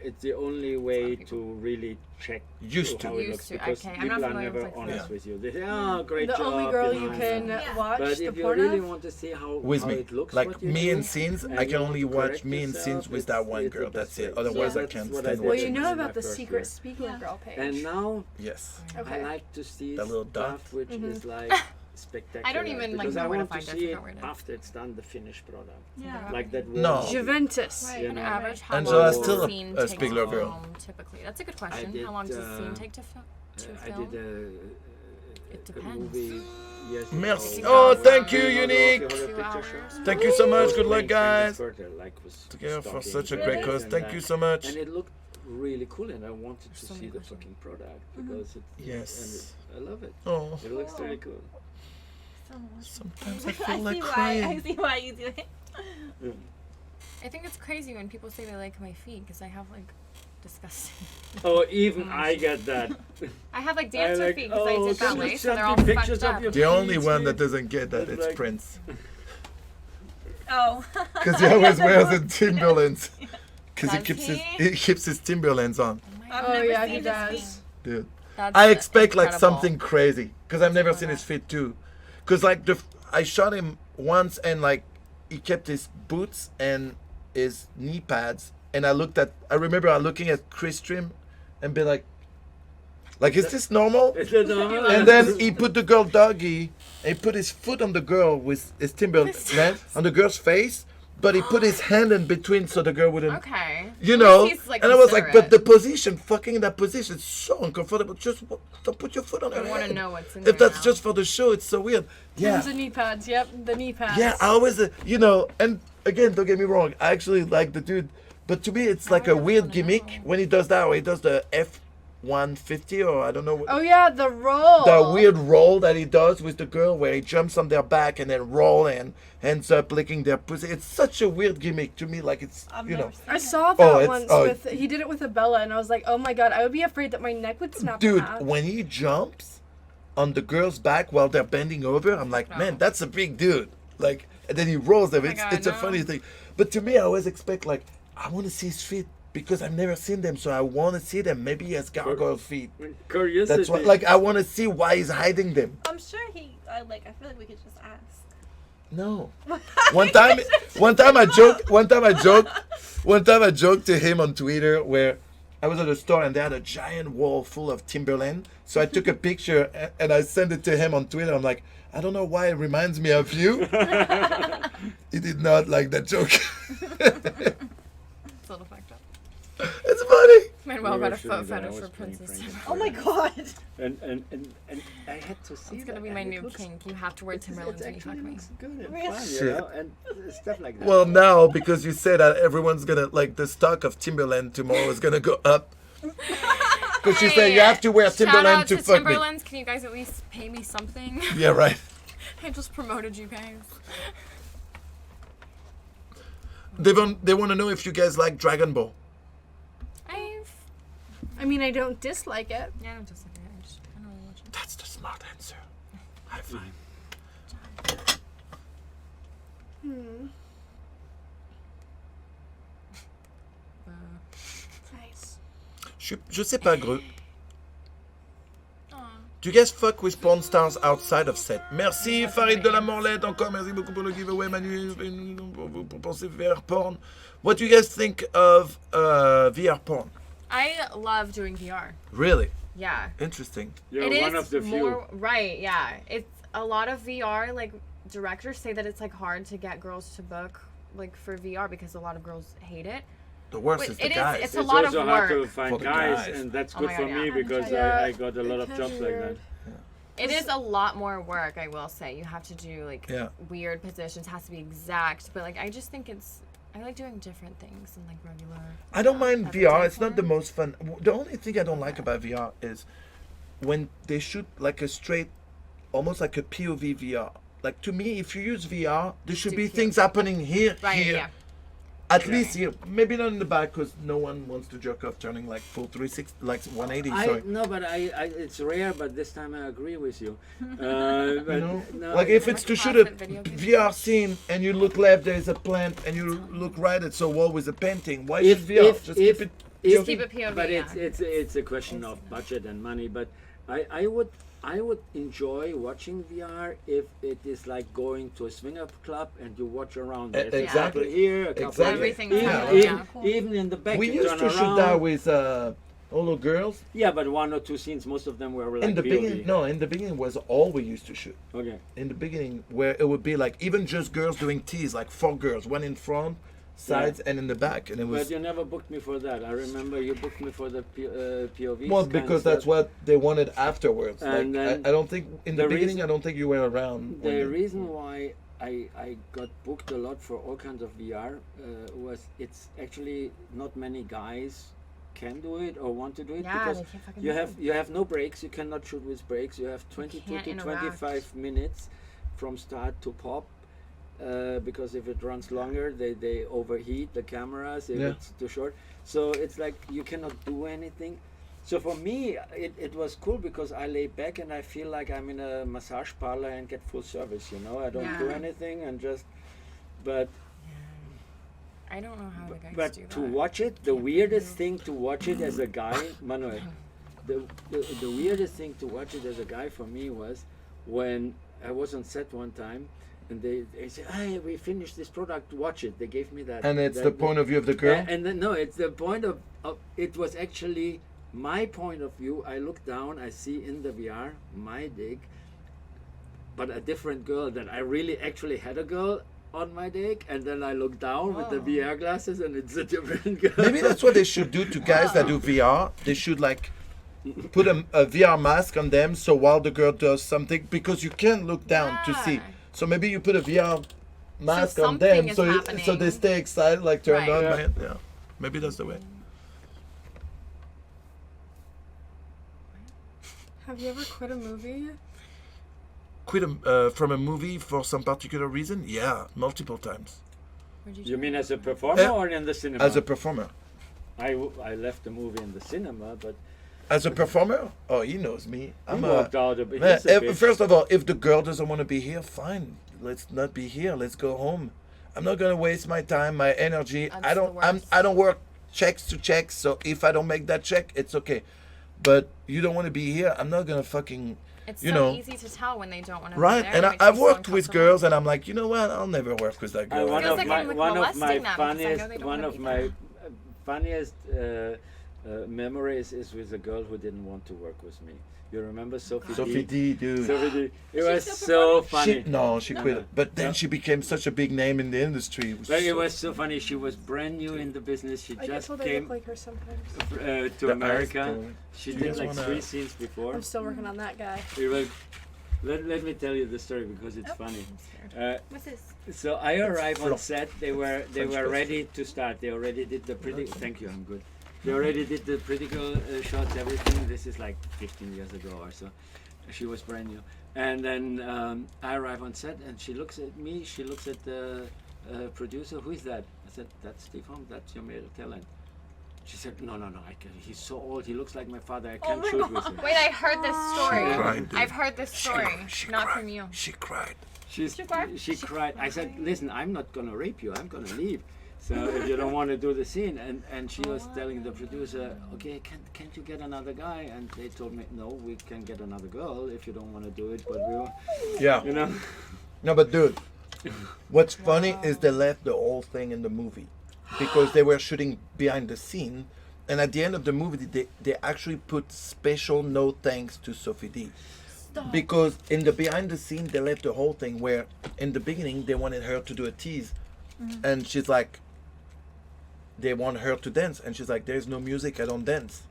It's the only way people. to really check Used to. how it Used looks to, because okay. I'm not people are familiar with, never like, honest the- with you. They say, "Oh, great The job." only girl you know, can Yeah. watch But the if you porn really of. want to see how With me, it looks, like what you me do, in scenes, and I you can want only to watch correct me in yourself, scenes with that one it's the girl. best That's way. it. Otherwise, Yeah. I can't That's what stand I Well, did you watching. know in my about the first secret year. Spiegel Yeah. girl page. And now Yes. Okay. I like to see That little dot. stuff which Mhm. is like spectacular. I don't even, like, because know I where to want find it. I see forgot where it is. after it's done, the finished product. Yeah. Like that. No. wall. Juventus. Right. You An know. average, how Angela's long still does a- the scene a take Spiegler to girl. film, typically? That's a good question. did, How long does the scene take to I film? did It a depends. movie years Merci. ago. Oh, Two thank you, hours. Unique. 2 hours. Thank you so much. Good luck, Playing guys. Frankfurter, like, was Together for stalking such a Really? great cause. and Thank that. you so much. And it looked really cool, and I wanted to So see many the questions. fucking product because it. Yes. And I love it. Oh, It looks Cool. really cool. sometimes I I feel like see why. I crying. see why you do it. I think it's crazy when people say they like my feet because I have like disgusting. Oh, even I get that. I have like dancer like, feet because I oh, did can you ballet, so send they're me all pictures fucked of up. your The only feet, one that please? doesn't get that It's is like- Prince. Oh. Because he always wears the Timberlands. Because Does he keeps his Timberlands on. I've Oh never yeah, seen he his does. feet. Dude. That's I expect like incredible. something crazy. Because I've never seen his feet too. Because like I shot him once and like he kept his boots and his knee pads and I remember looking at Chris Trim and be like, is this normal? Is it normal? And then he put the girl doggy, and he put his foot on the girl with his Timberland on the girl's face, but he put his hand in between so the girl wouldn't. Okay. You know, He's, like, and I was like, but considerate. the position, fucking in that position, is so uncomfortable. Just don't put your foot on her I want to hand. know what's in If there that's now. just for the show, it's so weird. Yeah. There's the knee pads. Yep, the knee pads. Yeah, I always, you know, and again, don't get me wrong, I actually like the dude, but to me, it's like a weird gimmick when he does that, or he does the F-150, or I don't know. Oh yeah, the roll. The weird roll that he does with the girl where he jumps on their back and then roll and ends up licking their pussy. It's such a weird gimmick to me, like it's, I've you know. never seen I it. saw Oh, that it's- once oh, with. He did it with a Bella, and I was like, oh my god, I would be afraid that my neck would snap. in Dude, half. when he jumps on the girl's back while they're bending over, I'm like, man, that's a big dude. Like, and then he rolls them. my It's God, it's a no. funny thing. But to me, I always expect, like, I want to see his feet because I've never seen them, so I want to see them. Maybe he has gargoyle feet. Curiosity. That's why, like, I want to see why he's hiding them. I'm sure he. I feel like we could just ask. No. One time I joked to him on Twitter where I was at a store and they had a giant wall full of Timberland. So I took a picture and I sent it to him on Twitter. I'm like, I don't know why it reminds me of you. He did not like that joke. It's a little fucked up. It's funny. Manuel We got were a shooting foot that. I fetish was for playing Princess. Frankenstein. Oh my god. And I had to see It's gonna that, be and my it new looks- kink. You have to wear Timberlands when you fuck actually me. looks good and Really? fun, Shit. you know, and stuff like that. Well, now because you said that everyone's gonna like the stock of Timberland tomorrow is gonna go up. Because she said you have to wear Shout Timberland out to to fuck Timberlands. Can you guys at least pay me something? me. Yeah, right. I just promoted you guys. They want to know if you guys like Dragon Ball. I mean, I don't dislike it. Yeah, I'm just looking at it. I don't really watch it. That's the smart answer. High five. Nice. Je sais pas, Greux. Do you guys fuck with porn stars outside of set? Merci Farid de la Morlette, encore merci beaucoup pour le giveaway, Manu, pour penser VR porn. What do you guys think of VR porn? I love doing VR. Really? Yeah. Interesting. You're It one is of the few. more right. Yeah, it's a lot of VR. Like directors say that it's like hard to get girls to book like for VR because a lot of girls hate it. The worst But is the it is- guys. it's a It's lot of also hard to work. find For the guys, guys. and that's Oh good my for God, me yeah. because Yeah, I got a lot it of can jobs be like that. weird. It is a lot more work, I will say. You have to do like Yeah. weird positions, has to be exact. But like I just think I like doing different things than like regular. I don't mind everyday VR. It's not the porn. most fun. The only thing I don't like about VR is when they shoot like a straight, almost like a POV VR. Like to me, if you use VR, there should Do be POV. things happening here, Right, here. yeah. At least here, maybe not in the back, because no one wants to jerk off turning like full 360, like 180. Sorry. No, but it's rare, but this time I agree with you. But You know? no, Like if it's to shoot a Classic video game. VR scene and you look left, there is a plant, and you look right, it's a wall with a painting. Why If- should VR? if- Just if- keep it. if- Keep it POV. but yeah. it's a question of budget and money. But I would enjoy watching VR if it is like going to a swinger club and you watch around. There's a exactly. couple here, a couple Exactly. Everything. Even, Yeah. even in the back, We you used turn to shoot around. that with all the girls. Yeah, but one or two scenes, most of them were like In the POV. beginning, no, in the beginning was all we used to shoot. Okay. In the beginning, where it would be like even just girls doing teas, like 4 girls, one in front, sides, and in the back, and it was But you never booked me for that. I remember you booked me for the POV. well because that's what they wanted afterwards. Like, And then I don't think in the the beginning, reason- I don't think you were around. when The they- reason why I got booked a lot for all kinds of VR was it's actually not many guys can do it or want to do it Yeah, because they can't fucking you do have it. you have no breaks. You cannot shoot with breaks. You have 22 can't to interact. 25 minutes from start to pop. Because if it runs longer, they overheat the cameras if Yeah. it's too short. So it's like you cannot do anything. So for me, it was cool because I lay back and I feel like I'm in a massage parlor and get full service. You know, I don't do Yeah. anything and just. But I don't know how the guys but do to that. watch it, the weirdest thing to watch it as a guy, Manuel, the weirdest thing to watch it as a guy for me was when I was on set one time And they say, hey, we finished this product, watch it. They gave me that. And it's that, the point of view of the girl? And then, no, it's the point of, it was actually my point of view. I look down, I see in the VR my dick, but a different girl that I really actually had a girl on my dick, and then I look down with the VR glasses and it's a different girl. Maybe that's what they should do to guys that do VR. They should like put a VR mask on them so while the girl does something, because you can't look down to see. So maybe you put a VR mask on them so they stay excited, like turned on. Yeah. By it. Yeah, maybe that's the way. Have you ever quit a movie? Quit from a movie for some particular reason? Yeah, multiple times. You mean as a performer or in the cinema? As a performer. I left the movie in the cinema, but As a performer? Oh, he knows me. I'm walked out a bit. Man, He's a bitch. first of all, if the girl doesn't want to be here, fine. Let's not be here. Let's go home. I'm not gonna waste my time, my energy. That's I the don't. worst. I don't work checks to checks. So if I don't make that check, it's okay. But you don't want to be here. I'm not gonna fucking. It's you so know, easy to tell when they don't want to right? be there. And It makes I've you so worked with uncomfortable. girls, and I'm like, you know what? I'll never work with that girl. One feels of like my I'm, like, one of my molesting them because I know funniest they don't one wanna of be my there. funniest memories is with a girl who didn't want to work with me. You remember Sophie Sophie D? D, dude. Sophie D. It Is she was still so performing? funny. She quit. No. But then No. she became such a big name in the industry. But it was so funny. She was brand new in the business. She I get just told I came look like her sometimes. to The America. eyes going. She You did guys like wanna- 3 scenes before. I'm still working on that guy. It was, let me tell you the story because it's funny. What's this? So I arrived on flop. set. They were French ready to start. They already did the pretty. Thank you. I'm good. They already did the pretty girl shots. Everything. This is like 15 years ago or so. She was brand new. And then I arrive on set, and she looks at me. She looks at the producer. Who is that? I said, "That's Steve Holmes. That's your male talent." She said, "No, I can't. He's so old. He looks like my father. I can't shoot with him." Wait, I heard this story. cried, dude. I've heard this story, not cried. from you. She cried. She cried. I said, "Listen, I'm not gonna rape you. I'm gonna leave. So if you don't want to do the scene," and she was telling the producer, "Okay, can't you get another guy?" And they told me, "No, we can get another girl if you don't want to do it, but we won't." Yeah. You know. No, but dude, what's funny is they left the whole thing in the movie because they were shooting behind the scene, and at the end of the movie, they actually put special no thanks to Sophie D. Because in the behind the scene, they left the whole thing where in the beginning they wanted her to do a tease, and she's like, they want her to dance, and she's like, "There's no music, I don't dance,"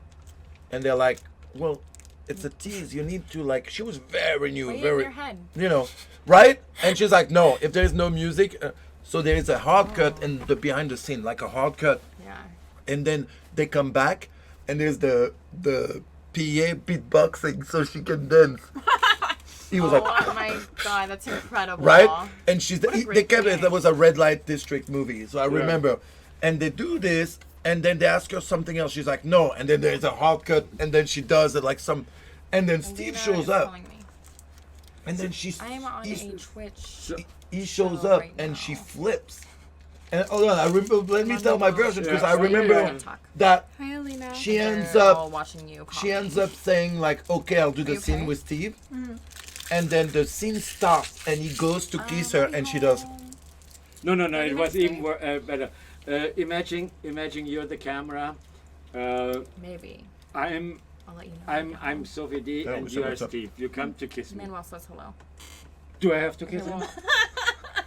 and they're like, "Well, it's a tease. You need to like." She was very new, Way in very, your head. you know, right? And she's like, "No, if there's no music," so there is a hard cut in the behind the scene, like a hard cut, Yeah. and then they come back, and there's the PA beatboxing so she can dance. He was like, Oh my god, that's incredible. right? And she's What a they great kept it. PA. That was a red light district movie, so I remember. And they do this, and then they ask her something else. She's like, "No," and then there's a hard cut, and then she does it like some, and then Steve Melina shows is up, calling me. and then she's I am on he's- a Twitch. he shows show up, right and now. she flips. And hold on, I remember. Let me on tell the my phone. version because Yeah. I remember Yeah. Talk. that Hi, Alina. she ends They're all up. watching you. Call She me. ends up saying like, "Okay, I'll do the you scene okay? with Steve," and then the scene stops, and he goes to kiss her, and she does. No. What It did was I even say? better. Imagine you're the camera. Maybe. I'm I'll let you know. I'm Sophie D, Yeah, and what's you up, are what's up? Steve. You come to kiss me. Manuel says hello. Do I have to kiss Okay, him? well,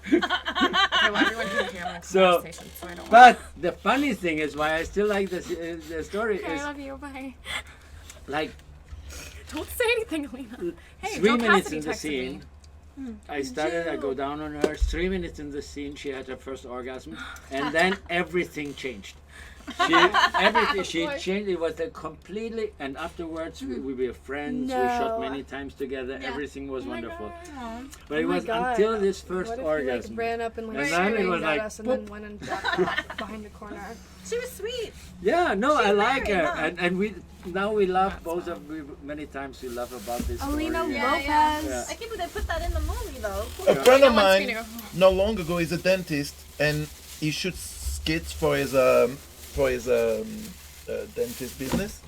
okay, well, everyone can hear my So, conversation, so I don't. But the funny thing is, why I still like this the story Okay, I is love you. Bye. like Don't say anything, Alina. Hey, 3 Joe minutes Cassidy in the texted scene. me. I started. I go down on her. 3 minutes in the scene, she had her first orgasm, and then everything changed. She changed. It was a completely. And afterwards, we were friends. We shot No. many times together. Yeah. Everything was Oh my wonderful. God. But it Oh my was God. until this first What if orgasm. he like ran up and like And then it screamed was at like, us and then went and ducked behind the corner? She was sweet. Yeah, no, I like married, her, huh? and we now we laugh both of we many times we laugh about this. Alina story. Lopez. Yeah. I can't believe they put that in the movie though. A friend of No one's mine, gonna- not long ago, is a dentist, and he shoots skits for his dentist business.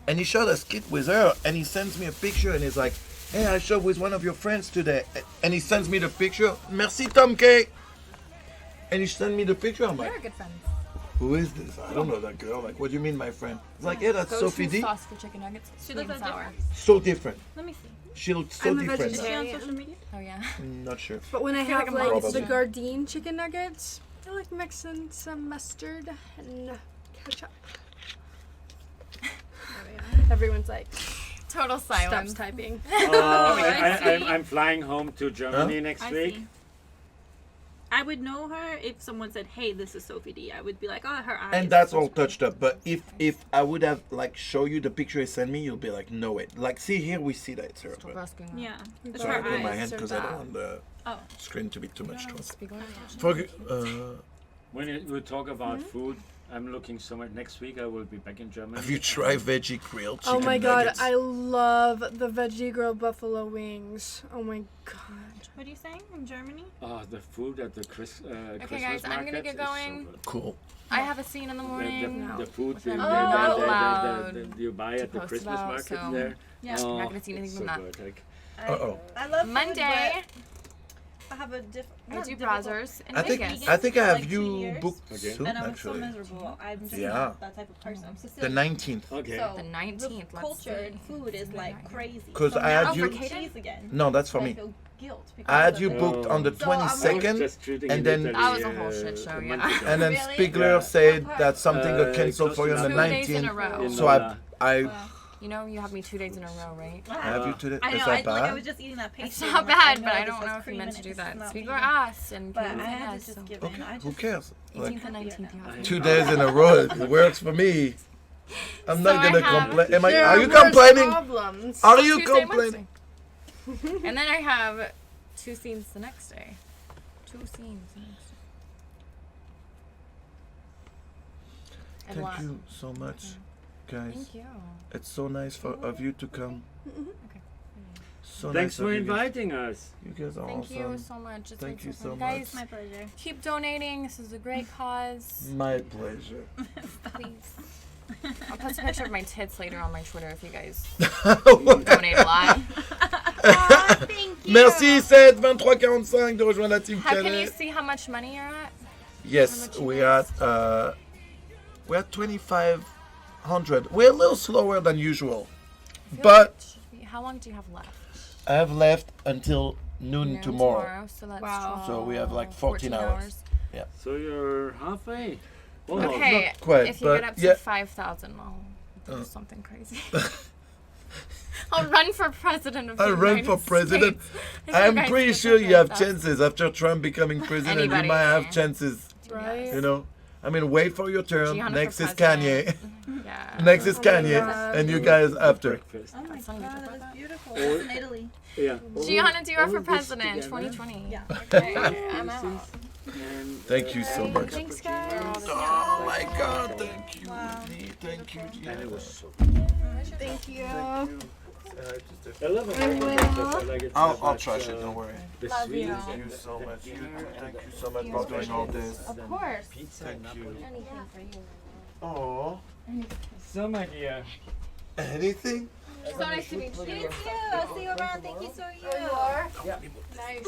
And he shot a skit with her, and he sends me a picture, and he's like, Hey, I showed with one of your friends today, and he sends me the picture. Merci, Tom K. And he sent me the picture. I'm like, You're a good friend. who is this? I don't know that girl. Like, what do you mean, my friend? It's like, yeah, that's Sophie D. Sauce for chicken nuggets. She Sweet looks and like sour. So different. Let me see. She looks so I'm a different. Is she on vegetarian. social media? Oh yeah. Not sure. But when I feel like have I'm like Probably. the Gardein chicken nuggets, I like mixing some mustard and ketchup. Everyone's like, Total stops silence. typing. I'm flying home to Germany next I week. see. I would know her if someone said, "Hey, this is Sophie D." I would be like, "Oh, her eyes." And that's all touched up. But if I would have like show you the picture he sent me, you'll be like, no way. Like, see here, we see that it's her. Stop But asking that. Yeah, it's sorry, I her put my eyes. hand are because I don't bad. want the Oh. screen to be too much close. Speak English. When you talk about food, I'm looking somewhere. Next week I will be back in Germany. Have you tried veggie grilled chicken Oh my god, nuggets? I love the veggie grilled buffalo wings. Oh my god. What are you saying in Germany? Oh, the food at the Christmas guys, I'm gonna market get is so going. good. Cool. I have a scene in the morning. The food I'm that not allowed you buy at the post Christmas about, market so- there. Yeah. Oh, I'm not gonna see anything it's from so that. good. Like, Uh-oh. I love food, Monday, but I have a different. I do browsers in I think Vegas. I think I have Like 2 you years. booked Okay. soon, And I'm so actually. miserable. I'm just Yeah. not that type of person. The 19th. okay. So The 19th, the let's culture see. in food is like crazy. 'Cause so I now had I'm you- eating cheese again. No, that's for I me. feel guilt. I because had of you it. booked on the So I'm like- 22nd, Just shooting and in then- Italy, That was a whole shit show, a yeah. month ago. and then Really? Spiegler Yeah. said that something got canceled for you on the 2 days in a 19th. row. In So Noël. I Wow. You know, you have me 2 days in a row, right? have you today. I Is know. that I bad? was just eating that pastry. It's and not I'm like, bad, I but I this don't has know if you cream meant in to it, do this that. is not Spiegler vegan. asked, and But I Kate had said to just yes, give so. in. I Who just, cares? Like 18th and 19th, you have me. 2 days in a row, it works for me. I'm not So I gonna have- complain. Am I? There Are you worse complaining? Problems. Are you Tuesday, complaining? Wednesday. And then I have 2 scenes the next day. 2 scenes the next day. And Thank what? you so much, guys. Thank you. It's so nice of you to come. Okay. So Thanks nice for of you guys. inviting us. You guys are Thank awesome. you so much. It's Thank been you so so fun. much. Guys, my pleasure. keep donating. This is a great cause. My pleasure. Please. I'll post a picture of my tits later on my Twitter if you guys Merci, donate a lot. Thank you. 7 23 45 de rejoindre la team How can you Calais. see how much money you're at? Yes, much you we're at 2,500. We're a little slower than usual, I feel but like it should be- how long do you have left? I have left until noon Noon tomorrow. So that's Wow. So we have like 14 hours. So you're halfway. Almost. Okay, not quite, if you but get up to yeah. 5,000, I'll do something crazy. I'll run for president of the I run United for president. States. If you I'm guys pretty get sure to you have 5,000. chances after Trump becoming president. Anybody. You might have chances. Right? You know, I mean, wait for your turn. Gianna Next for is Kanye. president. Yeah. Next is Oh my Kanye, God. and you guys after. Breakfast. Oh my That's not even god, good that was about beautiful. Or- It's in Italy. Yeah. Gianna Dior all for of this president, together. 2020. Yeah. Okay, I'm out. And, Thank you so much. Thanks, guys. Oh my God! Thank you, Wow. Whitney. Thank you, And it Gianna. was so Thank you. I love it. Like it's I'll about, trash it. Don't worry. The Love sweets you. and Thank you the- so the much. dinner and Thank the- you so much for doing all this. Of course. Pizza Thank and you. Napoli. Anything for you. Oh, So, my dear. anything? So nice to meet you. You too. I'll see you around. Thank you, so you. Nice.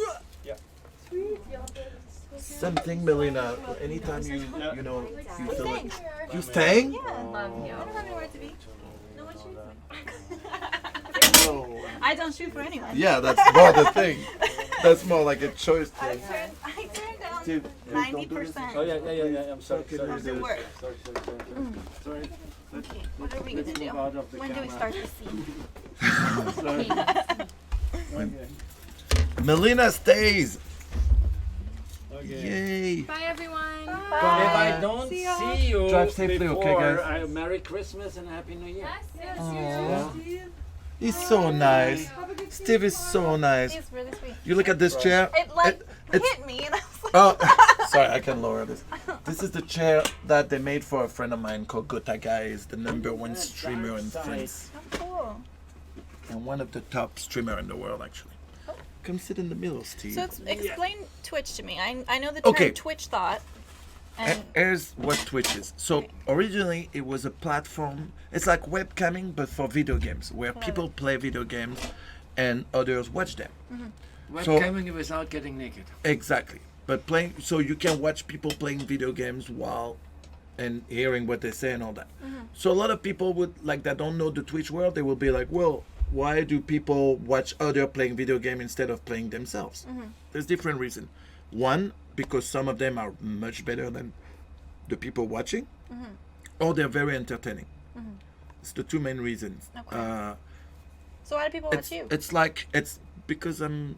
Something, Melina. Anytime you know, you feel like you staying? Yeah. Love you. I don't have anywhere to be. No one shoots me. No. I don't shoot for anyone. Yeah, that's more the thing. That's more like a choice I thing. turned down Dude, please don't do this. 90%. Oh, yeah. I'm sorry. Okay, Sorry. there's Sorry. this. work. Sorry. Okay, what are we Let's gonna do? move out of the When do we camera. start the scene? Sorry. Okay. Melina stays. Okay. Yay. Bye, everyone. If I don't see you Drive safely, before, okay, guys? Merry Christmas and Happy New Year. Yes, Aw. He's so nice. Steve is so nice. It's really sweet. You look at this chair. It like it's- hit me and I was like, Oh, sorry, I can lower this. This is the chair that they made for a friend of mine called Gota Guy. He's the #1 streamer in France. oh, cool. And one of the top streamer in the world, actually. Come sit in the middle, Steve. So explain Twitch to me. I know the term Okay. Twitch thought. And Here's what Twitch is. So originally it was a platform. It's like webcamming, but for video games, where people play video games, and others watch them. Webcamming without getting naked. Exactly. But playing, so you can watch people playing video games while and hearing what they say and all that. So a lot of people would like that don't know the Twitch world. They will be like, well, why do people watch other playing video game instead of playing themselves? There's different reasons. One, because some of them are much better than the people watching, or they're very entertaining. It's the two main reasons. Okay. So why do people watch you? It's because I'm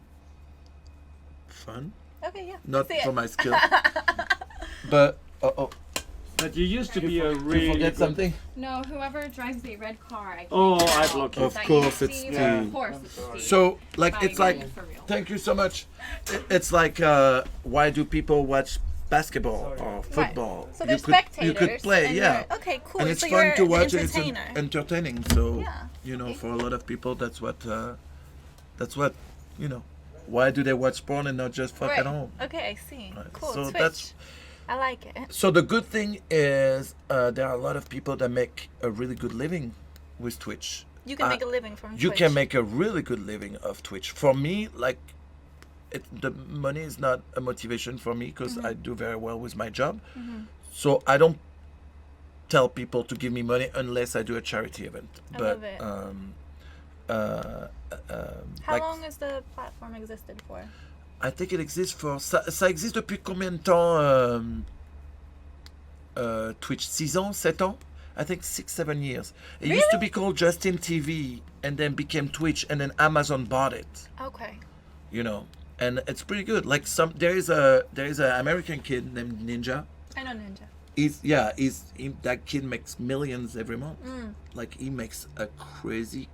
fun, Okay, yeah. not See it. for my skill. But But you used to be a did you really forget good- something? No, whoever drives the red car. I can't Oh, get I out. block you. Of Is that course, you, it's Steve? Steve. Of course, it's Steve. So like Bye, it's like for real. thank you so much. It's like why do people watch basketball or football? So they're you could spectators. play, and yeah. you're- Okay, cool. And it's so fun you're to watch an and it's entertainer. entertaining. So Yeah. you know, for a lot of people, that's what you know. Why do they watch porn and not just fuck at home? Okay, I see. Right. Cool. So Twitch. that's- I like it. So the good thing is there are a lot of people that make a really good living with Twitch. You can make a living from You Twitch. can make a really good living of Twitch. For me, like, the money is not a motivation for me because I do very well with my job. So I don't tell people to give me money unless I do a charity event. I But love it. How like, long has the platform existed for? I think it exists for ça existe depuis combien de temps Twitch 6 ans, 7 ans? I think 6-7 years. It used to be called Justin TV and then became Twitch and then Amazon bought it. Okay. You know, and it's pretty good. Like there is a American kid named Ninja. I know Ninja. That kid makes millions every month. Like he makes a crazy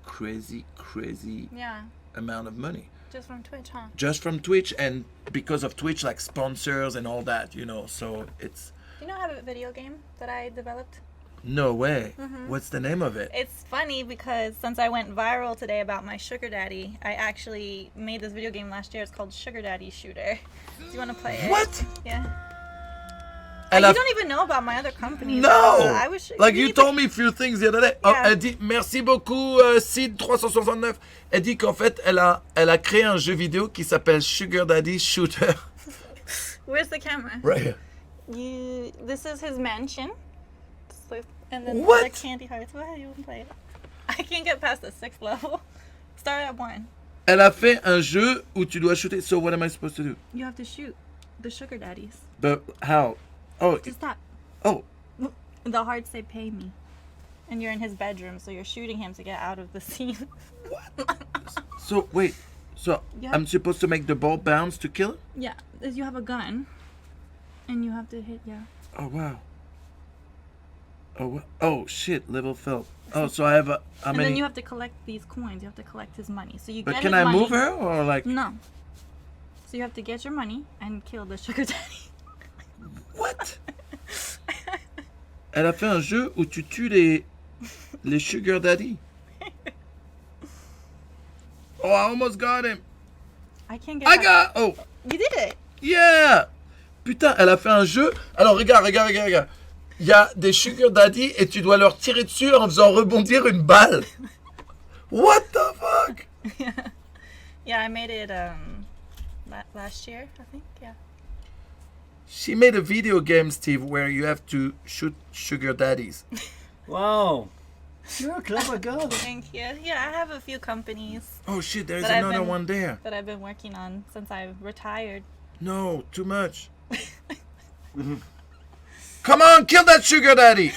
Yeah. amount of money Just from Twitch, huh? just from Twitch, and because of Twitch, like sponsors and all that, you know. So it's You know, I have a video game that I developed. no way. What's the name of it? It's funny because since I went viral today about my sugar daddy, I actually made this video game last year. It's called Sugar Daddy Shooter. Do you want to play it? What? Yeah. Elle You a- don't even know about my other companies. No! I wish Like you need told me a few things the other day. Oh, Yeah. elle dit merci beaucoup Sid369. Elle dit qu'en fait elle a créé un jeu vidéo qui s'appelle Sugar Daddy Shooter. Where's the camera? Right here. This is his mansion. And then What? the candy hearts. Go ahead, you can play it. I can't get past the 6th level. Start at 1. Elle a fait un jeu où tu dois shooter. So what am I supposed to do? You have to shoot the sugar daddies. But how? Oh, Just that. oh. The hearts say pay me. And you're in his bedroom, so you're shooting him to get out of the scene. So wait. So Yeah. I'm supposed to make the ball bounce to kill him? Yeah, you have a gun. And you have to hit, yeah. Oh wow. Oh shit! Level fell. Oh, so I have how And many? then you have to collect these coins. You have to collect his money. So you But get can his I money. move her or like? No. So you have to get your money and kill the sugar daddy. What? Elle a fait un jeu où tu tues les sugar daddy. Oh, I almost got him. I can't get I past- got. Oh, You did it. yeah. Putain, elle a fait un jeu. Alors regarde. Il y a des sugar daddy et tu dois leur tirer dessus en faisant rebondir une balle. What the fuck? Yeah, I made it last year, I think. Yeah. She made a video game, Steve, where you have to shoot sugar daddies. Wow. You're a clever girl. Thank you. Yeah, I have a few companies Oh shit, there's But I've another been- one there. that I've been working on since I retired. No, too much. Come on, kill that sugar daddy.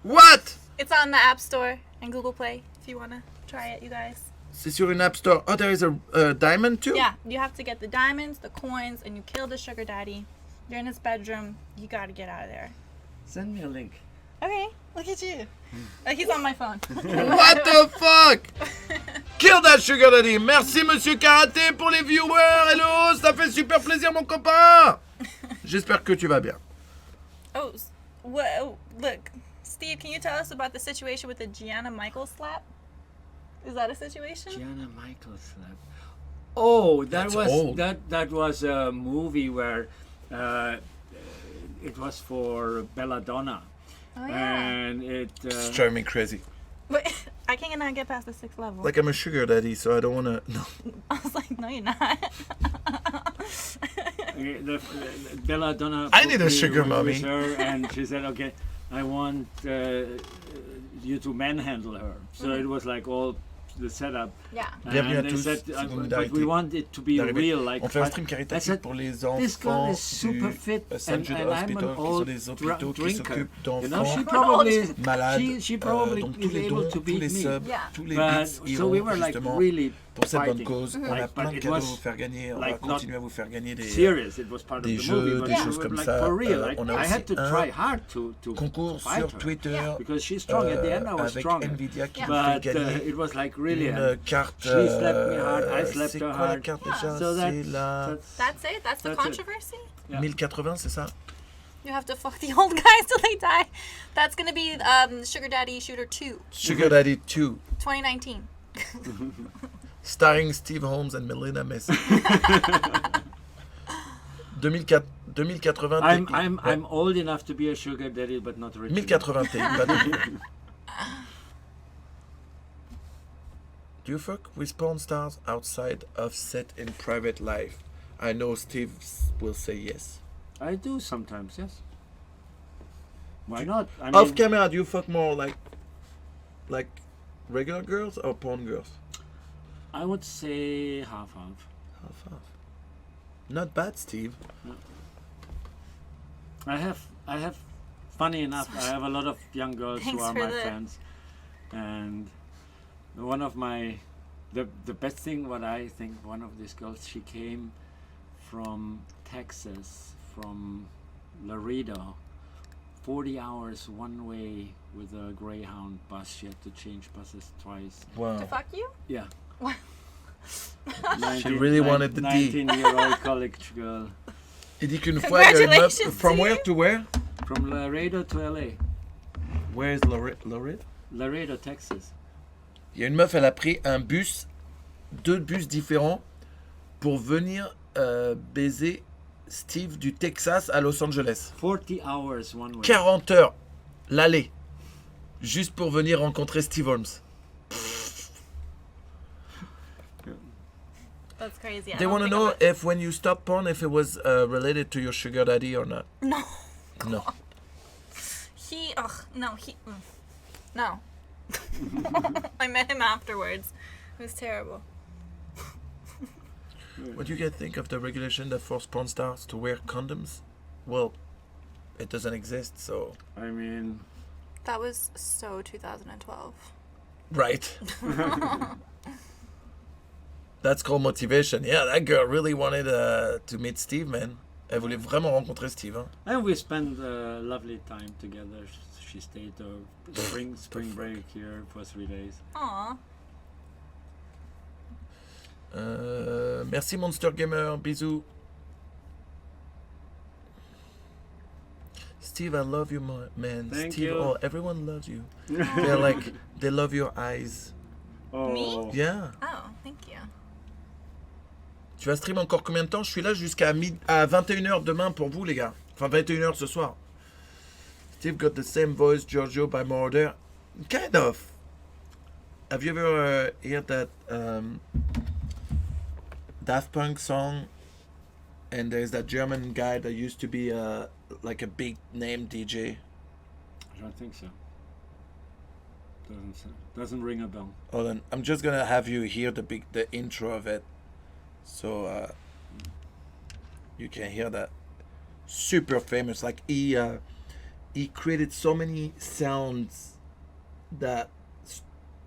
What? It's on the App Store and Google Play if you want to try it, you guys. C'est sur une app store. Oh, there is a diamond too? Yeah, you have to get the diamonds, the coins, and you kill the sugar daddy. You're in his bedroom. You got to get out of there. Send me a link. Okay, look at you. He's on my phone. What the fuck? Kill that sugar daddy. Merci, Monsieur Karaté, pour les viewers. Hello, ça fait super plaisir, mon copain. J'espère que tu vas bien. Oh, look. Steve, can you tell us about the situation with the Gianna Michaels slap? Is that a situation? Gianna Michaels slap. Oh, That's old. that was a movie where it was for Belladonna, Oh, yeah. and it. It's driving me crazy. But I cannot get past the 6th level. Like I'm a sugar daddy, so I don't want to. No. I was like, no, you're not. Bella Donna. I need a put me sugar with mommy. her, and she said, "Okay, I want you to manhandle her." So it was like all the setup. Yeah. Bienvenue à And they tous, said, c'est but Solidarité we want it to be d'arriver. real. Like On fait un I- stream I caritatif said, pour les this girl enfants is super fit, St. Jude and I'm Hospital, an qui sont old des hôpitaux qui drinker. s'occupent You know, d'enfants she probably malades. she probably Donc is tous les able dons, to tous beat les me. subs, Yeah. tous les But bits so we iront were like justement really pour cette bonne fighting. cause. On a Like, plein but de it cadeaux à was vous faire gagner. On va like not continuer à vous faire gagner des serious. It was part des of the jeux, movie, but des we choses were comme like ça. for real. Like On a I aussi had to try hard to concours fight sur her. Twitter Because she's strong. At the end, I was avec stronger. Nvidia qui vous fait But gagner it was like really. une carte. She slapped me hard, I slapped c'est her quoi la hard. carte déjà? So C'est la That's it. That's the That's it. controversy. Yeah. 1080, c'est ça? You have to fuck the old guys till they die. That's gonna be Sugar Daddy Shooter 2, Sugar Daddy 2, 2019. starring Steve Holmes and Melina Mason. 2080 I'm old enough to be a sugar daddy, but not rich. 1080 pas de- Do you fuck with porn stars outside of set in private life? I know Steve will say yes. I do sometimes, yes. Why not? I Off mean, camera, do you fuck more like regular girls or porn girls? I would say half. Half. Not bad, Steve. I have. Funny enough, I have a lot of young girls Thanks who are for my the- friends, and one of the best thing what I think one of these girls, she came from Texas, from Laredo, 40 hours one way with a Greyhound bus. She had to change buses twice. Wow. To fuck you? Yeah. What? She really wanted the D. 19-year-old college girl Il dit qu'une fois, il y a une meuf. Congratulations From to where you. to where? from Laredo to LA. Where is Laredo? Laredo, Texas. Il y a une meuf, elle a pris un bus, 2 bus différents pour venir baiser Steve du Texas à Los Angeles. 40 hours one way. 40 heures, l'aller, juste pour venir rencontrer Steve Holmes. That's crazy. I They don't want to think know of it. if when you stop porn, if it was related to your sugar daddy or not. No. No. No. I met him afterwards. It was terrible. What do you guys think of the regulation that force porn stars to wear condoms? Well, it doesn't exist, so... I mean, That was so 2012. Right. That's called motivation. Yeah, that girl really wanted to meet Steve, man. Elle voulait vraiment rencontrer Steve. Hein? and we spent a lovely time together. She stayed spring break here for 3 days. Aw. Merci Monster Gamer, bisous. Steve, I love you, man. Thank Steve, you. oh, everyone loves you. They're like, they love your eyes. Oh, Me? Yeah. Oh, thank you. Tu vas stream encore combien de temps? Je suis là jusqu'à à 21h demain pour vous, les gars. Enfin, 21h ce soir. Steve got the same voice, Giorgio, by Murder. Kind of. Have you ever heard that Daft Punk song? And there's that German guy that used to be like a big name DJ. I don't think so. Doesn't ring a bell. Hold on, I'm just gonna have you hear the intro of it, so you can hear that. Super famous. Like he created so many sounds that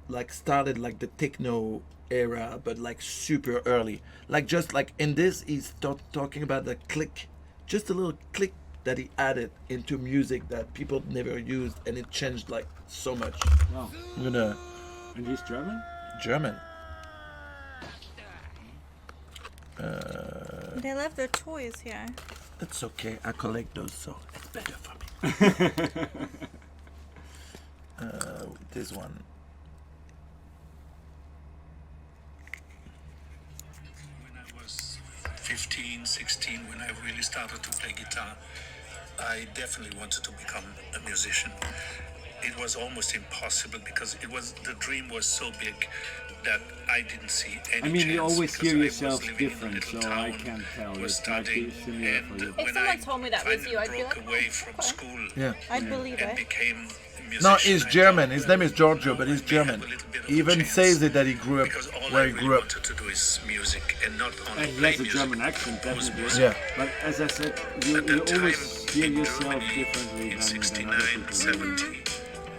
like started like the techno era, but like super early. Like just like in this, he's talking about the click, just a little click that he added into music that people never used, and it changed like so much. Wow. I'm gonna And he's German? German. They left their toys here. That's okay. I collect those, so it's better for me. This one. When I was 15, 16, when I really started to play guitar, I definitely wanted to become a musician. it was almost impossible because the dream was so big that I didn't see any I mean, you chance always because hear I yourself was living in a different, little so I town, can't tell. was It might be studying, similar and for you. when someone I told me that was finally you, I'd be broke like, away from okay. school Yeah. I'd believe and it. became a musician, No, he's I German. thought, His name is Giorgio, now but I he's may German. have a little bit of He a even chance, says it that he grew up because all where I he really grew up. wanted to do is music and not only And he play has a music. German accent, definitely. music. Yeah. But as I said, you At that always time hear in yourself Germany differently in than 69, other people. 70,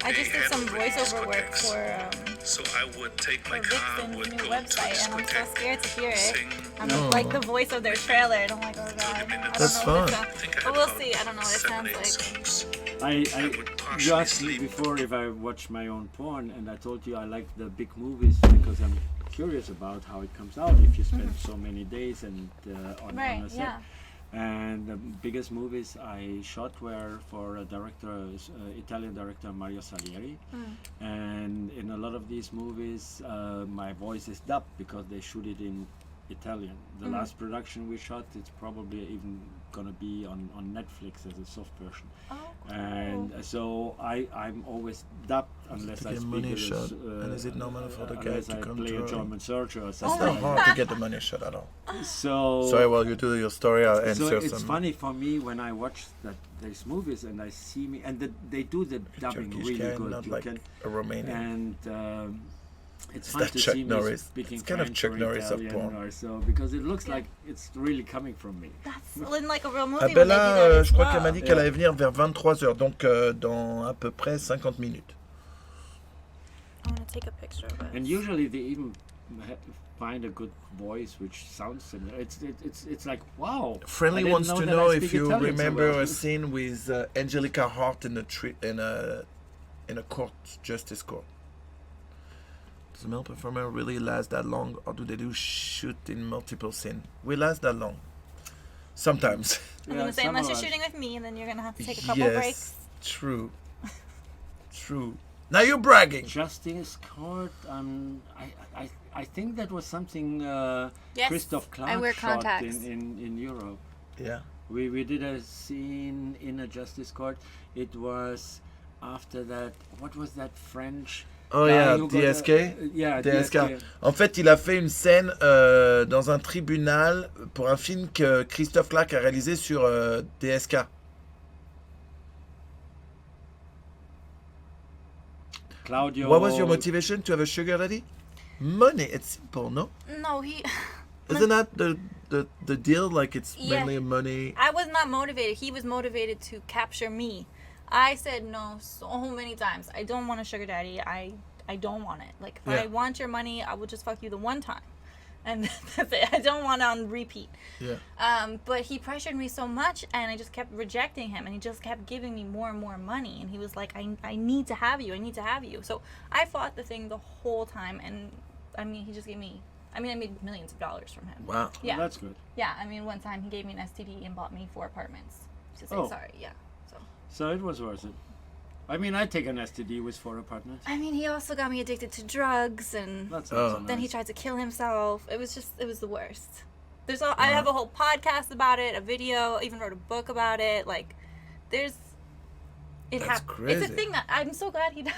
I just they did had some already voiceover work discotheques. for So I would take my for car, Vixen's would new go to a website, and I'm so discotheque, scared to hear it. sing. I'm like the voice of their trailer, and I'm like, oh god, I don't minutes. That's know what fun. it I think I sounds. had But we'll about see. I don't know what it 7, sounds 8 like. songs. I would you partially asked me sleep. before if I watch my own porn, and I told you I like the big movies because I'm curious about how it comes out if you spend so many days and on Right? a set. Yeah. And the biggest movies I shot were for a director, Italian director Mario Salieri. And in a lot of these movies, my voice is dubbed because they shoot it in Italian. The last production we shot, it's probably even gonna be on Netflix as a soft version. Oh, cool. And so I'm always dubbed unless To I get speak money it shot, and is it normal for the guy unless to I come play to a German soldier or It's something. not hard to get the money shot at all. So Sorry, while you do your story, I'll answer so it's some. funny for me when I watch these movies and I see me and they do the dubbing Turkish really guy, good. not You like can a Romanian. and it's It's fun that to Chuck see Norris. me speaking It's kind of French Chuck or Norris of Italian porn. or so because it looks like it's really coming from me. That's in like a real movie. Ah when ben they do là, that as je crois well. qu'elle m'a dit qu'elle allait venir vers 23h, donc dans à peu près 50 minutes. I'm gonna take a picture of it. And usually they even find a good voice which sounds similar. It's like wow. Friendly I didn't wants know to that I know speak if you Italian so remember well. a scene with Angelica Hart in a court, justice court. Does the male performer really last that long, or do they do shoot in multiple scenes? We last that long. Sometimes. I'm Yeah, gonna say some unless of you're us. shooting with me, and then you're gonna have to take a couple Yes, breaks. true. True. Now you're bragging. Justice Court. I think that was something Yes, Christoph I Clark wear shot contacts. in Europe. Yeah. We did a scene in a Justice Court. It was after that. What was that French? Oh guy yeah, who got DSK. Yeah, DSK. En fait, il a fait une scène dans un tribunal pour un film que Christophe Clark a réalisé sur DSK. Claudio. What was your motivation to have a sugar daddy? Money. It's simple, no? No, he. Isn't that the deal? Like it's Yeah. mainly money. I was not motivated. He was motivated to capture me. I said no so many times. I don't want a sugar daddy. I don't want it. Like if Yeah. I want your money, I will just fuck you the one time, and that's it. I don't want it on repeat. Yeah. But he pressured me so much, and I just kept rejecting him, and he just kept giving me more and more money, and he was like, I need to have you. I need to have you. So I fought the thing the whole time, and I mean, he just gave me. I mean, I made millions of dollars from him. Wow. Yeah. That's good. Yeah, I mean, one time he gave me an STD and bought me 4 apartments to say Oh. sorry. Yeah. So. So it was worth it. I mean, I take an STD with 4 apartments. I mean, he also got me addicted to drugs, and That's Oh. also then he nice. tried to kill himself. It was the worst. I have a whole podcast about it, a video, even wrote a book about it. Like, it That's happened. It's a crazy. thing that I'm so glad he died.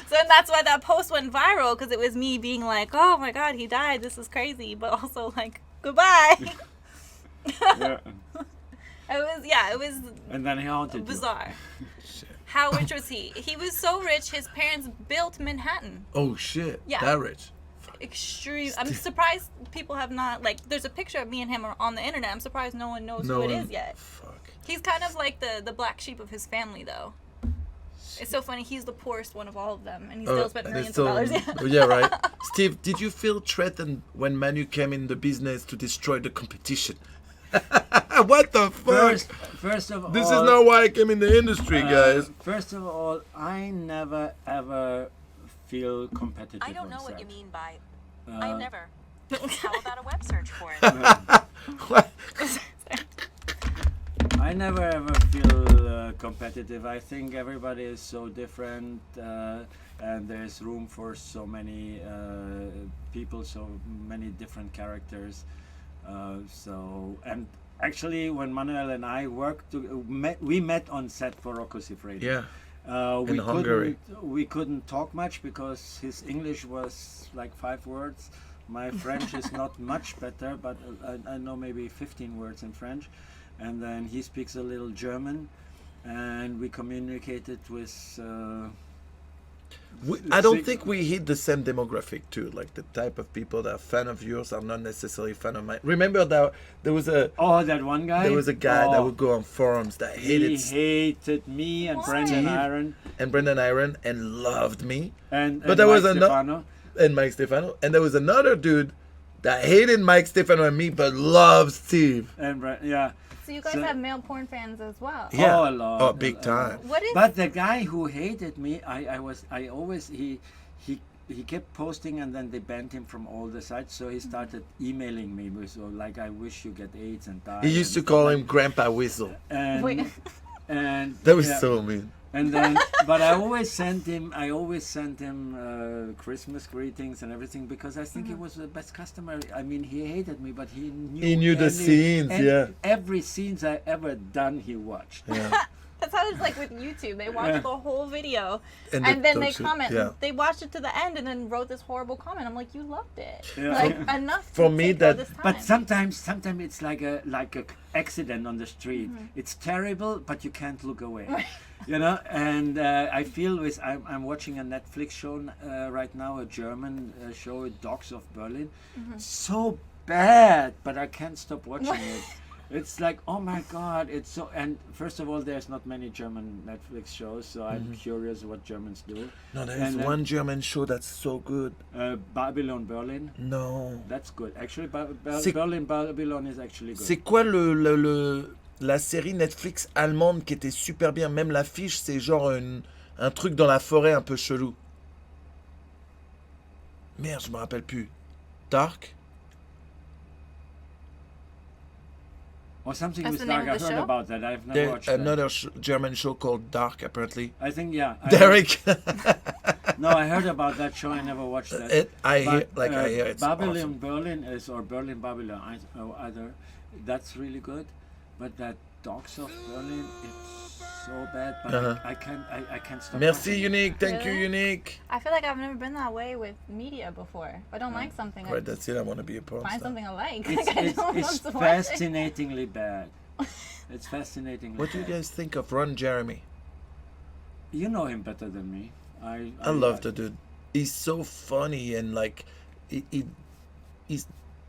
So and that's why that post went viral, because it was me being like, oh my god, he died. This is crazy, but also like, goodbye. Yeah. It was And then he haunted you. bizarre. Shit. How rich was he? He was so rich, his parents built Manhattan. Oh shit. Yeah. That rich. Extreme. I'm surprised people have not, like, there's a picture of me and him on the internet. I'm surprised no one knows who it is yet. Fuck. He's kind of like the black sheep of his family, though. It's so funny. He's the poorest one of all of them, and he still spent and millions it's of dollars. Oh, yeah, right. Steve, did you feel threatened when Manu came in the business to destroy the competition? What the fuck? First of all, This is not why I came in the industry, guys. First of all, I never ever feel competitive. I don't know on what you set. mean by Uh, I never. How about a web search for it? What? I never ever feel competitive. I think everybody is so different, and there's room for so many people, so many different characters. And actually, when Manuel and I worked, we met on set for Rocco Siffredi. Yeah. We Hungary. we couldn't talk much because his English was like 5 words. My French is not much better, but I know maybe 15 words in French. And then he speaks a little German, and we communicated with. I don't think we hit the same demographic too. Like the type of people that are fan of yours are not necessarily fan of mine. Remember that there was a that one guy. There was a guy that would go on forums that he hated me and Brendan Iron and loved me. But there was another and Mike Stefano, and there was another dude that hated Mike Stefano and me but loved Steve. And yeah. So you guys have male porn fans as well. Yeah. Oh, a lot. Oh, big time. What is? But the guy who hated me, he kept posting, and then they banned him from all the sites. So he started emailing me with, like, I wish you get AIDS and die. He used to call him Grandpa Whistle. And that was so mean. And then, but I always sent him Christmas greetings and everything because I think he was the best customer. I mean, he hated me, but he knew the scenes. Yeah. Every scenes I ever done, he watched. Yeah. That's how it's like with YouTube. They watch the whole video And then they comment. Yeah. They watched it to the end and then wrote this horrible comment. I'm like, you loved it. Yeah. Like enough. For to me, take all that- this time. But sometimes it's like a accident on the street. It's terrible, but you can't look away. You know, and I feel I'm watching a Netflix show right now, a German show, Dogs of Berlin. So bad, but I can't stop watching it. It's like, oh my God, it's so. And first of all, there's not many German Netflix shows, so I'm curious what Germans do. No, there's one German show that's so good. Babylon Berlin. No. That's good. Actually, C'est- Babylon is actually good. C'est quoi la série Netflix allemande qui était super bien? Même l'affiche, c'est genre un truc dans la forêt un peu chelou. Merde, je me rappelle plus. Dark? Or something That's with the name Dark. of I've the heard show? about that. I've never There's watched that. another German show called Dark, apparently. I think, yeah. Derek! No, I heard about that show. I never watched that. I hear it's Babylon awesome. Berlin or Berlin Babylon either. That's really good, but that Dogs of Berlin, it's so bad. But I can't stop. Merci, watching it. Unique. Thank you, Really? Unique. I feel like I've never been that way with media before. If I don't like something, I Right, that's it. I want to be a porn find star. something I like. It's, Like, I it's, don't it's want to watch it. fascinatingly bad. It's fascinatingly What do you bad. guys think of Ron Jeremy? You know him better than me. I love the dude. He's so funny and like he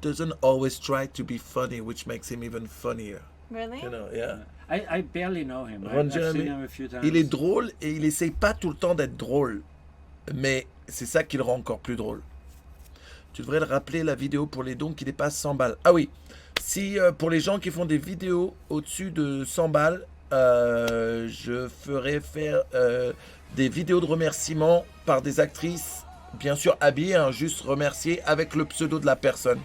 doesn't always try to be funny, which makes him even funnier. Really? You know, yeah. I barely know him. Ron I've Jeremy, seen him a few times. il est drôle et il essaye pas tout le temps d'être drôle. Mais c'est ça qui le rend encore plus drôle. Tu devrais le rappeler la vidéo pour les dons qui dépassent 100 balles. Ah oui, si pour les gens qui font des vidéos au-dessus de 100 balles, je ferai faire des vidéos de remerciements par des actrices, bien sûr habillées, hein, juste remercier avec le pseudo de la personne.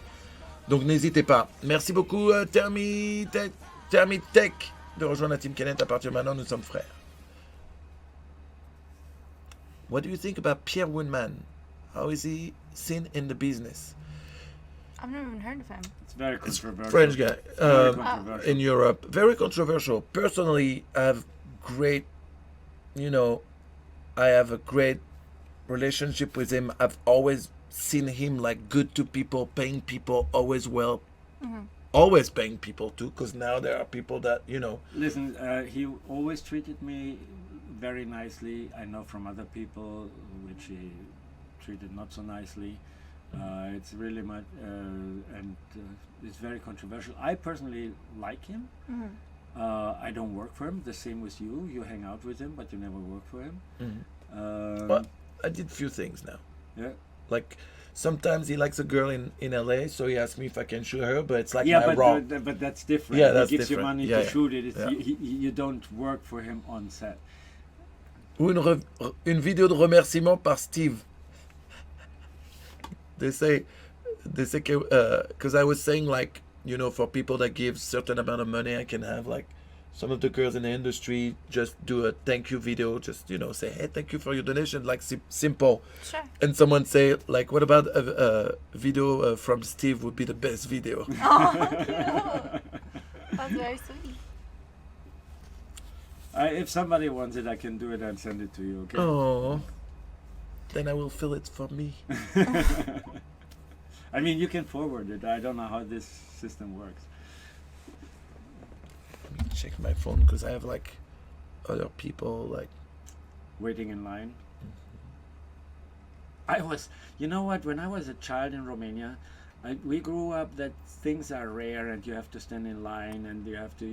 Donc n'hésitez pas. Merci beaucoup Thermitech de rejoindre la Team Canet. À partir de maintenant, nous sommes frères. What do you think about Pierre Woodman? How is he seen in the business? I've never even heard of him. It's very controversial. French guy Very controversial. in Europe. Very controversial. Personally, I have great, I have a great relationship with him. I've always seen him like good to people, paying people always well. Always paying people too, because now there are people that, Listen, he always treated me very nicely. I know from other people which he treated not so nicely. It's really much, and it's very controversial. I personally like him. I don't work for him. The same with you. You hang out with him, but you never work for him. Well, I did few things now. Yeah. Like sometimes he likes a girl in LA, so he asks me if I can shoot her, but it's like Yeah, my but, raw. but that's different. Yeah, that's he gives different. you money Yeah, to yeah. shoot it. It's, Yeah. you don't work for him on set. Ou une vidéo de remerciement par Steve. They say because I was saying like, for people that give certain amount of money, I can have like some of the girls in the industry just do a thank you video, just say, hey, thank you for your donation, like simple. Sure. And someone say like, what about a video from Steve would be the best video. Oh, cute. That's very sweet. If somebody wants it, I can do it and send it to you. Okay. Oh. Then I will fill it for me. I mean, you can forward it. I don't know how this system works. Let me check my phone because I have like other people like Waiting in line. You know what? When I was a child in Romania, we grew up that things are rare and you have to stand in line and you have to,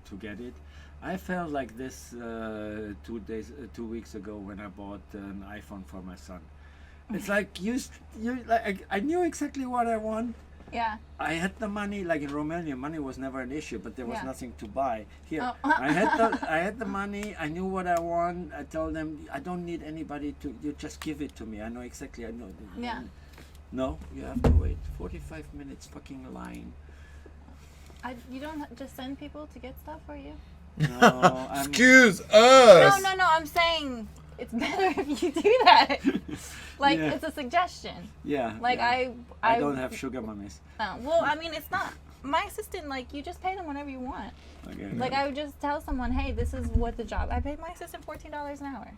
to get it. I felt like this 2 weeks ago when I bought an iPhone for my son. It's like I knew exactly what I want. Yeah. I had the money. Like in Romania, money was never an issue, but there was nothing to buy. Here, Oh. I had the money. I knew what I want. I told them I don't need anybody to. You just give it to me. I know exactly. I know. Yeah. No, you have to wait 45 minutes fucking line. You don't just send people to get stuff for you? No, Excuse us. No. I'm saying it's better if you do that. Like Yeah. it's a suggestion. Yeah. Like yeah. I don't have sugar mummies. Well, I mean, it's not my assistant. Like you just pay them whatever you want. Okay. Like I would just tell someone, hey, this is what the job. I paid my assistant $14 an hour.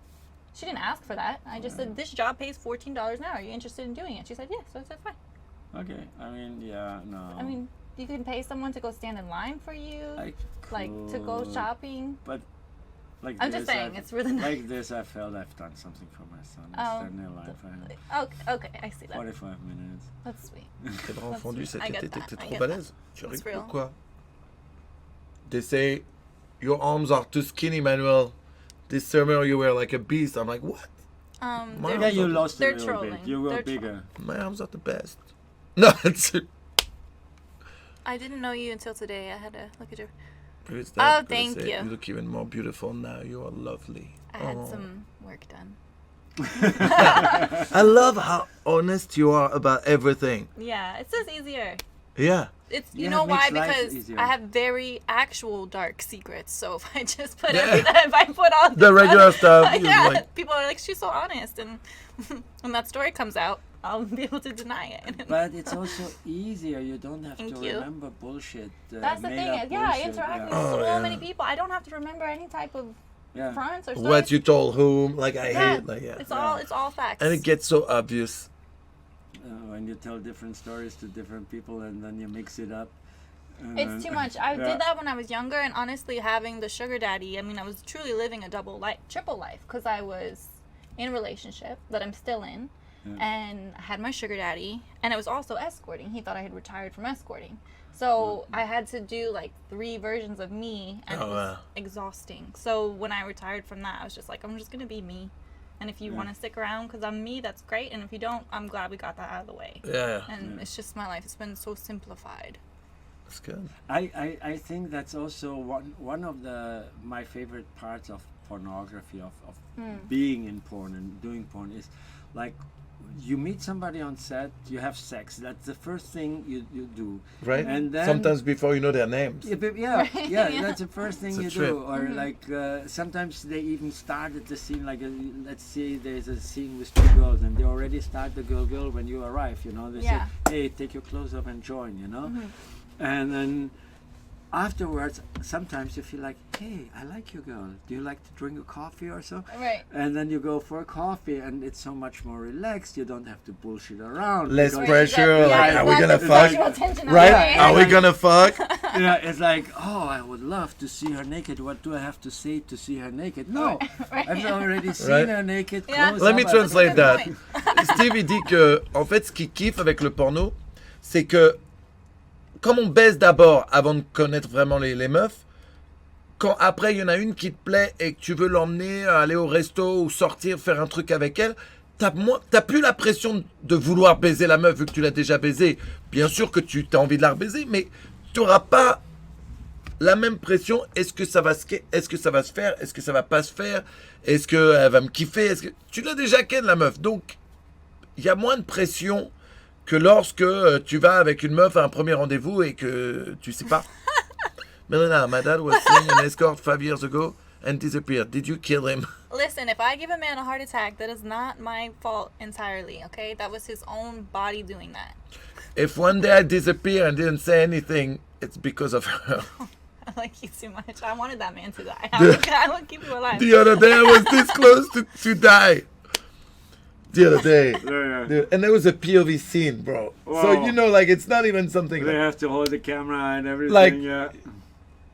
She didn't ask for that. I just said this job pays $14 an hour. Are you interested in doing it? She said yes. So I said fine. Okay. I mean, yeah, no. I mean, you can pay someone to go stand in line for you, I to go could, shopping. But like I'm this, just saying, it's really nice. Like this, I felt I've done something for my son. I stand in line for him. Okay, I see that. 45 minutes. That's sweet. Tes bras fondus cet I get été, that, t'es I trop get balèze. Tu That's rigoles real. ou quoi? They say, your arms are too skinny, Manuel. This summer you were like a beast. I'm like, what? My Yeah, arms you are lost a they're little trolling. bit. You were They're bigger. My arms are the best. No, it's... I didn't know you until today. I had to look at your. It's Oh, that, thank say, you. You look even more beautiful now. You are lovely. I had Oh. some work done. I love how honest you are about everything. Yeah, it's just easier. Yeah. It's Yeah, you know it why? makes life Because easier. I have very actual dark secrets. So if I just put Yeah. everything, if I put all The regular stuff. you're yeah, like, people are like, she's so honest, and when that story comes out, I'll be able to deny it. But it's also easier. You don't have Thank to you. remember bullshit. That's the made thing. up Yeah, I bullshit, interact with Oh, so yeah. many people. I don't have to remember any type of Yeah. fronts or stuff. what you told whom? Like, I Yeah, hate, like, yeah. It's all facts. And it gets so obvious. When you tell different stories to different people and then you mix it up. and It's then- too much. I Yeah. did that when I was younger, and honestly, having the sugar daddy, I mean, I was truly living a triple life, because I was in a relationship that I'm still in, and I had my sugar daddy, and it was also escorting. He thought I had retired from escorting. So I had to do like 3 versions of me, and it was exhausting. So when I retired from that, I was just like, I'm just going to be me. And if you want to stick around because I'm me, that's great. And if you don't, I'm glad we got that out of the way. Yeah. And it's just my life. It's been so simplified. That's good. I think that's also one of my favorite parts of pornography, of being in porn and doing porn, is like you meet somebody on set, you have sex. That's the first thing you do. Right? And then sometimes before you know their names. Yeah, that's the first thing It's a you trip. do. Or like sometimes they even start at the scene, like let's say there's a scene with 2 girls and they already start the girl when you arrive, you know. They say, hey, take your clothes off and join, you know. And then afterwards, sometimes you feel like, hey, I like you, girl. Do you like to drink a coffee or so? Right. And then you go for a coffee, and it's so much more relaxed. You don't have to bullshit around. Less because- pressure. Like, are we gonna Sexual fuck? tension Right? away. Are we gonna fuck? Yeah, it's like, oh, I would love to see her naked. What do I have to say to see her naked? No, I've already seen Right. her naked. Yeah. close Let me up. translate that. Good Steve, il dit que, en fait, ce qu'il kiffe avec le porno, c'est que, comme on baise d'abord avant de connaître vraiment les meufs, quand après il y en a une qui te plaît et que tu veux l'emmener aller au resto ou sortir, faire un truc avec elle, t'as plus la pression de vouloir baiser la meuf vu que tu l'as déjà baisée. Bien sûr que tu as envie de la rebaiser, mais tu n'auras pas la même pression. Est-ce que ça va se faire? Est-ce que ça va pas se faire? Est-ce qu'elle va me kiffer? Tu l'as déjà ken la meuf, donc il y a moins de pression que lorsque tu vas avec une meuf à un premier rendez-vous et que tu sais pas. Melina, my dad was seeing an escort 5 years ago and disappeared. Did you kill him? Listen, if I give a man a heart attack, that is not my fault entirely, okay? That was his own body doing that. If one day I disappear and didn't say anything, it's because of her. I like you too much. I wanted that man to die. The- I would keep you alive. The other day I was this close to die. The other day. Yeah. Dude, and there was a POV scene, bro. So, Wow. you know, like, it's not even something They like, have to hold the camera and everything. Like- yeah.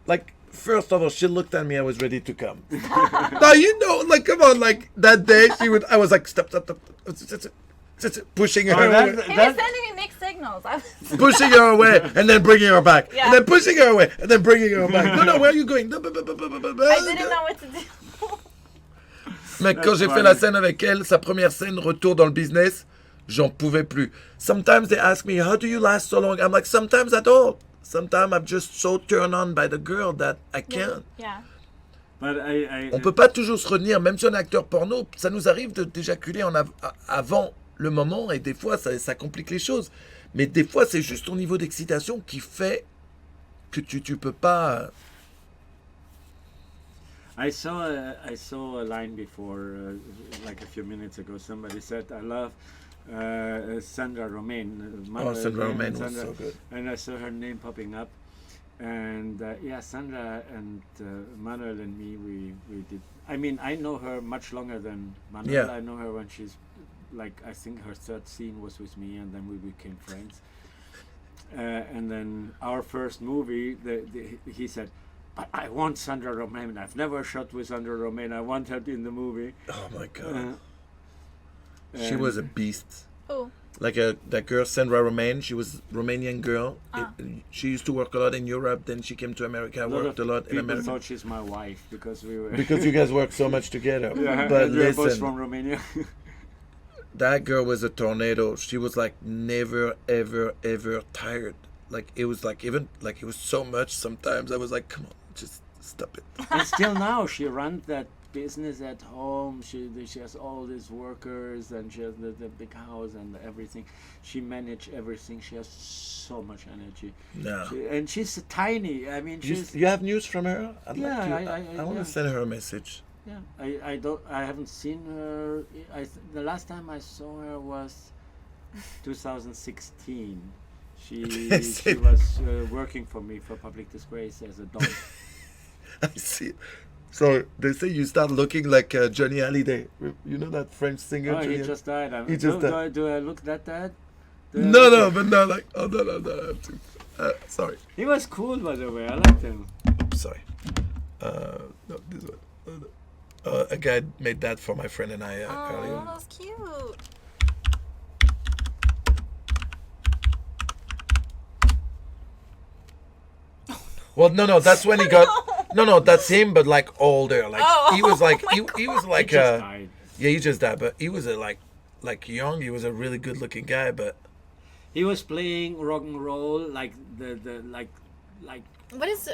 like, first of all, she looked at me, I was ready to come. No, you know, like, come on, like, that day, I was like, stop, pushing her Oh, away. He was sending me mixed signals. I was Pushing her away, and then bringing her back. Yeah. And then pushing her away, and then bringing her back. No, where are you going? I didn't know what to do. Mais quand j'ai fait la scène avec elle, sa première scène, retour dans le business, j'en pouvais plus. Sometimes they ask me, how do you last so long? I'm like, sometimes I don't. Sometimes I'm just so turned on by the girl that I can't. Yeah. But On peut pas toujours se retenir, même si on est acteur porno, ça nous arrive d'éjaculer avant le moment et des fois ça complique les choses. Mais des fois c'est juste ton niveau d'excitation qui fait que tu peux pas... I saw a line before, like a few minutes ago. Somebody said, "I love Sandra Romain." Sandra Romain was so good. And I saw her name popping up, and yeah, Sandra and Manuel and me, we did. I mean, I know her much longer than Manuel. Yeah. I know her when she's like, I think her third scene was with me, and then we became friends. And then our first movie, he said, "But I want Sandra Romain. I've never shot with Sandra Romain. I want her in the movie." Oh my God. She and- was a beast. Who? Like that girl, Sandra Romain, she was a Romanian girl. She used to work a lot in Europe, then she came to America, worked a lot in People America. thought she's my wife because we were. Because you guys work so much together. Yeah, But and we were both listen, from Romania. that girl was a tornado. She was like never, ever, ever tired. Like it was like even like it was so much sometimes I was like, come on, just stop it. And still now she runs that business at home. She has all these workers and she has the big house and everything. She manages everything. She has so much energy. No. And she's tiny. I mean, she's You have news from her? I'd Yeah, like to, I want yeah. to send her a message. yeah. I haven't seen her. The last time I saw her was 2016. She was working for me for Public Disgrace as a dog. I see. So they say you start looking like Johnny Hallyday. You know that French singer? Oh, he Johnny just died. He just died. Do I look that bad? No, but not like. Oh no, I have to. Sorry. He was cool, by the way. I liked him. Sorry. No, this one. A guy made that for my friend and I earlier. Oh, that's cute. Well, no, that's when he got. No, that's him, but like older. Like Oh, he was like oh my he was like He just died. yeah, he just died, but he was a like young. He was a really good looking guy, but He was playing rock and roll like like. What is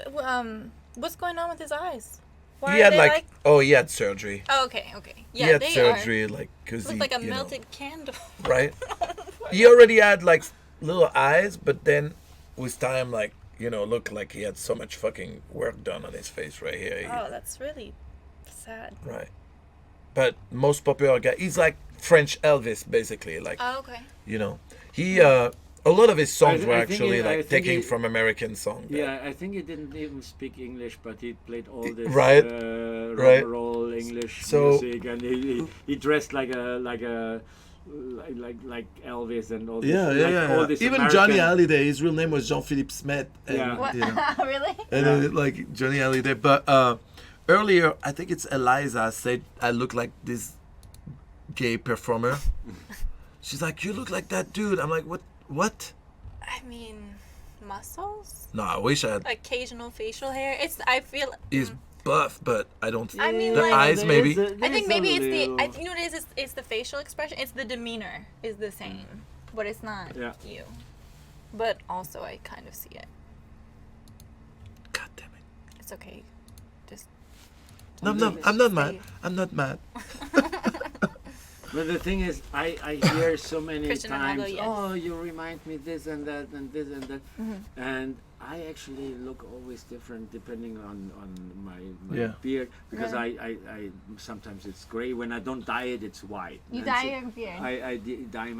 what's going on with his eyes? Why he are had they like oh he had surgery. Oh, okay. Yeah, he had they surgery like because are. he Look like a you know, melted candle. right. He already had like little eyes, but then with time like. You know, look like he had so much fucking work done on his face right here. Oh, that's really sad. Right. But most popular guy, he's like French Elvis, basically. Like, Oh, okay. you know, he a lot of his songs I were think actually I like think taken he- from American songs. Yeah, I think he didn't even speak English, but he played all this Right. rock Right. and roll English So- music, and he dressed like Elvis and all this. Yeah. All this Even American- Johnny Hallyday, his real name was Jean-Philippe Smet. And, Yeah. What? you know, Really? and then, like Johnny Hallyday. But earlier, I think it's Eliza said I look like this gay performer. She's like, you look like that dude. I'm like, what? I mean, muscles? No, I wish I had. Occasional facial hair. I feel. He's buff, but I don't. I mean, the like- eyes there maybe. is a- I think there is maybe a it's little- the. You know what it is? It's the facial expression. It's the demeanor is the same, but it's not Yeah. you. But also, I kind of see it. God damn it. It's okay. Just. No, I'm not mad. I'm not mad. But the thing is, I hear so many Christian times, Ronaldo, yes. oh, you remind me this and that and this and that, and I actually look always different depending on my Yeah. beard because Really? I sometimes it's gray. When I don't dye it, it's white. You And dye so your beard. I dye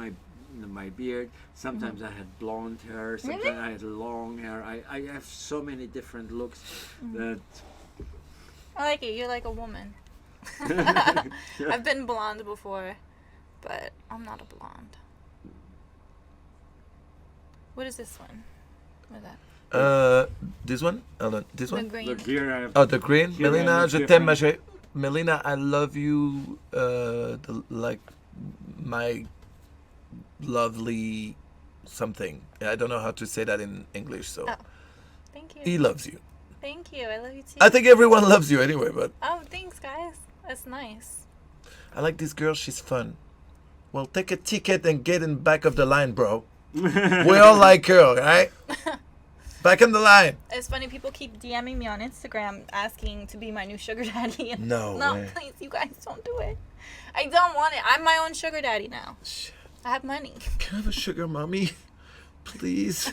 my beard. Sometimes I had blonde hair. Sometimes I had long hair. I have so many different looks that. I like it. You're like a woman. I've been blonde before, but I'm not a blonde. What is this one? What is that? This one? Hold on. This The one? green. Look here I have. Oh, the green? Here I Melina, look je t'aime, different. ma chérie. Melina, I love you. Like my lovely something. I don't know how to say that in English, so. Oh. Thank you. He loves you. Thank you. I love you too. I think everyone loves you anyway, but Oh, thanks, guys. That's nice. I like this girl. She's fun. Well, take a ticket and get in back of the line, bro. We all like her, right? Back in the line. It's funny. People keep DMing me on Instagram asking to be my new sugar daddy. And No no, way. please, you guys don't do it. I don't want it. I'm my own sugar daddy now. I have money. Can I have a sugar mommy? Please.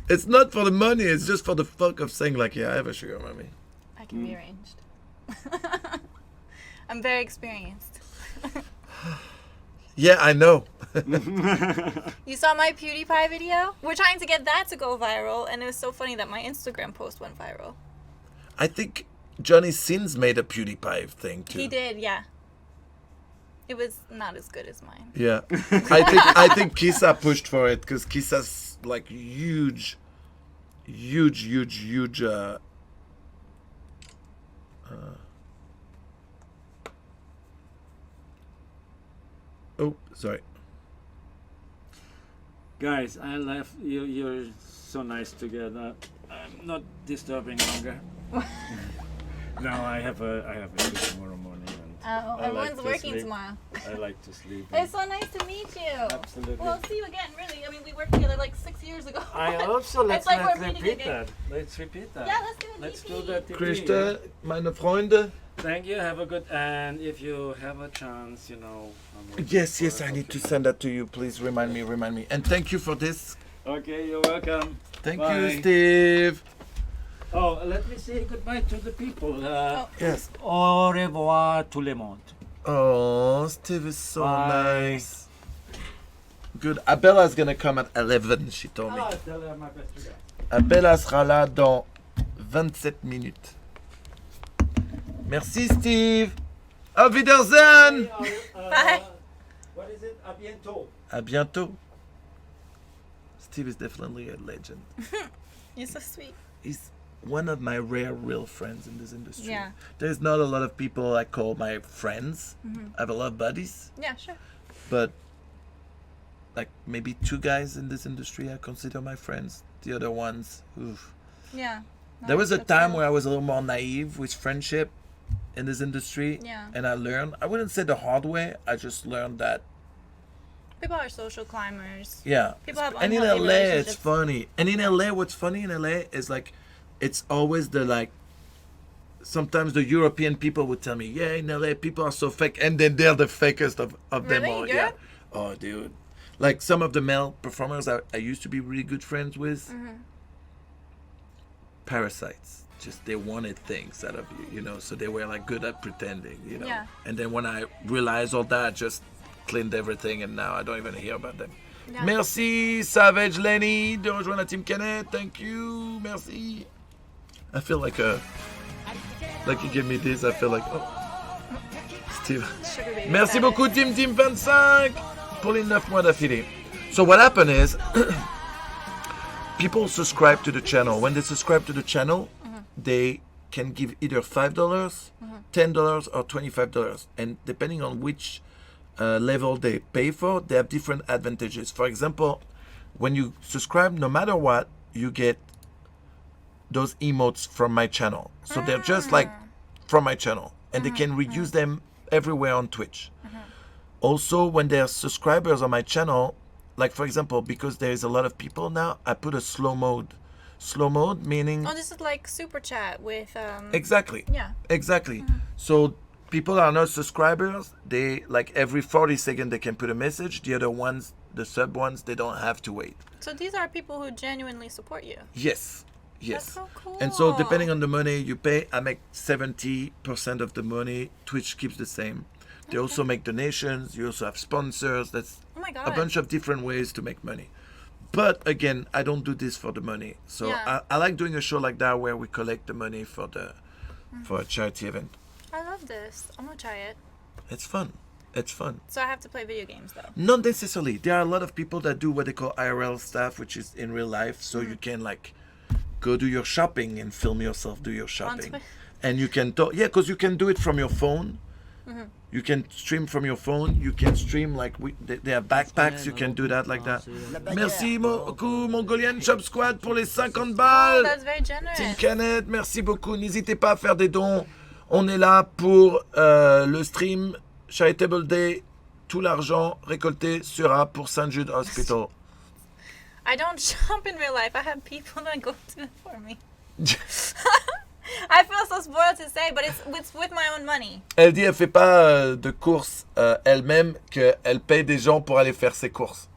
It's not for the money. It's just for the fuck of saying like, yeah, I have a sugar mommy. I can be arranged. I'm very experienced. Yeah, I know. You saw my PewDiePie video? We're trying to get that to go viral, and it was so funny that my Instagram post went viral. I think Johnny Sins made a PewDiePie thing too. He did, yeah. It was not as good as mine. Yeah, I think Kisa pushed for it because Kisa's like huge. Oh, sorry. Guys, I love you. You're so nice together. I'm not disturbing longer. No, I have a shoot tomorrow morning. And I Everyone's like to working sleep. tomorrow. I like to sleep. It's so nice to meet you. Absolutely. Well, see you again, really. I mean, we worked together like 6 years ago. I also It's like we're meeting repeat again. that. Let's repeat that. Yeah, let's do it. Let's do that. Christa, meine Freunde. Thank you. Have a good. And if you have a chance, you know. I'm waiting Yes, for yes, it. I need to send that to you. Please remind me. And thank you for this. Okay, you're welcome. Thank Bye. you, Steve. Oh, let me say goodbye to the people. Yes. Au revoir tout le monde. Oh, Steve is so Bye. nice. Good. Abella's gonna come at 11, she told me. Ah, tell her my best regards. Abella sera là dans 27 minutes. Merci, Steve. Auf Wiedersehen. Bye. What is it? À bientôt. À bientôt. Steve is definitely a legend. You're so sweet. He's one of my rare real friends in this industry. Yeah. There's not a lot of people I call my friends. I have a lot of buddies, Yeah, sure. but like maybe 2 guys in this industry I consider my friends. The other ones, oof. Yeah. There was a time where I was a little more naive with friendship in this industry. Yeah. And I learned, I wouldn't say the hard way, I just learned that, People are social climbers. yeah. People have And in unhealthy LA, it's relationships. funny. And in LA, what's funny in LA is like, it's always the like, sometimes the European people would tell me, yeah, in LA, people are so fake. And then they're the fakest of them Really? all. You're- Yeah. Oh, dude. Like some of the male performers I used to be really good friends with, parasites. Just they wanted things out of you, you know, so they were like good at pretending, you know. Yeah. And then when I realized all that, I just cleaned everything and now I don't even hear about them. Yeah. Merci Savage Lenny de rejoindre la Team Canet. Thank you. Merci. I feel like you give me this, I feel like Steve. Sugar baby Merci status. beaucoup Team 25 pour les 9 mois d'affilée. So what happened is people subscribe to the channel. When they subscribe to the channel, they can give either $5, $10, or $25. And depending on which level they pay for, they have different advantages. For example, when you subscribe, no matter what, you get those emotes from my channel. So they're just like from my channel. And they can reuse them everywhere on Twitch. Also, when they're subscribers on my channel, like for example, because there is a lot of people now, I put a slow mode. Slow mode meaning... Oh, this is like super chat with Exactly. Yeah. Exactly. So people are not subscribers. They like every 40 seconds they can put a message. The other ones, the sub ones, they don't have to wait. So these are people who genuinely support you. Yes. Yes. That's so cool. And so depending on the money you pay, I make 70% of the money. Twitch keeps the same. They also make donations. You also have sponsors. That's Oh my god. a bunch of different ways to make money. But again, I don't do this for the money. So Yeah. I like doing a show like that where we collect the money for a charity event. I love this. I'm gonna try it. It's fun. It's fun. So I have to play video games though. Not necessarily. There are a lot of people that do what they call IRL stuff, which is in real life. So you can like go do your shopping and film yourself do your shopping. And you can talk. Yeah, because you can do it from your phone. You can stream from your phone. You can stream like they have backpacks. You can do that like that. Merci beaucoup Mongolian Shop Squad pour les 50 balles. Oh, that's very generous. Team Kenneth, merci beaucoup. N'hésitez pas à faire des dons. On est là pour le stream Charitable Day. Tout l'argent récolté sera pour St. Jude Hospital. I don't shop in real life. I have people that go to it for me. I feel so spoiled to say, but it's with my own money. Elle dit elle fait pas de courses elle-même, qu'elle paye des gens pour aller faire ses courses.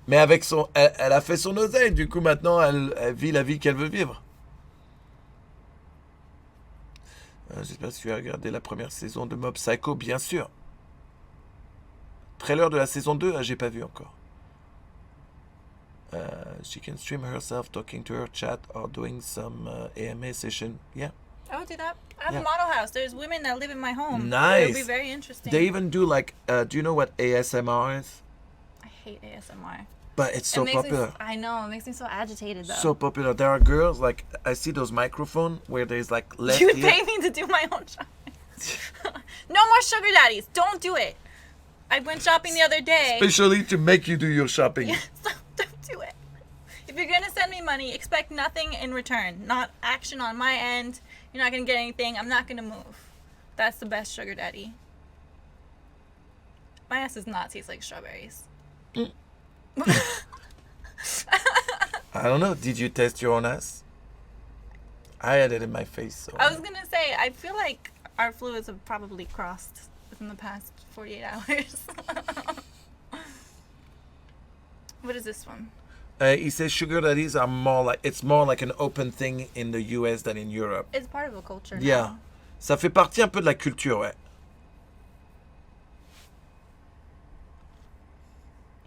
Mais avec elle a fait son oseille, du coup maintenant elle vit la vie qu'elle veut vivre. J'espère que tu as regardé la première saison de Mob Psycho, bien sûr. Trailer de la saison 2, j'ai pas vu encore. She can stream herself talking to her chat or doing some AMA session. Yeah. I would do that. I have Yeah. a model house. There's women that live in my home. Nice. It would be very interesting. They even do like, do you know what ASMR is? I hate ASMR. But it's so popular. I know. It makes me so agitated though. So popular. There are girls like I see those microphones where there's like left You would ear. pay me to do my own shopping. No more sugar daddies. Don't do it. I went shopping the other day. Especially to make you do your shopping. Don't do it. If you're gonna send me money, expect nothing in return. Not action on my end. You're not gonna get anything. I'm not gonna move. That's the best sugar daddy. My ass does not taste like strawberries. I don't know. Did you test your own ass? I had it in my face. So. I was gonna say, I feel like our fluids have probably crossed within the past 48 hours. What is this one? He says sugar daddies are it's more like an open thing in the US than in Europe. It's part of a culture now. Yeah. Ça fait partie un peu de la culture, ouais.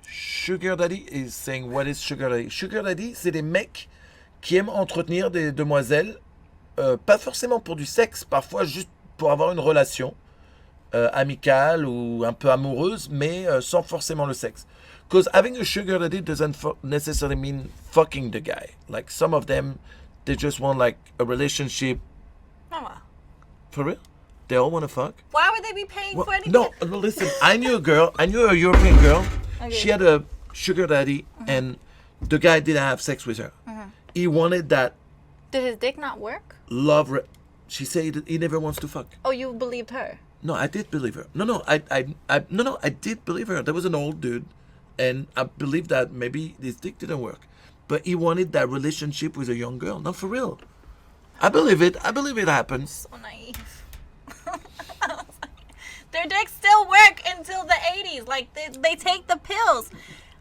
Sugar daddy is saying, what is sugar daddy? Sugar daddy, c'est des mecs qui aiment entretenir des demoiselles, pas forcément pour du sexe, parfois juste pour avoir une relation amicale ou un peu amoureuse, mais sans forcément le sexe. Because having a sugar daddy doesn't necessarily mean fucking the guy. Like some of them, they just want like a relationship. Oh, wow. For real? They all want to fuck? Why would they be paying Well, for anything? no, listen, I knew a European girl. Okay. She had a sugar daddy and the guy didn't have sex with her. He wanted that Did his dick not work? love. She said he never wants to fuck. Oh, you believed her? No, I did believe her. No, I did believe her. There was an old dude, and I believed that maybe his dick didn't work, but he wanted that relationship with a young girl. No, for real. I believe it. I believe it happens. So naive. Their dicks still work until the 80s. Like, they take the pills.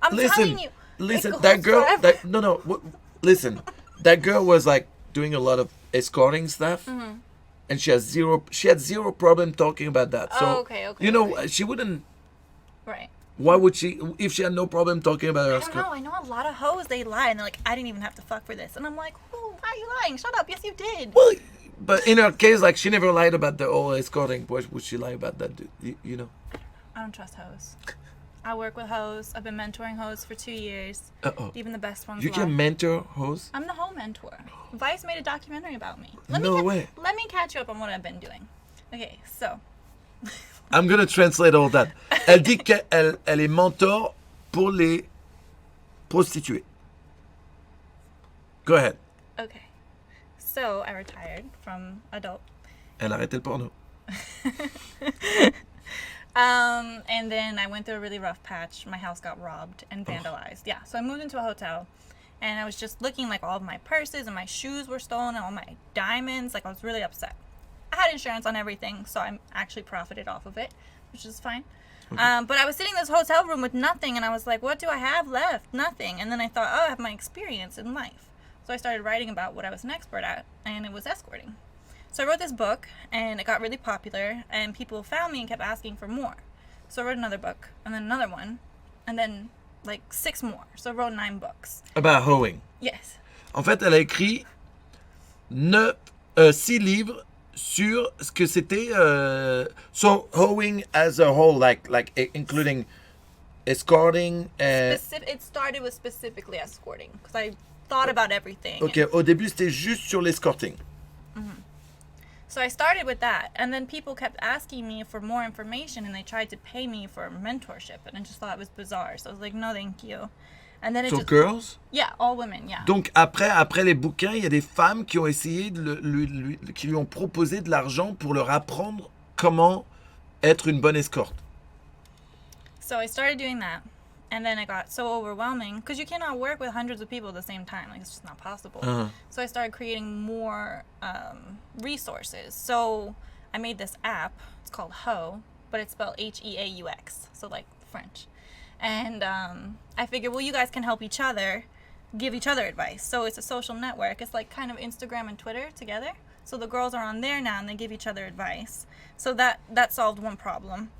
I'm telling you. Listen, it that goes girl. forever. Listen, that girl was like doing a lot of escorting stuff, and she had zero problem talking about that. So, okay, you know, okay. she wouldn't. Right. Why would she, if she had no problem talking about her I don't escort? know. I know a lot of hoes, they lie, and they're like, I didn't even have to fuck for this. And I'm like, why are you lying? Shut up. Yes, you did. Well, but in her case, like, she never lied about the whole escorting. Why would she lie about that, dude? You know? I don't trust hoes. I work with hoes. I've been mentoring hoes for 2 years. Uh-oh. Even the best ones You lie. can mentor hoes? I'm the hoe mentor. Vice made a documentary about me. No way. Let me catch you up on what I've been doing. Okay, so. I'm gonna translate all that. Elle dit qu'elle est mentor pour les prostituées. Go ahead. Okay. So, I retired from adult. Elle a arrêté le porno. And then I went through a really rough patch. My house got robbed and vandalized. Yeah, so I moved into a hotel, and I was just looking, like, all of my purses and my shoes were stolen and all my diamonds. Like, I was really upset. I had insurance on everything, so I actually profited off of it, which is fine. But I was sitting in this hotel room with nothing, and I was like, what do I have left? Nothing. And then I thought, oh, I have my experience in life. So I started writing about what I was an expert at, and it was escorting. So I wrote this book, and it got really popular, and people found me and kept asking for more. So I wrote another book, and then another one, and then like 6 more. So I wrote 9 books. About hoeing. Yes. En fait, elle a écrit 6 livres sur ce que c'était. So hoeing as a whole, like including escorting. It started with specifically escorting, because I thought about everything. Ok, au début c'était juste sur l'escorting. So I started with that, and then people kept asking me for more information, and they tried to pay me for mentorship, and I just thought it was bizarre. So I was like, no, thank you. And then it So just, girls. yeah, all women, yeah. Donc après les bouquins, il y a des femmes qui ont essayé qui lui ont proposé de l'argent pour leur apprendre comment être une bonne escorte. So I started doing that, and then it got so overwhelming because you cannot work with hundreds of people at the same time. Like, it's just not possible. So I started creating more resources. So I made this app. It's called Ho, but it's spelled Heaux. So like French. And I figured, well, you guys can help each other, give each other advice. So it's a social network. It's like kind of Instagram and Twitter together. So the girls are on there now, and they give each other advice. So that solved one problem.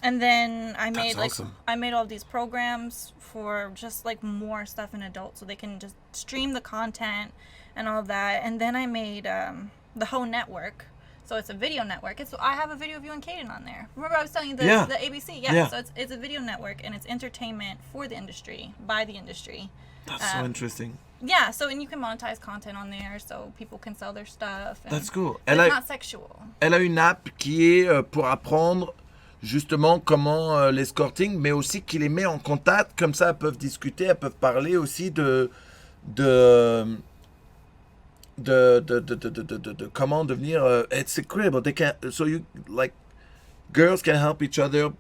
And then I made awesome. I made all these programs for just like more stuff in adults, so they can just stream the content and all of that. And then I made the whole network. So it's a video network. I have a video of you and Kaden on there. Remember I was telling you the ABC? Yeah. So it's a video network, and it's entertainment for the industry, by the industry. That's so interesting. Yeah, so and you can monetize content on there, so people can sell their stuff. And That's cool. It's not sexual. Elle a une app qui est pour apprendre justement comment l'escorting, mais aussi qui les met en contact, comme ça elles peuvent discuter, elles peuvent parler aussi de comment devenir. It's incredible. They can, so you like girls can help each other.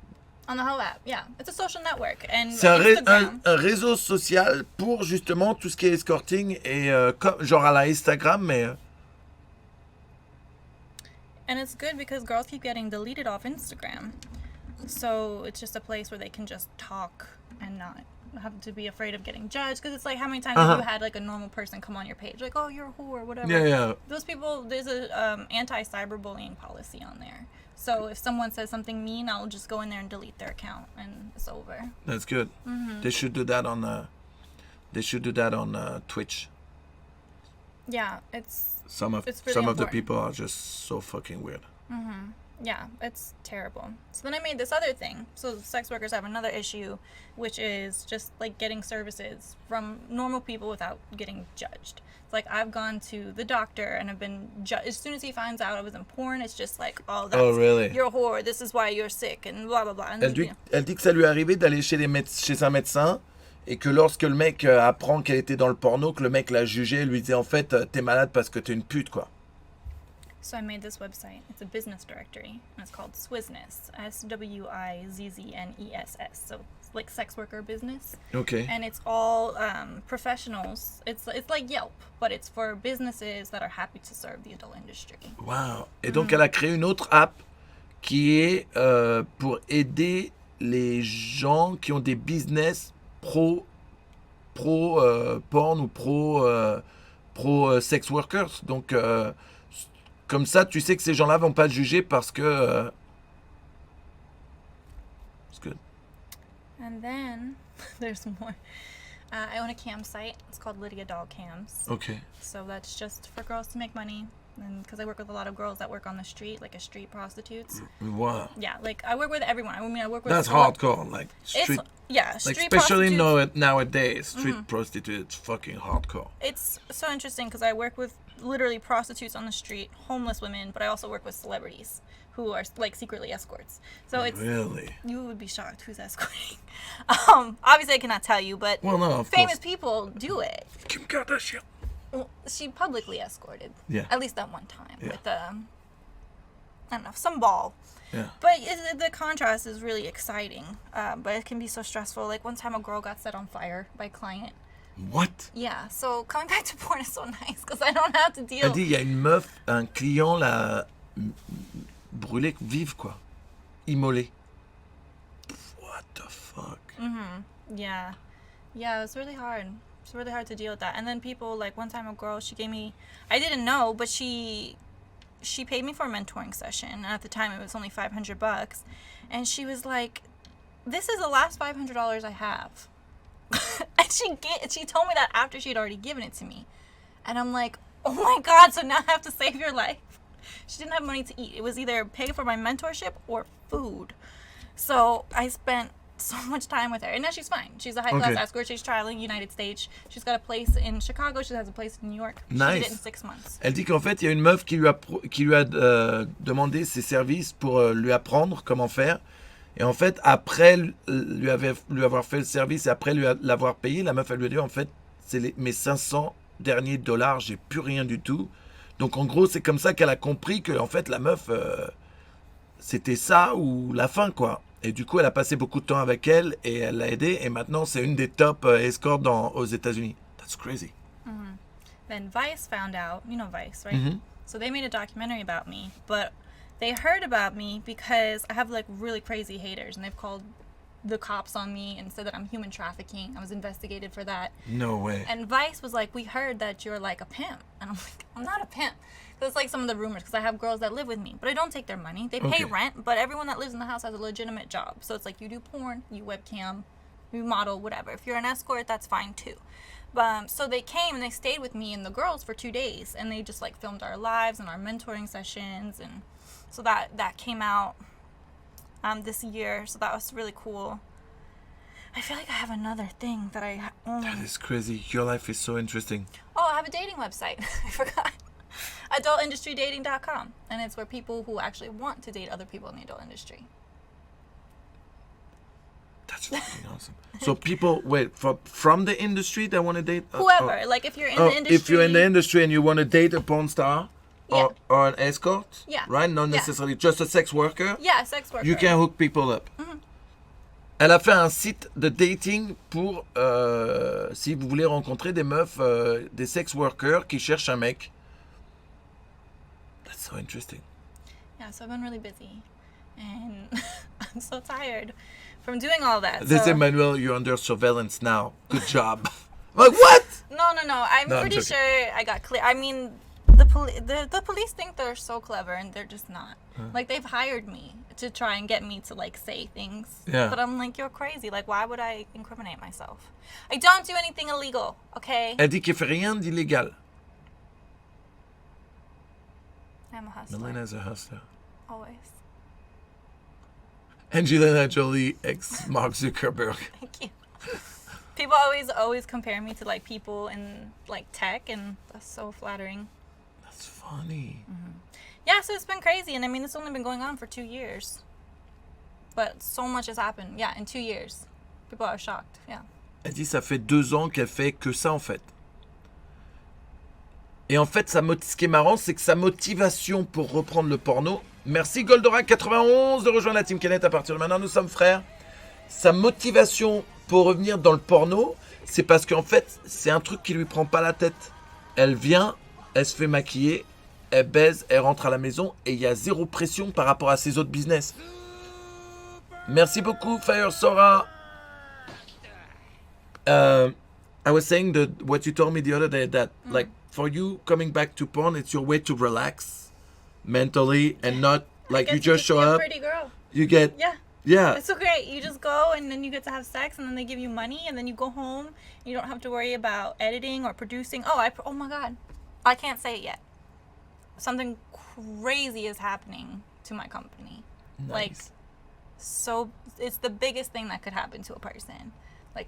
On the whole app, yeah. It's a social network. And C'est un réseau social pour justement tout ce qui est escorting et genre à la Instagram, mais. And it's good because girls keep getting deleted off Instagram. So it's just a place where they can just talk and not have to be afraid of getting judged. Because it's like, how many times have you had like a normal person come on your page? Like, oh, you're a whore, whatever. Yeah. Those people, there's a anti-cyberbullying policy on there. So if someone says something mean, I'll just go in there and delete their account, and it's over. That's good. They should do that on. Twitch. Yeah, it's. Some of the people are just so fucking weird. Yeah, it's terrible. So then I made this other thing. So sex workers have another issue, which is just like getting services from normal people without getting judged. It's like I've gone to the doctor and have been judged. As soon as he finds out I was in porn, it's just like, oh, really? You're a whore. This is why you're sick, and blah blah blah. And Elle dit que ça lui est arrivé d'aller chez un médecin et que lorsque le mec apprend qu'elle était dans le porno, que le mec l'a jugée, lui dit en fait t'es malade parce que t'es une pute, quoi. So I made this website. It's a business directory, and it's called Swizness, SWIZZNESS. So it's like sex worker business. Okay. And it's all professionals. It's like Yelp, but it's for businesses that are happy to serve the adult industry. Wow. Et donc elle a créé une autre app qui est pour aider les gens qui ont des business pro porn ou pro sex workers. Donc comme ça, tu sais que ces gens-là vont pas te juger parce que it's good. And then there's more. I own a cam site. It's called Lydia Doll Cams. Okay. So that's just for girls to make money, and because I work with a lot of girls that work on the street, like as street prostitutes. Wow. Yeah, like I work with everyone. I mean, I work with. That's hardcore, like street. Street like especially prostitutes. nowadays, street prostitutes, fucking hardcore. It's so interesting because I work with literally prostitutes on the street, homeless women, but I also work with celebrities who are like secretly escorts. So it's really, you would be shocked who's escorting. Obviously I cannot tell you, but famous people do it. Kim Kardashian. Well, she publicly escorted. Yeah. At least that one time with I don't know, some ball. Yeah. But the contrast is really exciting, but it can be so stressful. Like one time a girl got set on fire by a client. What? Yeah, so coming back to porn is so nice because I don't have to deal. Elle dit, il y a une meuf, un client l'a brûlé vive, quoi. Immolé. What the fuck? Yeah. Yeah, it was really hard. It's really hard to deal with that. And then people, like, one time a girl, she gave me, I didn't know, but she paid me for a mentoring session. And at the time, it was only $500. And she was like, this is the last $500 I have. And she told me that after she'd already given it to me. And I'm like, oh my God, so now I have to save your life. She didn't have money to eat. It was either pay for my mentorship or food. So I spent so much time with her. And now she's fine. She's a high-class escort. She's traveling United States. She's got a place in Chicago. She has a place in New York. She did it in 6 months. Elle dit qu'en fait, il y a une meuf qui lui a demandé ses services pour lui apprendre comment faire. Et en fait, après lui avoir fait le service et après l'avoir payé, la meuf, elle lui a dit, en fait, c'est mes 500 derniers dollars, j'ai plus rien du tout. Donc, en gros, c'est comme ça qu'elle a compris que, en fait, la meuf, c'était ça ou la fin, quoi. Et du coup, elle a passé beaucoup de temps avec elle et elle l'a aidée. Et maintenant, c'est une des top escorts aux États-Unis. That's crazy. Mm-hmm. Then Vice found out, you know Vice, right? Mm-hmm. So they made a documentary about me, but they heard about me because I have like really crazy haters, and they've called the cops on me and said that I'm human trafficking. I was investigated for that. No way. And Vice was like, we heard that you're like a pimp. And I'm like, I'm not a pimp. That's like some of the rumors, because I have girls that live with me, but I don't take their money. They pay rent, but everyone that lives in the house has a legitimate job. So it's like, you do porn, you webcam, you model, whatever. If you're an escort, that's fine too. So they came and they stayed with me and the girls for 2 days, and they just like filmed our lives and our mentoring sessions, and so that came out this year. So that was really cool. I feel like I have another thing that I That is crazy. Your life is so interesting. Oh, I have a dating website. I forgot. AdultIndustryDating.com, and it's where people who actually want to date other people in the adult industry. That's fucking awesome. So people, from the industry that want to date? Whoever. Like if you're in the industry. If you're in the industry and you want to date a porn star or an escort, yeah. Right? Not necessarily just a sex worker. Yeah, sex worker. You can hook people up. Mm-hmm. Elle a fait un site de dating pour si vous voulez rencontrer des meufs, des sex workers qui cherchent un mec. That's so interesting. Yeah, so I've been really busy. And I'm so tired from doing all that. They say, Manuel, you're under surveillance now. Good job. Like, what? No. I'm pretty sure I got clear. I mean, the police think they're so clever, and they're just not. Like, they've hired me to try and get me to, like, say things. Yeah. But I'm like, you're crazy. Like, why would I incriminate myself? I don't do anything illegal, okay? Elle dit qu'elle fait rien d'illégal. I'm a hustler. Melina is a hustler. Always. Angelina Jolie, ex-Mark Zuckerberg. Thank you. People always compare me to, like, people in, like, tech, and that's so flattering. That's funny. Mm-hmm. Yeah, so it's been crazy, and I mean, it's only been going on for 2 years. But so much has happened, yeah, in 2 years. People are shocked, yeah. Elle dit ça fait 2 ans qu'elle fait que ça, en fait. Et en fait, ce qui est marrant, c'est que sa motivation pour reprendre le porno... Merci Goldorak91 de rejoindre la Team Kenneth à partir de maintenant, nous sommes frères. Sa motivation pour revenir dans le porno, c'est parce qu'en fait, c'est un truc qui lui prend pas la tête. Elle vient, elle se fait maquiller, elle baise, elle rentre à la maison et il y a zéro pression par rapport à ses autres business. Merci beaucoup, Fire Sora. I was saying that what you told me the other day, that like for you coming back to porn, it's your way to relax mentally and not like you just show up. Pretty girl. You get yeah. It's so great. You just go and then you get to have sex, and then they give you money, and then you go home. You don't have to worry about editing or producing. Oh my God, I can't say it yet. Something crazy is happening to my company. Nice. Like, so it's the biggest thing that could happen to a person. Like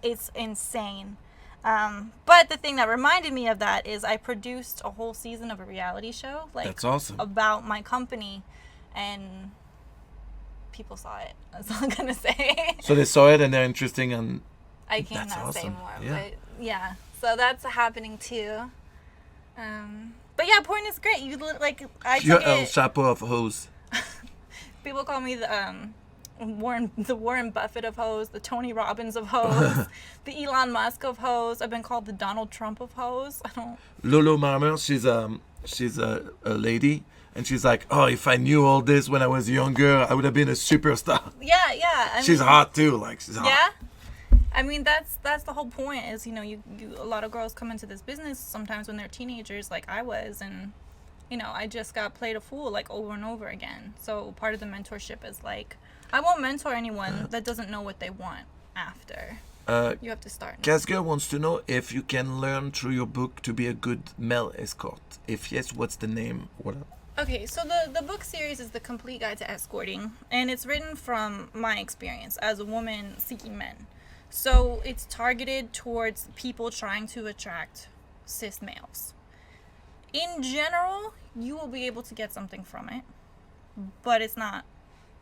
it's insane. But the thing that reminded me of that is I produced a whole season of a reality show, like, that's awesome, about my company, and people saw it. That's all I'm gonna say. So they saw it and they're interesting, and I cannot awesome. say more, Yeah. but yeah. So that's happening too. But yeah, porn is great. You like I you're took El it. Chapo of hoes. People call me the Warren Buffett of hoes, the Tony Robbins of hoes, the Elon Musk of hoes. I've been called the Donald Trump of hoes. I don't. Lolo Marmer, she's a lady, and she's like, oh, if I knew all this when I was younger, I would have been a superstar. Yeah. She's hot too, like she's hot. Yeah. I mean, that's the whole point. Is you a lot of girls come into this business sometimes when they're teenagers, like I was, and I just got played a fool like over and over again. So part of the mentorship is like, I won't mentor anyone that doesn't know what they want after. You have to start. Casger wants to know if you can learn through your book to be a good male escort. If yes, what's the name? Okay, so the book series is The Complete Guide to Escorting, and it's written from my experience as a woman seeking men. So it's targeted towards people trying to attract cis males. In general, you will be able to get something from it, but it's not.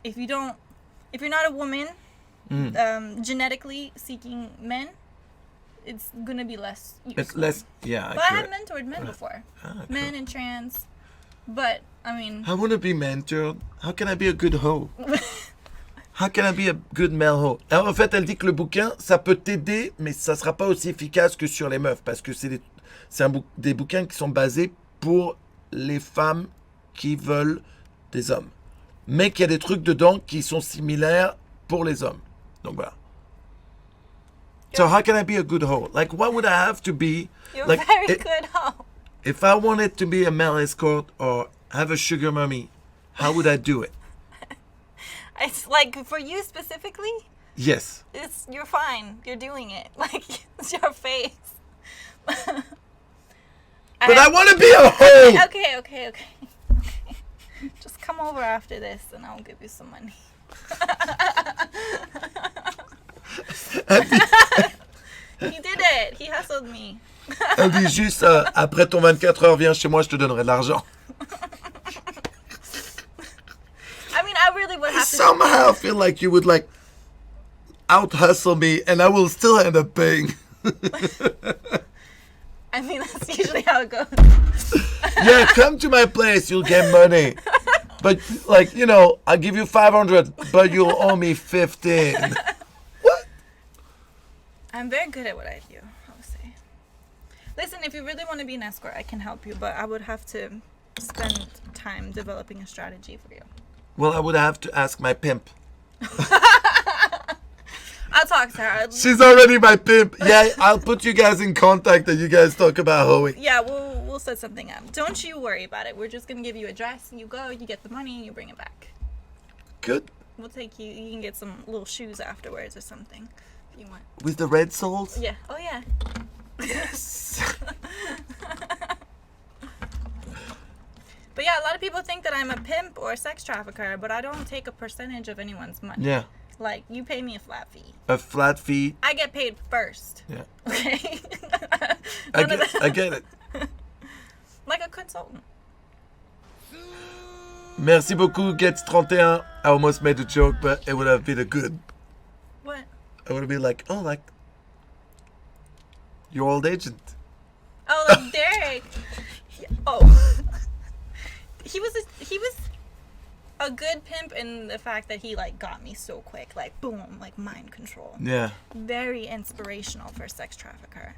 If you're not a woman genetically seeking men, it's gonna be less useful. It's less, yeah. But accurate. I had mentored men before, men and trans. But I mean, I want to be mentored. How can I be a good hoe? How can I be a good male hoe? Alors, en fait, elle dit que le bouquin, ça peut t'aider, mais ça sera pas aussi efficace que sur les meufs, parce que c'est des bouquins qui sont basés pour les femmes qui veulent des hommes. Mais qu'il y a des trucs dedans qui sont similaires pour les hommes. Donc voilà. So how can I be a good hoe? Like, what would I have to be? You're like, very good hoe. If I wanted to be a male escort or have a sugar mommy, how would I do it? It's like, for you specifically? Yes. You're fine. You're doing it. Like, it's your face. But I want to be a hoe! Okay. Just come over after this and I'll give you some money. He did it. He hustled me. Elle dit juste, après ton 24 heures, viens chez moi, je te donnerai de l'argent. I mean, I really would have to... Somehow I feel like you would like out-hustle me and I will still end up paying. I mean, that's usually how it goes. Yeah, come to my place, you'll get money. But, like, I'll give you 500, but you'll owe me 15. What? I'm very good at what I do, I would say. Listen, if you really want to be an escort, I can help you, but I would have to spend time developing a strategy for you. Well, I would have to ask my pimp. I'll talk to her. She's already my pimp. Yeah, I'll put you guys in contact and you guys talk about hoeing. Yeah, we'll set something up. Don't you worry about it. We're just going to give you a dress. You go, you get the money, and you bring it back. Good. We'll take you. You can get some little shoes afterwards or something if you want. With the red soles? Yeah. Oh, yeah. Yes. But yeah, a lot of people think that I'm a pimp or a sex trafficker, but I don't take a percentage of anyone's money. Yeah. Like, you pay me a flat fee. A flat fee. I get paid first. Yeah. Okay? I get it. Like a consultant. Merci beaucoup, Gets31. I almost made a joke, but it would have been a good. What? I would have been like, your old agent. Oh, like Derek. Oh. He was a good pimp in the fact that he like got me so quick, like boom, like mind control. Yeah. Very inspirational for a sex trafficker.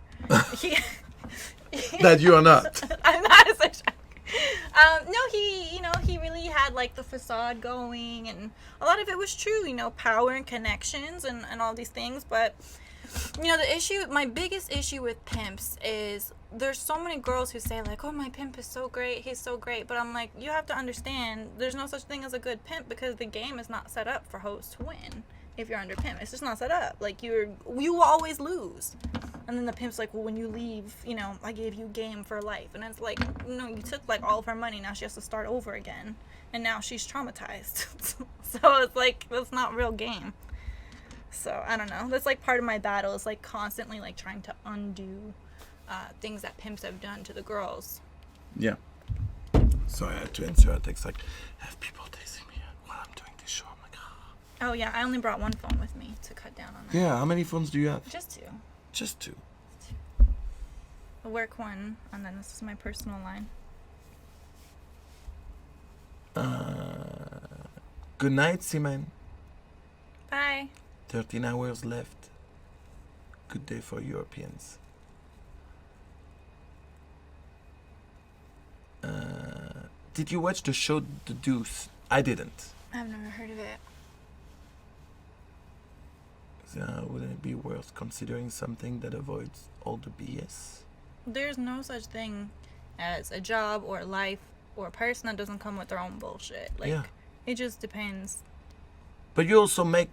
That you are not. I'm not a sex trafficker. No, he really had like the facade going, and a lot of it was true, power and connections and all these things. But my biggest issue with pimps is there's so many girls who say like, oh, my pimp is so great, he's so great. But I'm like, you have to understand, there's no such thing as a good pimp because the game is not set up for hoes to win. If you're under pimp, it's just not set up. Like, you will always lose. And then the pimp's like, well, when you leave, I gave you game for life. And it's like, no, you took like all of her money, now she has to start over again, and now she's traumatized. So it's like, that's not real game. So I don't know, that's like part of my battle, is like constantly like trying to undo things that pimps have done to the girls. Yeah. Sorry, I had to answer a text like, I have people texting me while I'm doing this show. I'm like, Oh yeah, I only brought one phone with me to cut down on that. Yeah, how many phones do you have? Just two. Just two. A work one, and then this is my personal line. Good night, Simon. Bye. 13 hours left. Good day for Europeans. Did you watch the show The Deuce? I didn't. I've never heard of it. wouldn't it be worth considering something that avoids all the BS? There's no such thing as a job or life or a person that doesn't come with their own bullshit. Like, it just depends. But you also make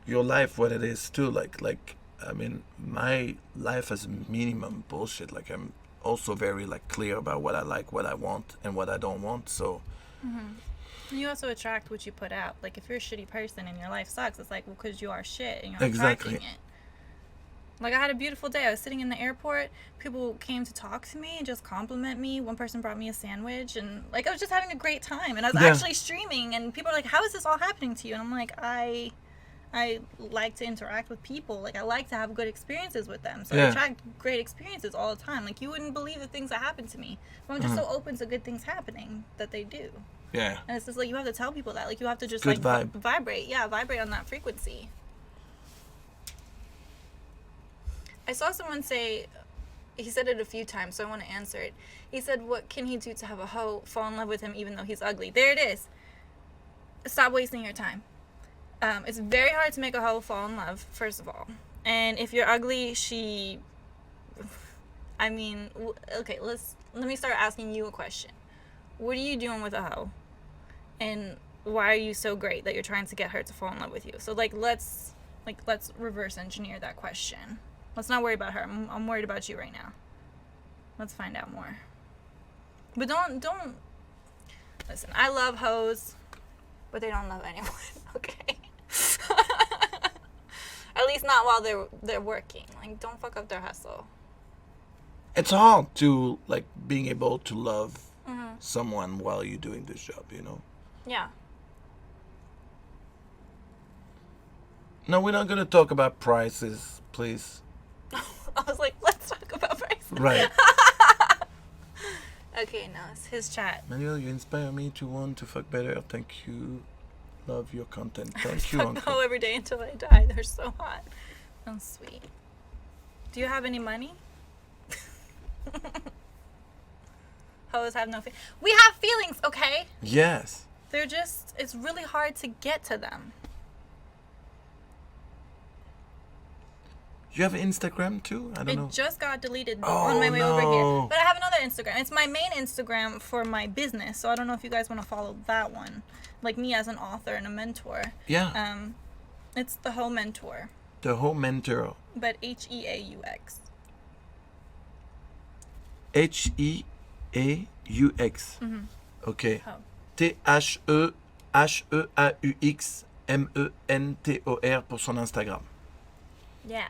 your life what it is too. Like I mean, my life has minimum bullshit. Like, I'm also very like clear about what I like, what I want, and what I don't want. So. You also attract what you put out. Like, if you're a shitty person and your life sucks, it's like, well, because you are shit and you're attracting it. Like, I had a beautiful day. I was sitting in the airport. People came to talk to me and just compliment me. One person brought me a sandwich, and like, I was just having a great time. And I was actually streaming, and people are like, how is this all happening to you? And I'm like, I like to interact with people. Like, I like to have good experiences with them. So I attract great experiences all the time. Like, you wouldn't believe the things that happen to me. But I'm just so open to good things happening that they do. Yeah. And it's just like, you have to tell people that. Like, you have to just good like vibrate. Yeah, vibrate on that frequency. I saw someone say, he said it a few times, so I want to answer it. He said, what can he do to have a hoe fall in love with him even though he's ugly? There it is. Stop wasting your time. It's very hard to make a hoe fall in love, first of all. And if you're ugly, I mean, okay, let me start asking you a question. What are you doing with a hoe? And why are you so great that you're trying to get her to fall in love with you? So let's reverse engineer that question. Let's not worry about her. I'm worried about you right now. Let's find out more. But don't listen. I love hoes, but they don't love anyone. Okay. At least not while they're working. Like, don't fuck up their hustle. It's hard to like being able to love someone while you're doing this job, you know? Yeah. No, we're not going to talk about prices, please. I was like, let's talk about prices. Right. Okay, no, it's his chat. Manuel, you inspire me to want to fuck better. Thank you. Love your content. Thank you, Fuck Uncle. the hoe every day until I die. They're so hot. Oh, sweet. Do you have any money? Hoes have no feelings. We have feelings, okay? Yes. They're just, it's really hard to get to them. You have Instagram too? I don't know. It just got deleted on my way over here. But I have another Instagram. It's my main Instagram for my business. So I don't know if you guys want to follow that one. Like me as an author and a mentor. Yeah. It's the Hoe Mentor. The Hoe Mentor. But H-E-A-U-X. H-E-A-U-X. Okay. T-H-E-H-E-A-U-X-M-E-N-T-O-R pour son Instagram. Yeah.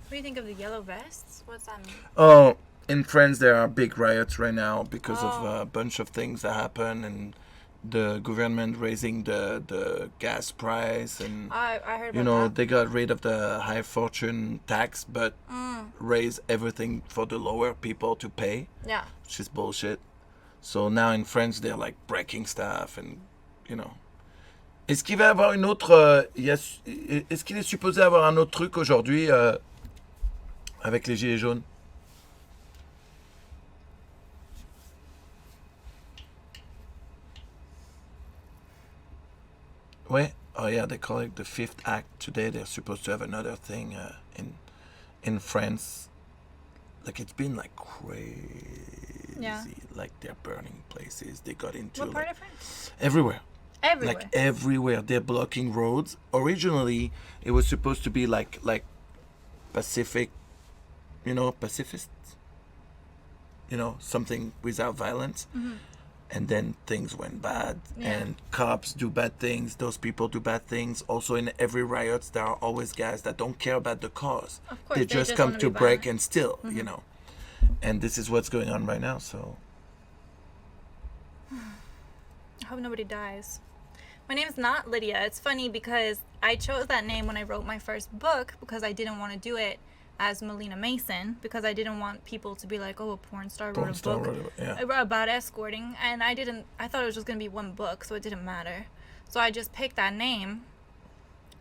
What do you think of the yellow vests? What's that mean? Oh, in France there are big riots right now because of a bunch of things that happen, and the government raising the gas price, and I heard about you know that. they got rid of the high fortune tax but raise everything for the lower people to pay. Yeah. Which is bullshit. So now in France they're like breaking stuff, and you know. Est-ce qu'il va y avoir une autre est-ce qu'il est supposé avoir un autre truc aujourd'hui avec les gilets jaunes? Ouais. Oh yeah, they call it the fifth act today. They're supposed to have another thing in France. Like, it's been like crazy. Yeah. Like, they're burning places. They got into What part of France? Everywhere. Everywhere. Like everywhere. They're blocking roads. Originally, it was supposed to be like Pacific, you know, pacifists. You know, something without violence. And then things went bad, and cops do bad things. Those people do bad things. Also, in every riots, there are always guys that don't care about the cause. Of course, they just come wanna to be break violent. and steal, you know. And this is what's going on right now. So I hope nobody dies. My name is not Lydia. It's funny because I chose that name when I wrote my first book because I didn't want to do it as Melina Mason, because I didn't want people to be like, oh, a porn star wrote a book about escorting, and I thought it was just going to be one book, so it didn't matter. So I just picked that name,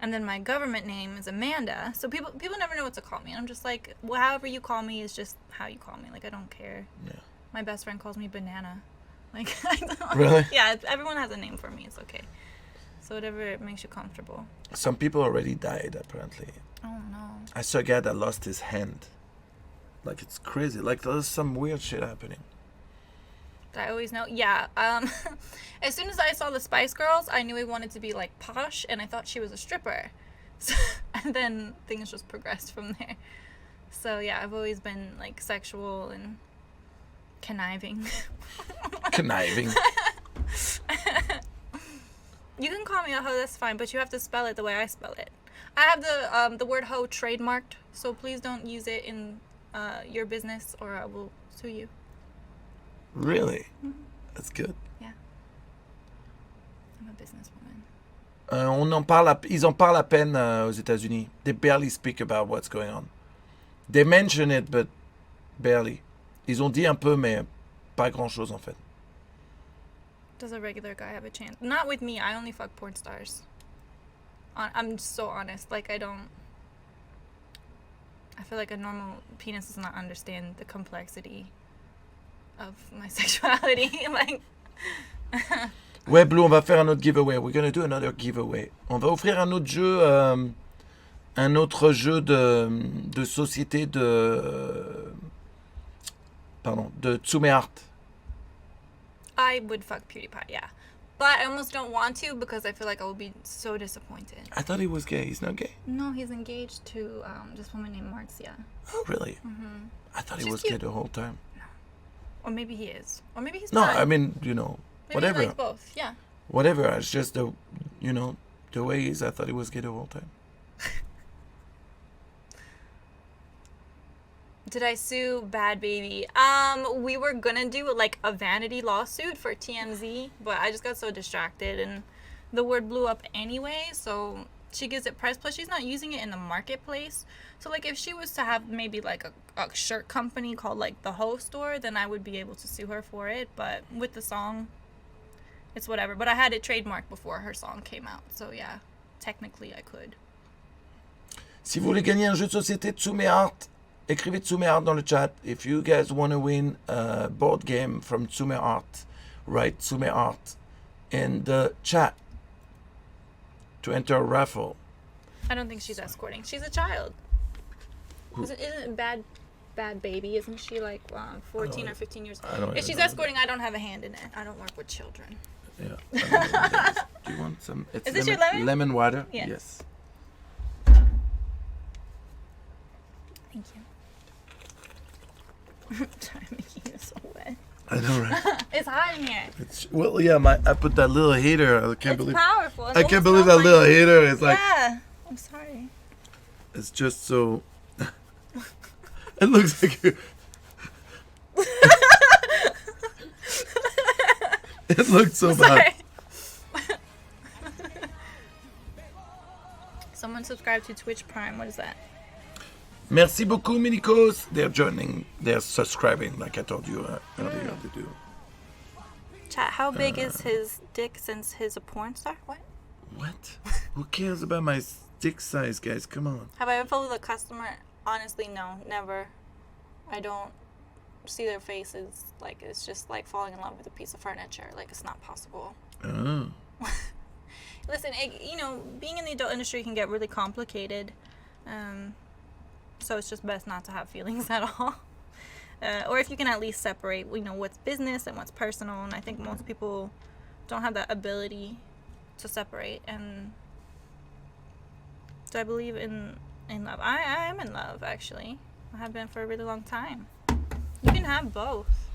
and then my government name is Amanda, so people never know what to call me, and I'm just like, well, however you call me is just how you call me. Like, I don't care. Yeah. My best friend calls me Banana. Like, I don't, Really? Yeah, everyone has a name for me. It's okay. So whatever makes you comfortable. Some people already died, apparently. Oh no. I saw a guy that lost his hand. Like, it's crazy. Like, there's some weird shit happening. I always know. Yeah. As soon as I saw the Spice Girls, I knew I wanted to be like posh, and I thought she was a stripper. So, and then things just progressed from there. So yeah, I've always been like sexual and conniving. Conniving. You can call me a hoe, that's fine, but you have to spell it the way I spell it. I have the word hoe trademarked, so please don't use it in your business or I will sue you. Really? That's good. Yeah. I'm a businesswoman. Ils en parlent à peine aux États-Unis. They barely speak about what's going on. They mention it, but barely. Ils ont dit un peu, mais pas grand-chose en fait. Does a regular guy have a chance? Not with me. I only fuck porn stars. I'm so honest. Like, I feel like a normal penis does not understand the complexity of my sexuality. Like. Ouais, Blue, on va faire un autre giveaway. We're gonna do another giveaway. On va offrir un autre jeu, de société de Tsume Art. I would fuck PewDiePie, yeah. But I almost don't want to because I feel like I would be so disappointed. I thought he was gay. He's not gay. No, he's engaged to this woman named Marcia. Oh, really? Mm-hmm. I thought he She's was cute. gay the whole time. No. Or maybe he is. Or maybe he's No, not. I mean, Maybe whatever. he likes both, yeah. Whatever. It's just the way he is. I thought he was gay the whole time. Did I sue Bad Baby? We were gonna do like a vanity lawsuit for TMZ, but I just got so distracted and the word blew up anyway, so she gives it press, plus she's not using it in the marketplace. So like if she was to have maybe like a shirt company called like the Ho Store, then I would be able to sue her for it, but with the song, it's whatever. But I had it trademarked before her song came out, so yeah, technically I could. Si vous voulez gagner un jeu de société Tsume Art, écrivez Tsume Art dans le chat. If you guys want to win a board game from Tsume Art, write Tsume Art in the chat to enter a raffle. I don't think she's escorting. She's a child. Isn't it Bad Baby? Isn't she like 14 or 15 years old? If she's escorting, I don't have a hand in it. I don't work with children. Yeah. Do you want some? It's Is this your lemon? Lemon water? Yeah. Yes. Thank you. Sorry, making it so wet. I know, right? It's hot in here. Well, yeah. I put that little heater. I can't It's believe. powerful. I can't believe that little heater is like. Yeah. I'm sorry. It's just so. It looks like you. It looked so bad. Someone subscribed to Twitch Prime. What is that? Merci beaucoup, Minikos. They're subscribing, like I told you earlier to do. Chat, how big is his dick since he's a porn star? What? What? Who cares about my dick size, guys? Come on. Have I ever followed a customer? Honestly, no, never. I don't see their faces. Like, it's just like falling in love with a piece of furniture. Like, it's not possible. Oh. Listen, being in the adult industry can get really complicated. So it's just best not to have feelings at all. Or if you can at least separate, what's business and what's personal. And I think most people don't have that ability to separate. And do I believe in love? I am in love, actually. I have been for a really long time. You can have both.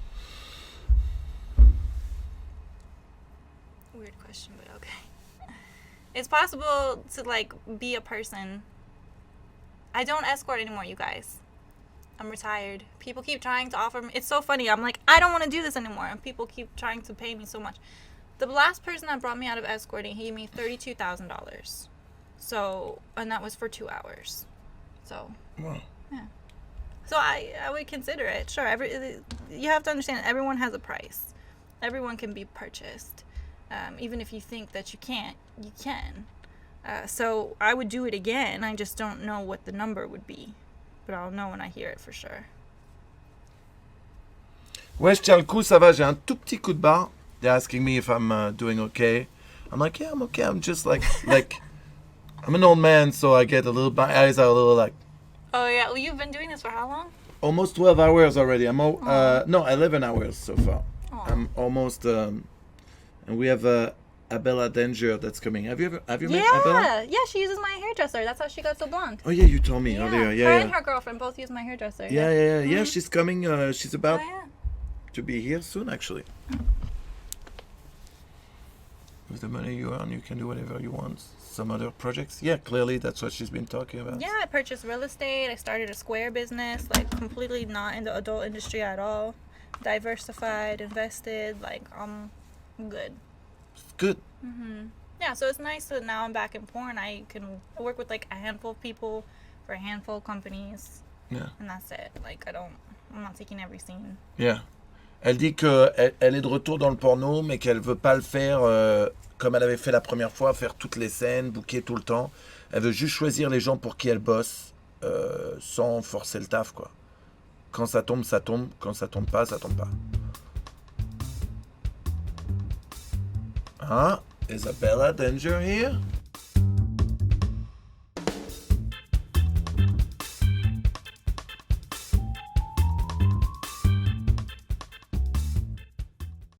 Weird question, but okay. It's possible to, like, be a person. I don't escort anymore, you guys. I'm retired. People keep trying to offer me. It's so funny. I'm like, I don't want to do this anymore. And people keep trying to pay me so much. The last person that brought me out of escorting, he gave me $32,000. So, and that was for 2 hours. So, wow. Yeah. So I would consider it. Sure. You have to understand, everyone has a price. Everyone can be purchased. Even if you think that you can't, you can. So I would do it again. I just don't know what the number would be. But I'll know when I hear it for sure. Ouais, je tiens le coup, ça va. J'ai un tout petit coup de barre. They're asking me if I'm doing okay. I'm like, yeah, I'm okay. I'm just like I'm an old man, so I get my eyes are a little like. Oh yeah, well you've been doing this for how long? Almost 12 hours already. No, 11 hours so far. Aww. I'm almost and we have Abella Danger that's coming. Have you met Abella? Yeah, she uses my hairdresser. That's how she got so blonde. Oh yeah, you told me earlier. Her Yeah, and her girlfriend both use my hairdresser. yeah. She's coming. She's about Oh, yeah. to be here soon, actually. With the money you earn, you can do whatever you want. Some other projects? Yeah, clearly that's what she's been talking about. Yeah, I purchased real estate. I started a square business, like completely not in the adult industry at all. Diversified, invested, like I'm good. It's good. Yeah, so it's nice that now I'm back in porn. I can work with like a handful of people for a handful of companies. Yeah. And that's it. Like I'm not taking every scene. Yeah. Elle dit qu'elle est de retour dans le porno, mais qu'elle veut pas le faire comme elle avait fait la première fois, faire toutes les scènes, booker tout le temps. Elle veut juste choisir les gens pour qui elle bosse, sans forcer le taf, quoi. Quand ça tombe, ça tombe. Quand ça tombe pas, ça tombe pas. Ah, Isabella Danger here?